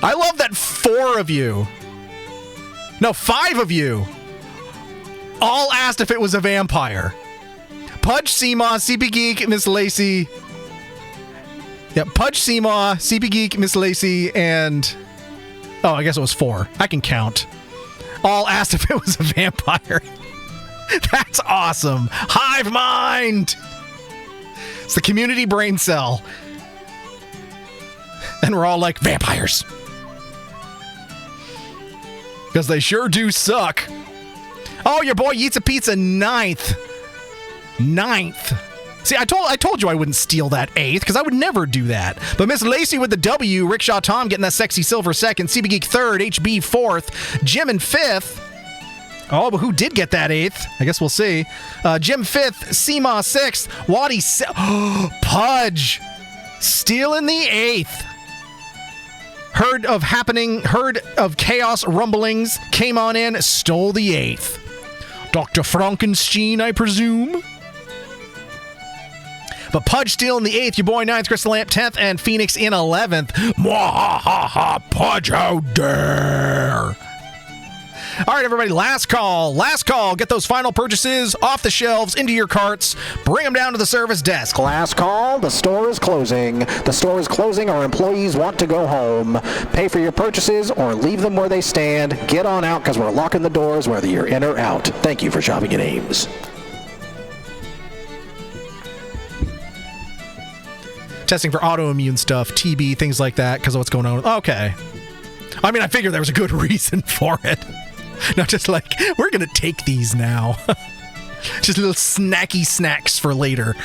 I love that 4 of you, no, 5 of you, all asked if it was a vampire. Pudge, Seema, CB Geek, Miss Lacey. Yeah, Pudge, Seema, CB Geek, Miss Lacey, and... Oh, I guess it was 4. I can count. All asked if it was a vampire. That's awesome. Hive mind! It's the community brain cell. And we're all like, vampires. Because they sure do suck. Oh, your boy Eats a Pizza 9th. 9th. See, I told you I wouldn't steal that 8th, because I would never do that. But Miss Lacey with the W, Rickshaw Tom getting that sexy silver 2nd, CB Geek 3rd, HB 4th, Jim in 5th, Oh, but who did get that 8th? I guess we'll see. Jim 5th, Seema 6th, Waddy Pudge stealing the 8th. Heard of chaos rumblings, came on in, stole the 8th. Dr. Frankenstein, I presume. But Pudge stealing the 8th, your boy 9th, Crystal Lamp 10th, and Phoenix in 11th. Mwahaha, Pudge, how dare! All right, everybody, last call. Last call. Get those final purchases off the shelves, into your carts. Bring them down to the service desk. Last call. The store is closing. The store is closing. Our employees want to go home. Pay for your purchases or leave them where they stand. Get on out because we're locking the doors whether you're in or out. Thank you for shopping at Ames. Testing for autoimmune stuff, TB, things like that, because of what's going on. Okay. I mean, I figured there was a good reason for it. Not just like, we're going to take these now. Just little snacky snacks for later.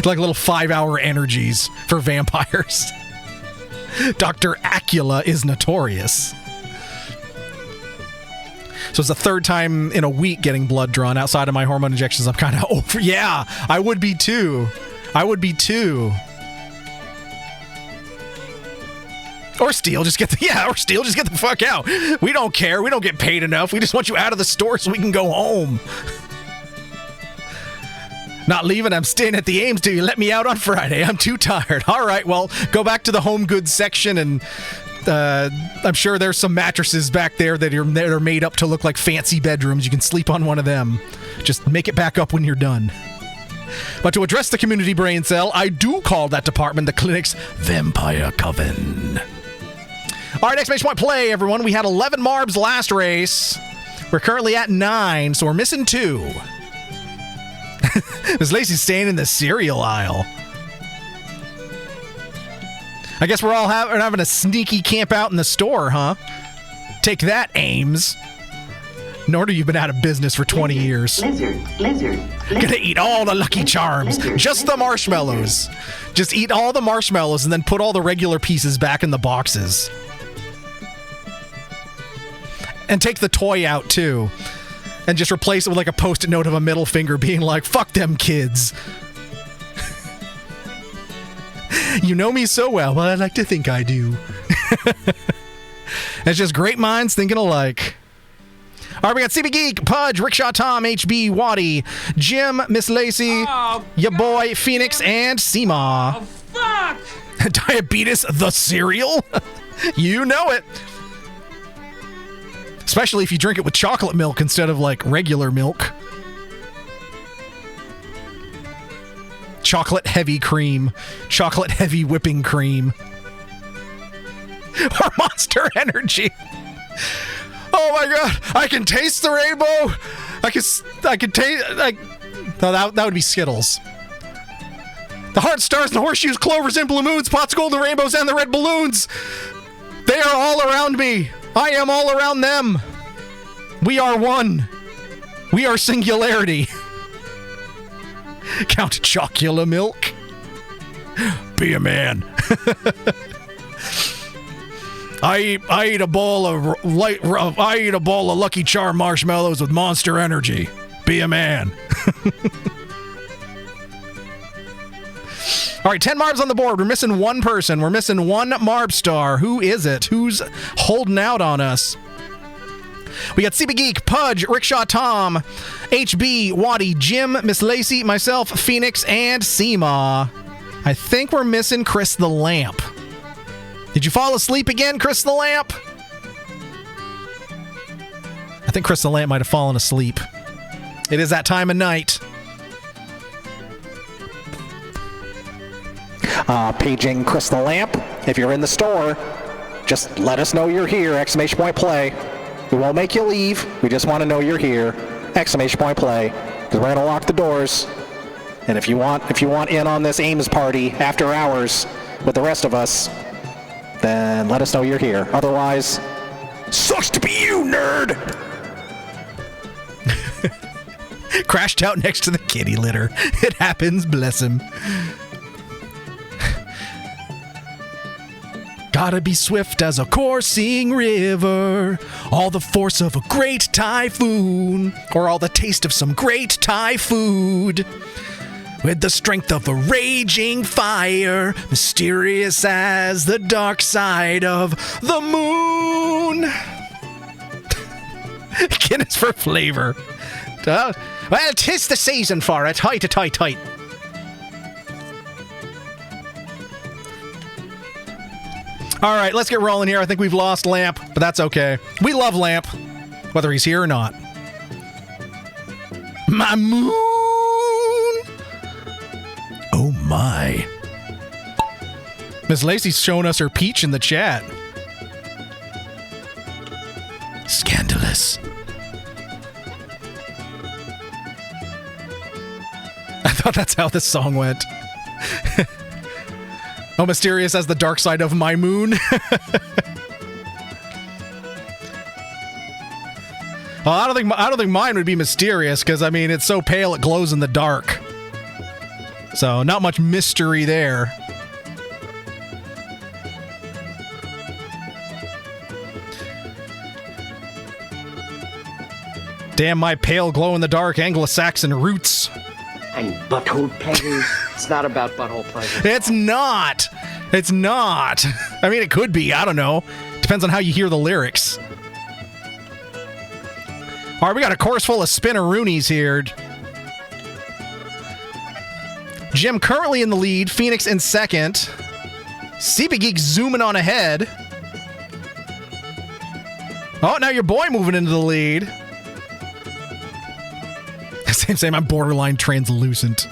Like little 5-hour energies for vampires. Dr. Acula is notorious. So it's the 3rd time in a week getting blood drawn outside of my hormone injections. I'm kind of over. Yeah, I would be too. Or Steal, just get the fuck out. We don't care. We don't get paid enough. We just want you out of the store so we can go home. Not leaving. I'm staying at the Ames till you let me out on Friday. I'm too tired. All right, well, go back to the home goods section, and I'm sure there's some mattresses back there that are made up to look like fancy bedrooms. You can sleep on one of them. Just make it back up when you're done. But to address the community brain cell, I do call that department the clinic's Vampire Coven. All right, exclamation point play, everyone. We had 11 Marbs last race. We're currently at 9, so we're missing 2. Miss Lacey's staying in the cereal aisle. I guess we're all having a sneaky camp out in the store, huh? Take that, Ames. No wonder you've been out of business for 20 years. Lizard. Gonna eat all the Lucky Charms. Just the marshmallows. Just eat all the marshmallows and then put all the regular pieces back in the boxes. And take the toy out, too. And just replace it with like a post-it note of a middle finger being like, fuck them kids. You know me so well. Well, I'd like to think I do. It's just great minds thinking alike. All right, we got CB Geek, Pudge, Rickshaw Tom, HB, Waddy, Jim, Miss Lacey, your boy, Phoenix, and Seema. Oh, fuck! Diabetes, the cereal? You know it. Especially if you drink it with chocolate milk instead of, like, regular milk. Chocolate-heavy cream. Chocolate-heavy whipping cream. Or Monster Energy. Oh my god, I can taste the rainbow. I can taste, no, that would be Skittles. The heart, stars, the horseshoes, clovers, and blue moons, pots, golden rainbows, and the red balloons. They are all around me. I am all around them. We are one. We are singularity. Count Chocula milk. Be a man. I eat a bowl of Lucky Charm marshmallows with Monster Energy. Be a man. All right, 10 Marbs on the board. We're missing one person. We're missing one Marb star. Who is it? Who's holding out on us? We got CB Geek, Pudge, Rickshaw Tom, HB, Waddy, Jim, Miss Lacey, myself, Phoenix, and Seema. I think we're missing Chris the Lamp. Did you fall asleep again, Chris the Lamp? I think Chris the Lamp might have fallen asleep. It is that time of night. Paging Chris the Lamp. If you're in the store, just let us know you're here. Exclamation point play. We won't make you leave. We just want to know you're here. Exclamation point play. Because we're going to lock the doors. And if you want in on this Ames party after hours with the rest of us, then let us know you're here. Otherwise, sucks to be you, nerd! Crashed out next to the kitty litter. It happens, bless him. Gotta be swift as a coursing river, all the force of a great typhoon, or all the taste of some great Thai food. With the strength of a raging fire, mysterious as the dark side of the moon. Guinness for flavor. Well, 'tis the season for it. Tight. All right, let's get rolling here. I think we've lost Lamp, but that's okay. We love Lamp, whether he's here or not. My moon! Oh my. Miss Lacey's showing us her peach in the chat. Scandalous. I thought that's how this song went. Oh, mysterious as the dark side of my moon. Well, I don't think mine would be mysterious because I mean it's so pale it glows in the dark. So not much mystery there. Damn my pale glow in the dark Anglo-Saxon roots. And butthole pleasures. It's not about butthole pleasures. It's not. I mean, it could be. I don't know. Depends on how you hear the lyrics. All right, we got a course full of spinneroonies here. Jim currently in the lead. Phoenix in second. CB Geek zooming on ahead. Oh, now your boy moving into the lead. Same. I'm borderline translucent.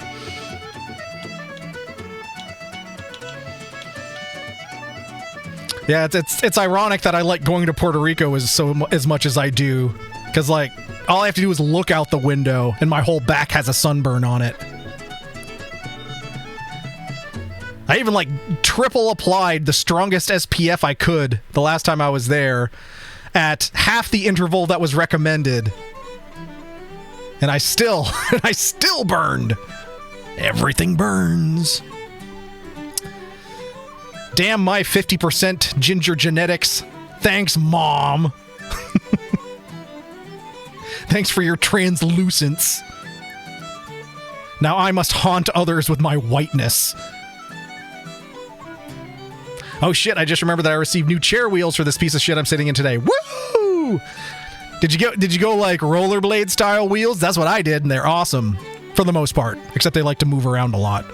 Yeah, it's ironic that I like going to Puerto Rico as much as I do, because like all I have to do is look out the window and my whole back has a sunburn on it. I even like triple applied the strongest SPF I could the last time I was there at half the interval that was recommended. And I still burned. Everything burns. Damn my 50% ginger genetics. Thanks, Mom. Thanks for your translucence. Now I must haunt others with my whiteness. Oh shit, I just remembered that I received new chair wheels for this piece of shit I'm sitting in today. Woo! Did you go like rollerblade style wheels? That's what I did, and they're awesome for the most part, except they like to move around a lot.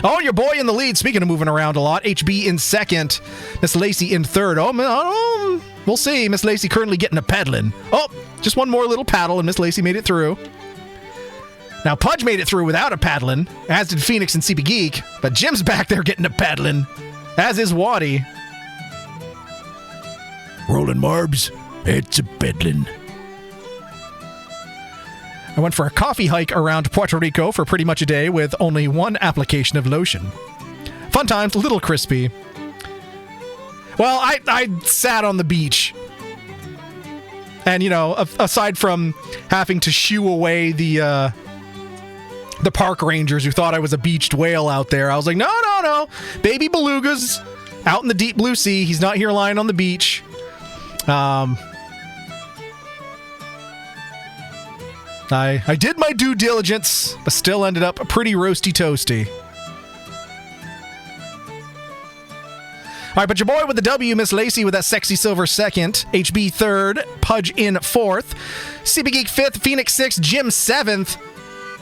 Oh, your boy in the lead. Speaking of moving around a lot, HB in second, Miss Lacey in third. Oh, we'll see. Miss Lacey currently getting a paddling. Oh, just one more little paddle, and Miss Lacey made it through. Now Pudge made it through without a paddling, as did Phoenix and CB Geek, but Jim's back there getting a paddling, as is Waddy. Rolling Marbs. It's a peddling. I went for a coffee hike around Puerto Rico for pretty much a day with only one application of lotion. Fun times, a little crispy. Well, I sat on the beach. And, you know, aside from having to shoo away the park rangers who thought I was a beached whale out there, I was like, no. Baby belugas out in the deep blue sea. He's not here lying on the beach. I did my due diligence, but still ended up pretty roasty toasty. All right, but your boy with the W, Miss Lacey with that sexy silver second, HB third, Pudge in fourth, CB Geek fifth, Phoenix sixth, Jim seventh.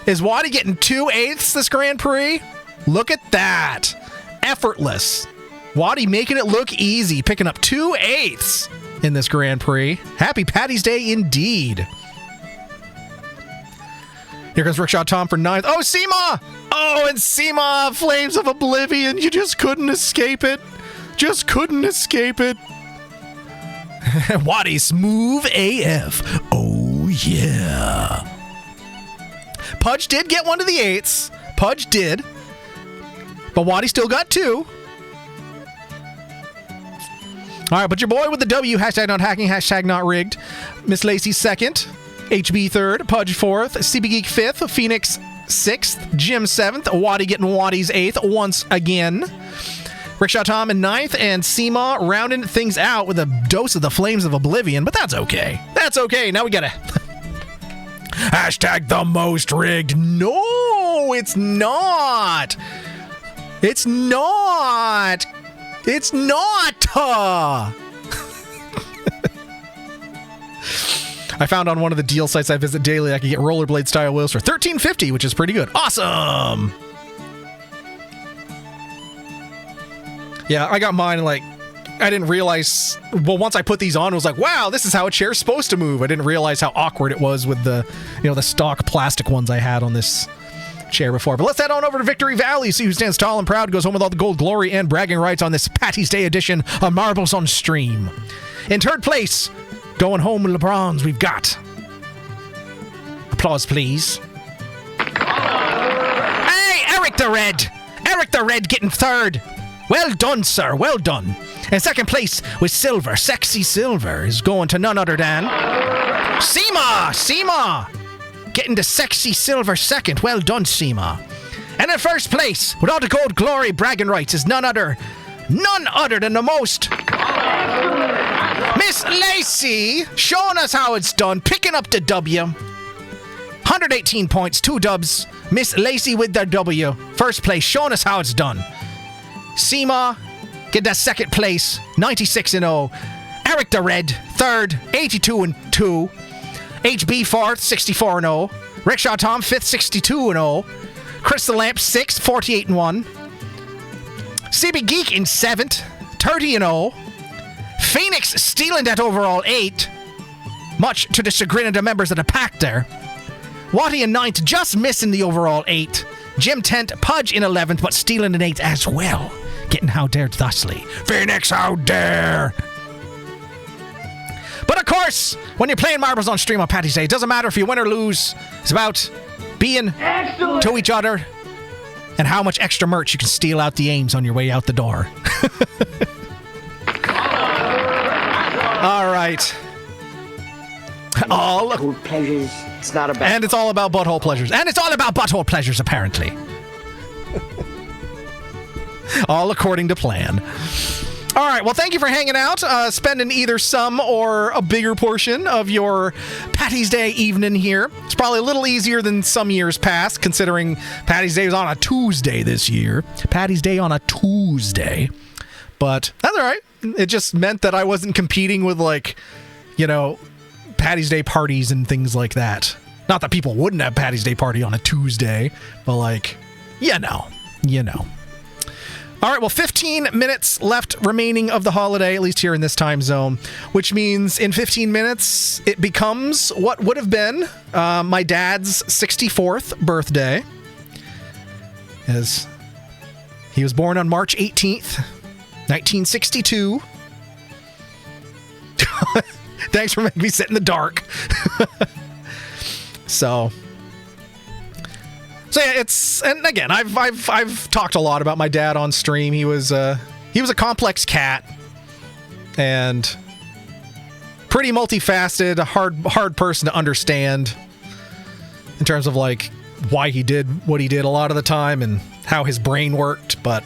Is Waddy getting 2/8 this Grand Prix? Look at that. Effortless. Waddy making it look easy, picking up 2/8 in this Grand Prix. Happy Paddy's Day indeed. Here comes Rickshaw Tom for ninth. Oh, Seema! Oh, and Seema, Flames of Oblivion. You just couldn't escape it. Just couldn't escape it. Waddy smooth AF. Oh, yeah. Pudge did get one to the 8s. Pudge did. But Waddy still got 2. All right, but your boy with the W, hashtag not hacking, hashtag not rigged. Miss Lacey second. HB third, Pudge fourth, CB Geek fifth, Phoenix sixth, Jim seventh, Waddy getting Waddy's 8th once again. Rickshaw Tom in 9th, and Seema rounding things out with a dose of the Flames of Oblivion, but that's okay. That's okay. Now we gotta... Hashtag the most rigged. No, it's not. It's not. It's not. I found on one of the deal sites I visit daily I could get rollerblade style wheels for $13.50, which is pretty good. Awesome. Yeah, I got mine, like, I didn't realize, well, once I put these on, it was like, wow, this is how a chair's supposed to move. I didn't realize how awkward it was with the, the stock plastic ones I had on this chair before. But let's head on over to Victory Valley, see who stands tall and proud, goes home with all the gold, glory, and bragging rights on this Paddy's Day edition of Marbles on Stream. In 3rd place, going home with LeBrons, we've got... Applause, please. Hey, Eric the Red! Eric the Red getting 3rd. Well done, sir. Well done. In 2nd place with Silver. Sexy Silver is going to none other than... Seema! Seema! Getting the Sexy Silver 2nd. Well done, Seema. And in 1st place, with all the gold, glory, bragging rights, is none other than the most... Miss Lacey, showing us how it's done, picking up the W. 118 points, 2 dubs. Miss Lacey with the W. 1st place, showing us how it's done. Seema, get that 2nd place, 96-0. Eric the Red, 3rd, 82-2. HB 4th, 64-0. Rickshaw Tom, 5th, 62-0. Crystal Lamp, 6th, 48-1. CB Geek in 7th, 30-0. Phoenix stealing that overall 8, much to the chagrin of the members of the pack there. Watty in 9th, just missing the overall 8. Jim 10th, Pudge in 11th, but stealing an 8th as well. Getting how dared thusly. Phoenix, how dare! But of course, when you're playing marbles on stream on Paddy's Day, it doesn't matter if you win or lose. It's about being to each other and how much extra merch you can steal out the aims on your way out the door. All right. All pleasures. It's not about. And it's all about butthole pleasures. And it's all about butthole pleasures, apparently. All according to plan. All right. Well, thank you for hanging out, spending either some or a bigger portion of your Paddy's Day evening here. It's probably a little easier than some years past, considering Paddy's Day was on a Tuesday this year. Paddy's Day on a Tuesday. But that's all right. It just meant that I wasn't competing with, like, Paddy's Day parties and things like that. Not that people wouldn't have Paddy's Day party on a Tuesday, but, like, you know. All right, well, 15 minutes left remaining of the holiday, at least here in this time zone, which means in 15 minutes, it becomes what would have been my dad's 64th birthday, as he was born on March 18th, 1962. Thanks for making me sit in the dark. So yeah, and again, I've talked a lot about my dad on stream. He was a complex cat and pretty multifaceted, a hard person to understand in terms of, like, why he did what he did a lot of the time and how his brain worked, but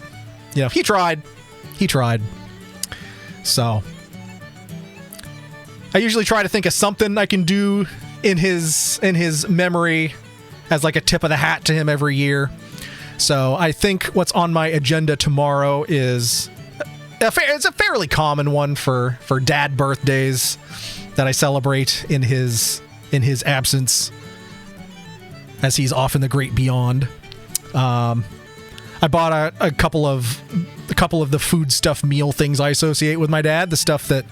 he tried. So I usually try to think of something I can do in his memory as, like, a tip of the hat to him every year. So I think what's on my agenda tomorrow is it's a fairly common one for dad birthdays that I celebrate in his absence, as he's off in the great beyond. I bought a couple of the food stuff meal things I associate with my dad, the stuff that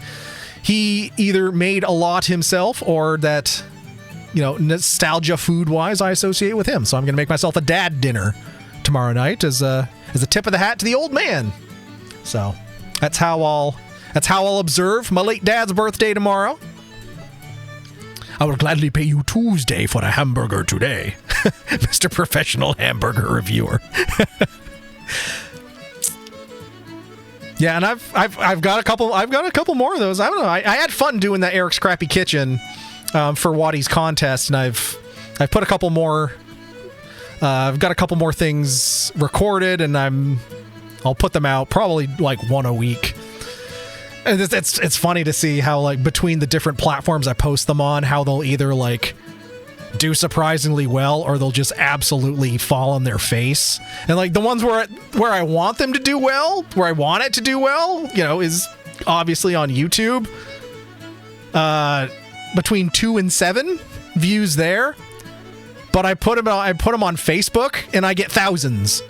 he either made a lot himself or that, nostalgia food-wise I associate with him. So I'm going to make myself a dad dinner tomorrow night as a tip of the hat to the old man. So that's how I'll observe my late dad's birthday tomorrow. I will gladly pay you Tuesday for a hamburger today, Mr. Professional Hamburger Reviewer. Yeah, and I've got a couple more of those. I don't know. I had fun doing that Eric's Crappy Kitchen for Waddy's contest, and I've put a couple more. I've got a couple more things recorded, and I'm I'll put them out probably like one a week. And it's funny to see how, like, between the different platforms I post them on, how they'll either, like, do surprisingly well or they'll just absolutely fall on their face. And, like, the ones where I want them to do well, where I want it to do well, you know, is obviously on YouTube. Between 2 and 7 views there. But I put them on Facebook and I get thousands.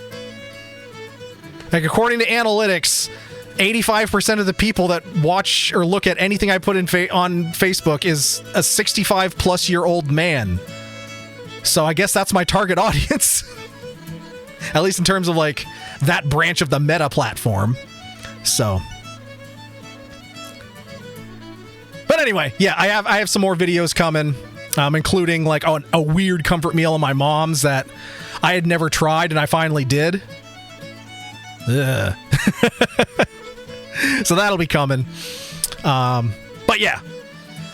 Like, according to analytics, 85% of the people that watch or look at anything I put on Facebook is a 65-plus-year-old man. So I guess that's my target audience. At least in terms of, like, that branch of the Meta platform. So. But anyway, yeah, I have some more videos coming, including, like, a weird comfort meal of my mom's that I had never tried, and I finally did. Ugh. So that'll be coming. But yeah,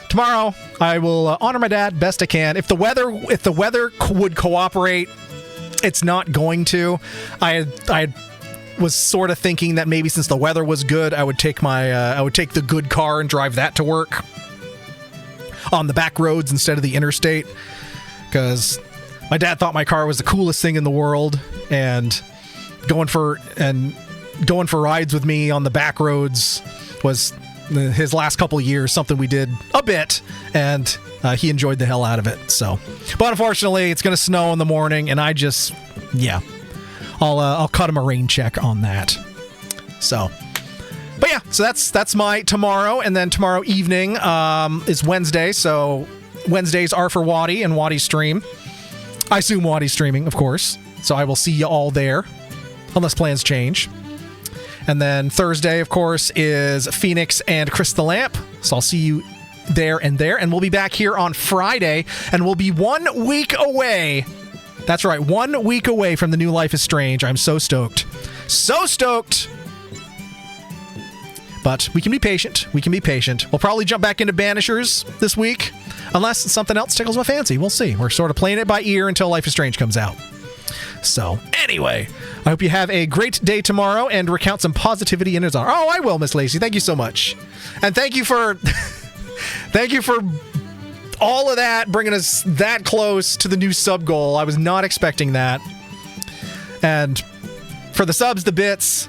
tomorrow I will honor my dad best I can. If the weather would cooperate, it's not going to. I was sort of thinking that maybe since the weather was good, I would take the good car and drive that to work on the back roads instead of the interstate, because my dad thought my car was the coolest thing in the world, and going for rides with me on the back roads was his last couple of years, something we did a bit, and he enjoyed the hell out of it. So, but unfortunately, it's going to snow in the morning, and I'll cut him a rain check on that. So, but yeah, so that's my tomorrow, and then tomorrow evening is Wednesday. So Wednesdays are for Waddy and Waddy stream. I assume Waddy's streaming, of course. So I will see you all there, unless plans change. And then Thursday, of course, is Phoenix and Chris the Lamp. So I'll see you there. And we'll be back here on Friday, and we'll be 1 week away. That's right, 1 week away from the new Life is Strange. I'm so stoked. So stoked! But we can be patient. We'll probably jump back into Banishers this week, unless something else tickles my fancy. We'll see. We're sort of playing it by ear until Life is Strange comes out. So, anyway, I hope you have a great day tomorrow and recount some positivity in his honor. Oh, I will, Miss Lacey. Thank you so much. And thank you for all of that, bringing us that close to the new sub goal. I was not expecting that. And for the subs, the bits,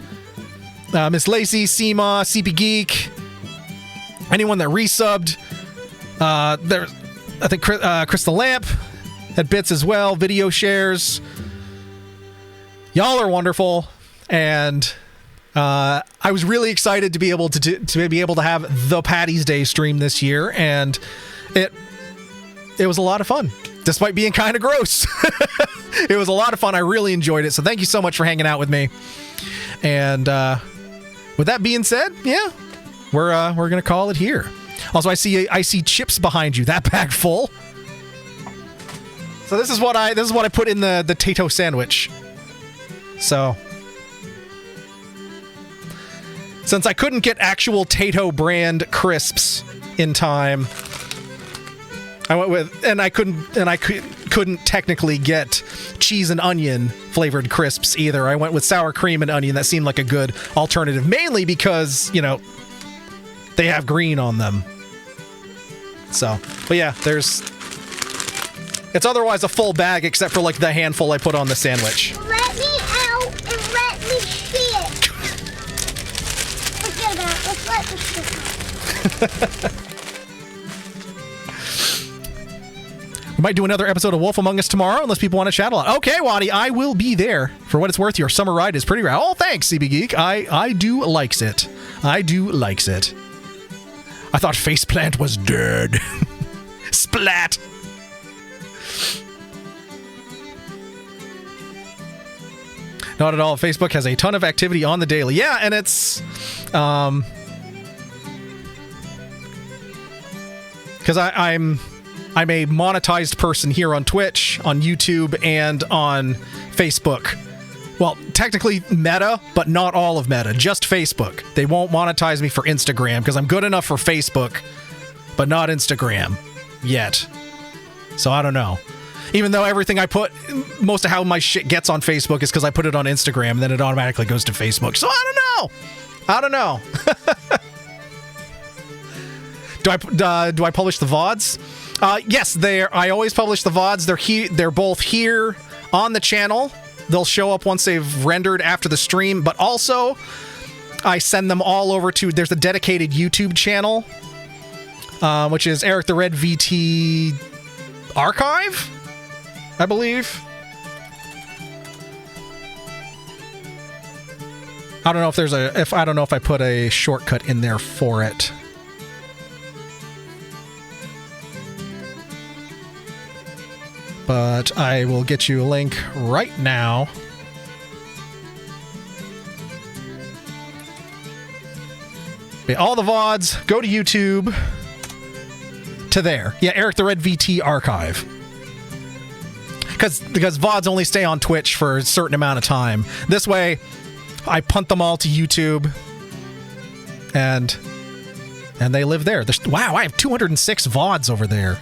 Miss Lacey, Seema, CP Geek, anyone that resubbed, I think Chris the Lamp had bits as well, video shares. Y'all are wonderful, and I was really excited to be able to have the Paddy's Day stream this year, and it was a lot of fun, despite being kind of gross. It was a lot of fun. I really enjoyed it. So thank you so much for hanging out with me. And with that being said, yeah, we're gonna call it here. Also, I see chips behind you. That bag full. So this is what I put in the Tayto sandwich. So, since I couldn't get actual Tayto brand crisps in time, I went with, and I couldn't technically get cheese and onion flavored crisps either. I went with sour cream and onion. That seemed like a good alternative, mainly because, you know, they have green on them. So, but yeah, it's otherwise a full bag except for like the handful I put on the sandwich. Let me out and let me see it. Forget about it. Let's let me see it. We might do another episode of Wolf Among Us tomorrow, unless people want to chat a lot. Okay, Waddy, I will be there. For what it's worth, your summer ride is pretty rad. Oh, thanks, CB Geek. I do likes it. I do likes it. I thought Faceplant was dead. Splat. Not at all. Facebook has a ton of activity on the daily. Yeah, and it's because I'm a monetized person here on Twitch, on YouTube, and on Facebook. Well, technically Meta, but not all of Meta, just Facebook. They won't monetize me for Instagram because I'm good enough for Facebook, but not Instagram yet. So I don't know. Even though everything I put, most of how my shit gets on Facebook is because I put it on Instagram, and then it automatically goes to Facebook. So I don't know. Do I publish the VODs? Yes, I always publish the VODs. They're both here on the channel. They'll show up once they've rendered after the stream, but also I send them all over to, there's a dedicated YouTube channel, which is Eric the Red VT Archive, I believe. I don't know if I don't know if I put a shortcut in there for it. But I will get you a link right now. Okay, all the VODs, go to YouTube, to there. Yeah, Eric the Red VT Archive. Because VODs only stay on Twitch for a certain amount of time. This way, I punt them all to YouTube, and they live there. Wow, I have 206 VODs over there.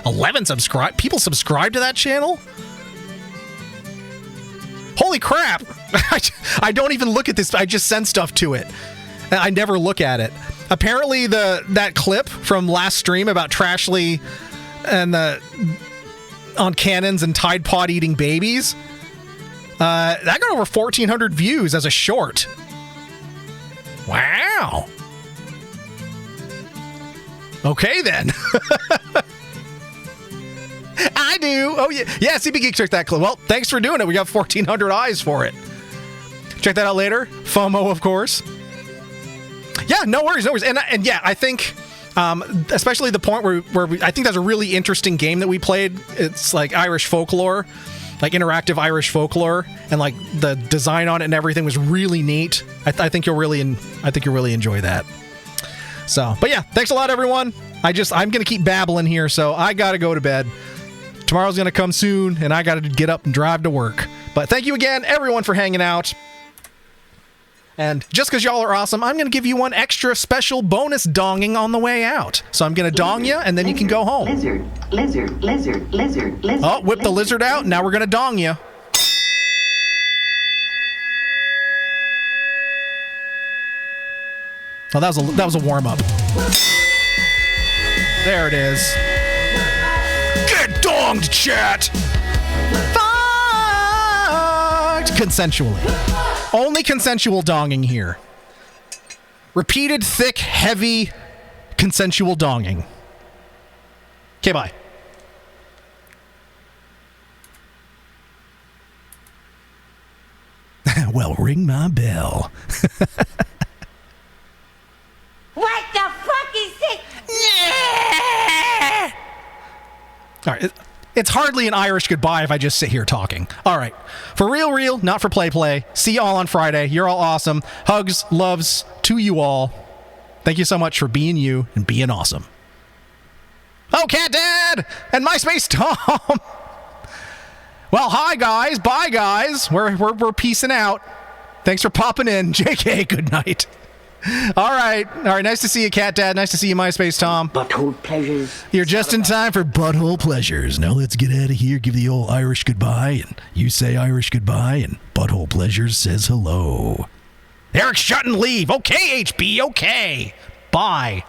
11 people subscribe to that channel? Holy crap! I don't even look at this. I just send stuff to it. I never look at it. Apparently, that clip from last stream about Trashly and on cannons and Tide Pod eating babies, that got over 1,400 views as a short. Wow. Okay then. I do. Oh yeah. Yeah, CB Geek took that clip. Well, thanks for doing it. We got 1,400 eyes for it. Check that out later. FOMO, of course. Yeah, no worries. And yeah, I think, especially the point where I think that's a really interesting game that we played. It's like Irish folklore, like interactive Irish folklore, and like the design on it and everything was really neat. I think you'll really enjoy that. So, but yeah, thanks a lot, everyone. I'm gonna keep babbling here, so I gotta go to bed. Tomorrow's gonna come soon, and I gotta get up and drive to work. But thank you again, everyone, for hanging out. And just because y'all are awesome, I'm going to give you one extra special bonus donging on the way out. So I'm going to dong you, and then you can go home. Lizard. Oh, whip the lizard out. Now we're going to dong you. Oh, that was a warm-up. There it is. Get donged, chat! Fucked! Consensually. Only consensual donging here. Repeated, thick, heavy, consensual donging. Okay, bye. Well, ring my bell. What the fuck is this? Yeah! All right. It's hardly an Irish goodbye if I just sit here talking. All right. For real, not for play. See you all on Friday. You're all awesome. Hugs, loves to you all. Thank you so much for being you and being awesome. Oh, Cat Dad and MySpace Tom. Well, hi, guys. Bye, guys. We're peacing out. Thanks for popping in. JK, good night. All right. Nice to see you, Cat Dad. Nice to see you, MySpace Tom. Butthole pleasures. You're just in time for butthole pleasures. Now let's get out of here. Give the old Irish goodbye, and you say Irish goodbye, and butthole pleasures says hello. Eric, shut and leave. Okay, HB. Okay. Bye.